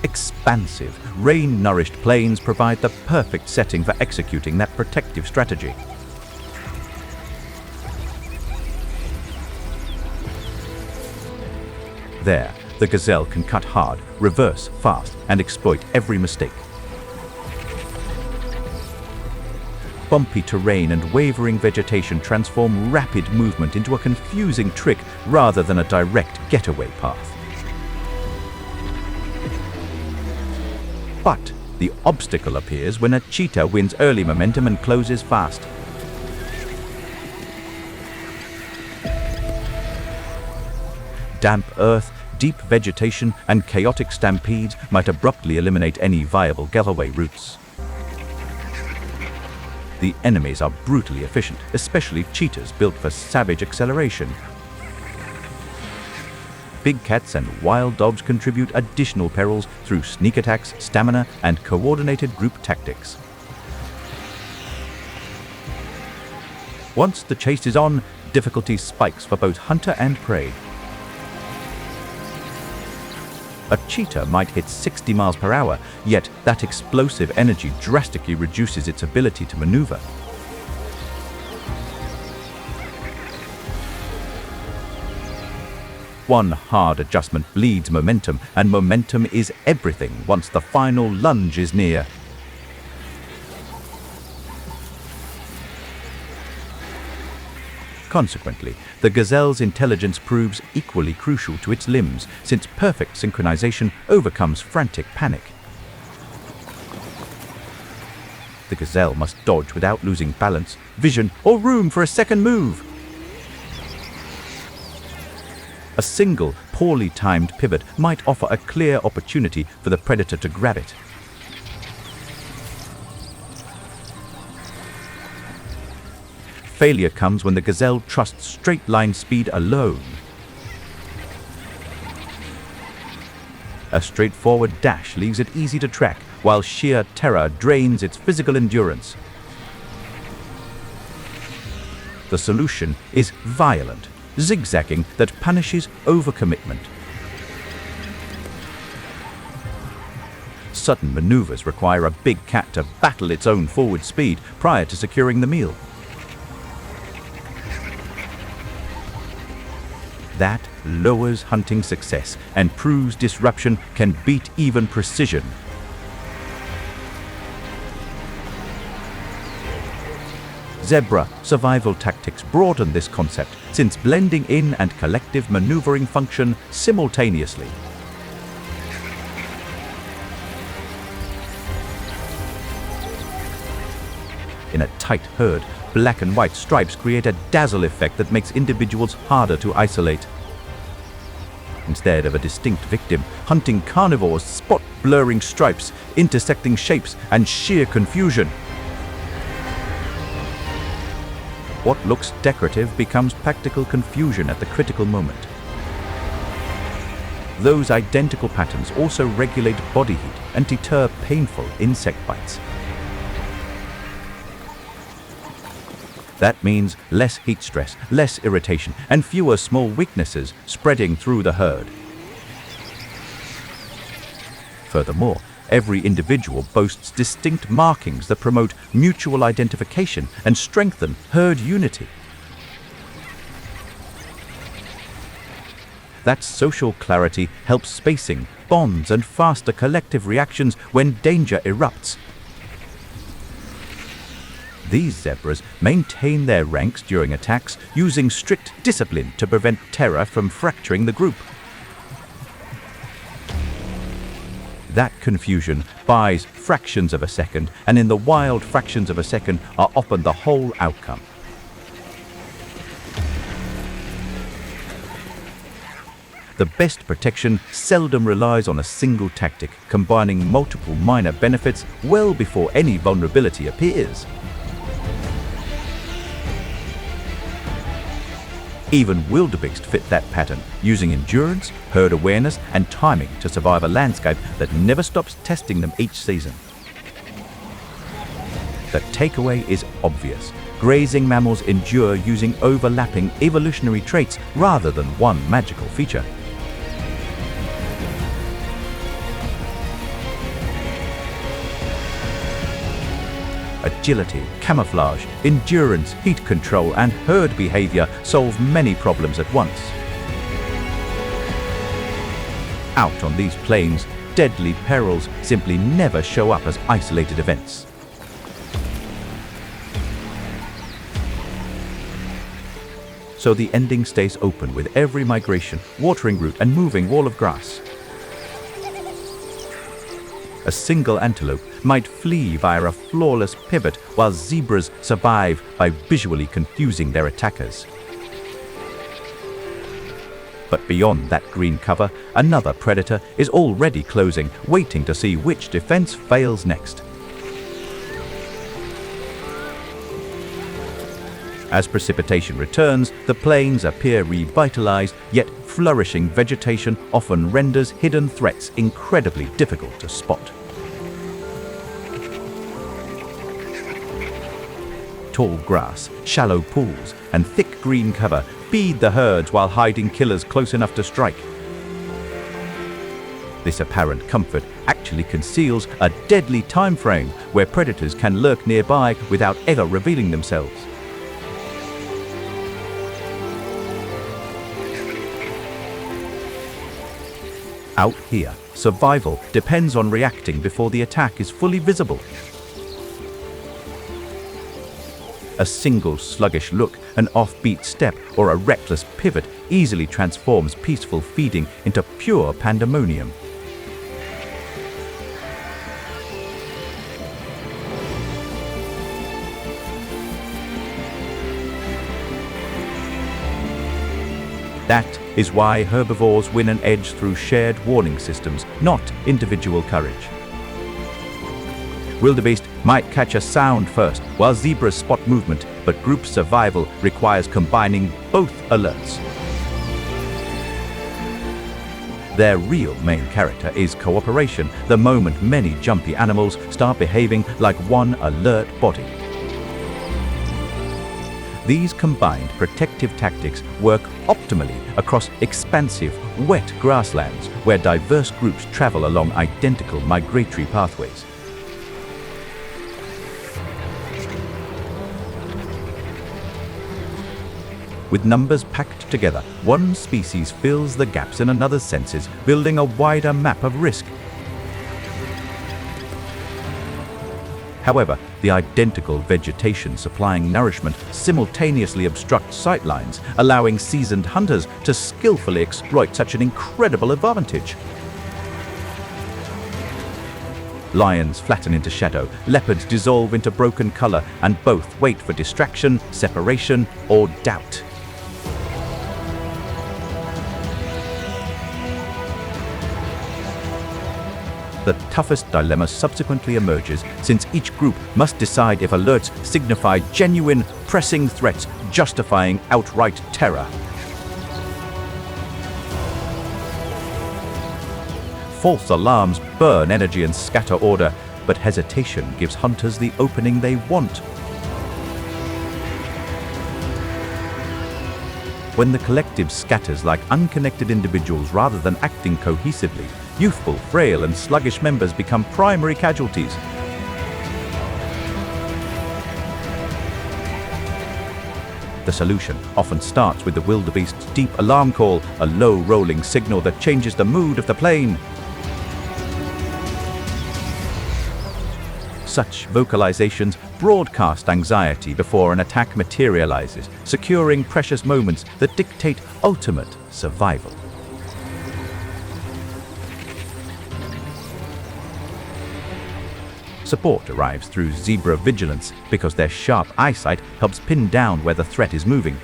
A: Expansive, rain-nourished plains provide the perfect setting for executing that protective strategy. There, the gazelle can cut hard, reverse fast, and exploit every mistake. bumpy terrain and wavering vegetation transform rapid movement into a confusing trick rather than a direct getaway path. But the obstacle appears when a cheetah wins early momentum and closes fast. Damp earth, deep vegetation, and chaotic stampedes might abruptly eliminate any viable getaway routes. The enemies are brutally efficient, especially cheetahs built for savage acceleration. Big cats and wild dogs contribute additional perils through sneak attacks, stamina, and coordinated group tactics. Once the chase is on, difficulty spikes for both hunter and prey. A cheetah might hit 60 miles per hour, yet that explosive energy drastically reduces its ability to maneuver. One hard adjustment bleeds momentum, and momentum is everything once the final lunge is near. Consequently, the gazelle's intelligence proves equally crucial to its limbs, since perfect synchronization overcomes frantic panic. The gazelle must dodge without losing balance, vision, or room for a second move. A single, poorly timed pivot might offer a clear opportunity for the predator to grab it. Failure comes when the gazelle trusts straight-line speed alone. A straightforward dash leaves it easy to track, while sheer terror drains its physical endurance. The solution is violent zigzagging that punishes overcommitment. Sudden maneuvers require a big cat to battle its own forward speed prior to securing the meal. That lowers hunting success and proves disruption can beat even precision. Zebra survival tactics broaden this concept, since blending in and collective maneuvering function simultaneously. In a tight herd, black and white stripes create a dazzle effect that makes individuals harder to isolate. Instead of a distinct victim, hunting carnivores spot blurring stripes, intersecting shapes, and sheer confusion. What looks decorative becomes practical confusion at the critical moment. Those identical patterns also regulate body heat and deter painful insect bites. That means less heat stress, less irritation, and fewer small weaknesses spreading through the herd. Furthermore, every individual boasts distinct markings that promote mutual identification and strengthen herd unity. That social clarity helps spacing, bonds, and faster collective reactions when danger erupts. These zebras maintain their ranks during attacks, using strict discipline to prevent terror from fracturing the group. That confusion buys fractions of a second, and in the wild, fractions of a second are often the whole outcome. The best protection seldom relies on a single tactic, combining multiple minor benefits well before any vulnerability appears. Even wildebeest fit that pattern, using endurance, herd awareness, and timing to survive a landscape that never stops testing them each season. The takeaway is obvious. Grazing mammals endure using overlapping evolutionary traits rather than one magical feature. Agility, camouflage, endurance, heat control, and herd behavior solve many problems at once. Out on these plains, deadly perils simply never show up as isolated events. so the ending stays open with every migration, watering route, and moving wall of grass. A single antelope might flee via a flawless pivot, while zebras survive by visually confusing their attackers. But beyond that green cover, another predator is already closing, waiting to see which defense fails next. As precipitation returns, the plains appear revitalized, yet flourishing vegetation often renders hidden threats incredibly difficult to spot. Tall grass, shallow pools, and thick green cover feed the herds while hiding killers close enough to strike. This apparent comfort actually conceals a deadly time frame where predators can lurk nearby without ever revealing themselves. Out here, survival depends on reacting before the attack is fully visible. A single sluggish look, an offbeat step, or a reckless pivot easily transforms peaceful feeding into pure pandemonium. That is why herbivores win an edge through shared warning systems, not individual courage. Wildebeest might catch a sound first, while zebras spot movement, but group survival requires combining both alerts. Their real main character is cooperation, the moment many jumpy animals start behaving like one alert body. These combined protective tactics work optimally across expansive, wet grasslands where diverse groups travel along identical migratory pathways. With numbers packed together, one species fills the gaps in another's senses, building a wider map of risk. However, the identical vegetation supplying nourishment simultaneously obstructs sightlines, allowing seasoned hunters to skillfully exploit such an incredible advantage. Lions flatten into shadow, leopards dissolve into broken color, and both wait for distraction, separation, or doubt. The toughest dilemma subsequently emerges, since each group must decide if alerts signify genuine, pressing threats justifying outright terror. False alarms burn energy and scatter order, but hesitation gives hunters the opening they want. When the collective scatters like unconnected individuals rather than acting cohesively, youthful, frail, and sluggish members become primary casualties. The solution often starts with the wildebeest's deep alarm call, a low rolling signal that changes the mood of the plain. Such vocalizations broadcast anxiety before an attack materializes, securing precious moments that dictate ultimate survival. Support arrives through zebra vigilance because their sharp eyesight helps pin down where the threat is moving.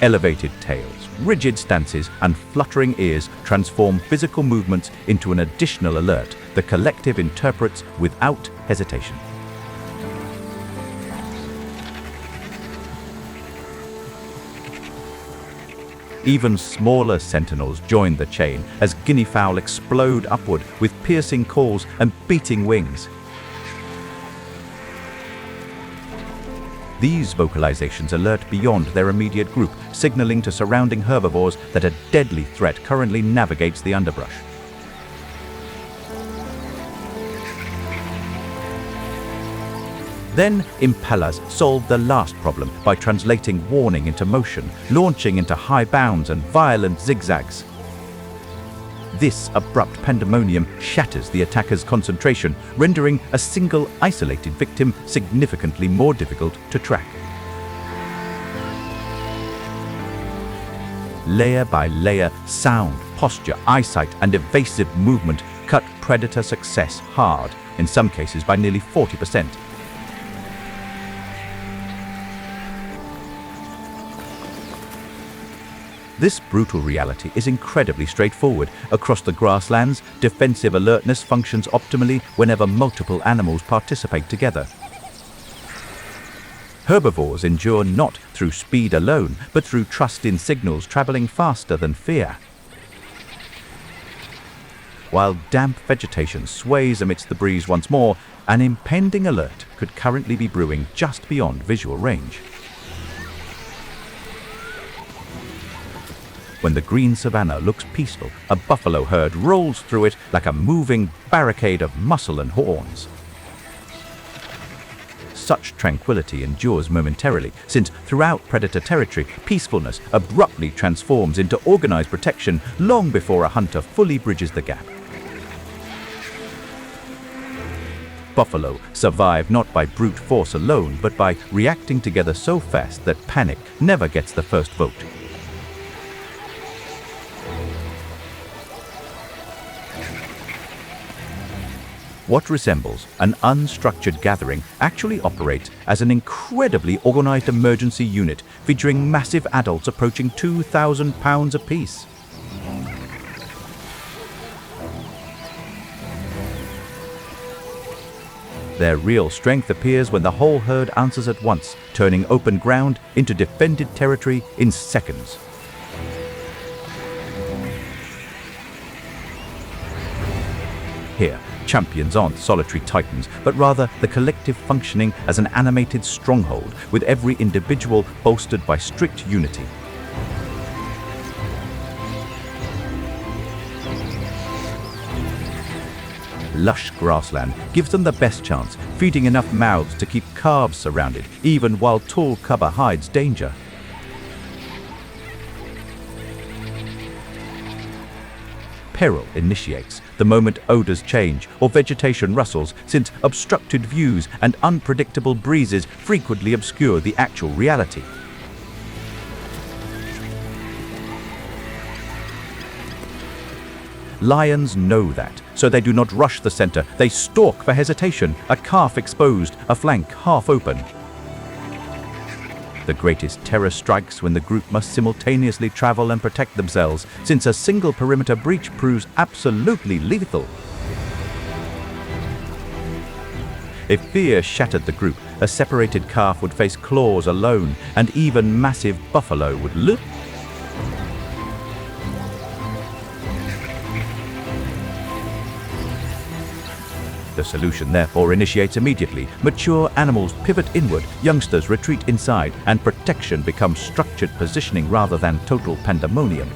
A: Elevated tails, rigid stances, and fluttering ears transform physical movements into an additional alert the collective interprets without hesitation. Even smaller sentinels join the chain as guinea fowl explode upward with piercing calls and beating wings. These vocalizations alert beyond their immediate group, signaling to surrounding herbivores that a deadly threat currently navigates the underbrush. Then, impalas solve the last problem by translating warning into motion, launching into high bounds and violent zigzags. This abrupt pandemonium shatters the attacker's concentration, rendering a single isolated victim significantly more difficult to track. Layer by layer, sound, posture, eyesight, and evasive movement cut predator success hard, in some cases by nearly 40%. This brutal reality is incredibly straightforward. Across the grasslands, defensive alertness functions optimally whenever multiple animals participate together. Herbivores endure not through speed alone, but through trust in signals traveling faster than fear. While damp vegetation sways amidst the breeze once more, an impending alert could currently be brewing just beyond visual range. When the green savanna looks peaceful, a buffalo herd rolls through it like a moving barricade of muscle and horns. Such tranquility endures momentarily, since throughout predator territory, peacefulness abruptly transforms into organized protection long before a hunter fully bridges the gap. Buffalo survive not by brute force alone, but by reacting together so fast that panic never gets the first vote. What resembles an unstructured gathering actually operates as an incredibly organized emergency unit featuring massive adults approaching 2,000 pounds apiece. Their real strength appears when the whole herd answers at once, turning open ground into defended territory in seconds. Here, champions aren't solitary titans, but rather the collective functioning as an animated stronghold, with every individual bolstered by strict unity. Lush grassland gives them the best chance, feeding enough mouths to keep calves surrounded, even while tall cover hides danger. Peril initiates the moment odors change or vegetation rustles, since obstructed views and unpredictable breezes frequently obscure the actual reality. Lions know that, so they do not rush the center. They stalk for hesitation, a calf exposed, a flank half open. The greatest terror strikes when the group must simultaneously travel and protect themselves, since a single perimeter breach proves absolutely lethal. If fear shattered the group, a separated calf would face claws alone, and even massive buffalo would look. The solution therefore initiates immediately. Mature animals pivot inward, youngsters retreat inside, and protection becomes structured positioning rather than total pandemonium.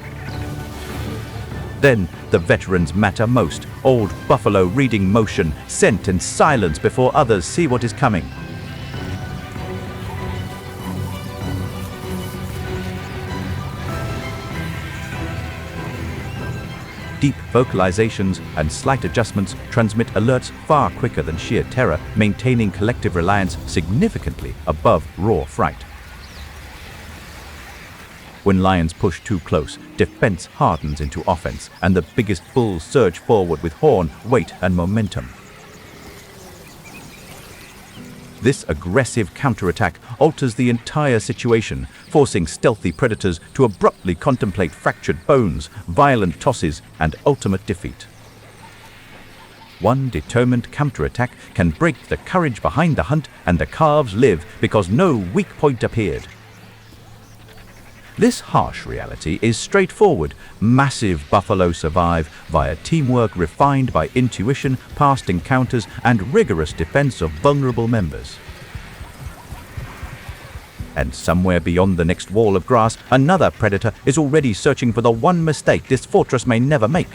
A: Then the veterans matter most. Old buffalo reading motion, scent and silence before others see what is coming. Deep vocalizations and slight adjustments transmit alerts far quicker than sheer terror, maintaining collective reliance significantly above raw fright. When lions push too close, defense hardens into offense, and the biggest bulls surge forward with horn, weight, and momentum. This aggressive counterattack alters the entire situation, forcing stealthy predators to abruptly contemplate fractured bones, violent tosses, and ultimate defeat. One determined counterattack can break the courage behind the hunt, and the calves live because no weak point appeared. This harsh reality is straightforward. Massive buffalo survive via teamwork refined by intuition, past encounters, and rigorous defense of vulnerable members. And somewhere beyond the next wall of grass, another predator is already searching for the one mistake this fortress may never make.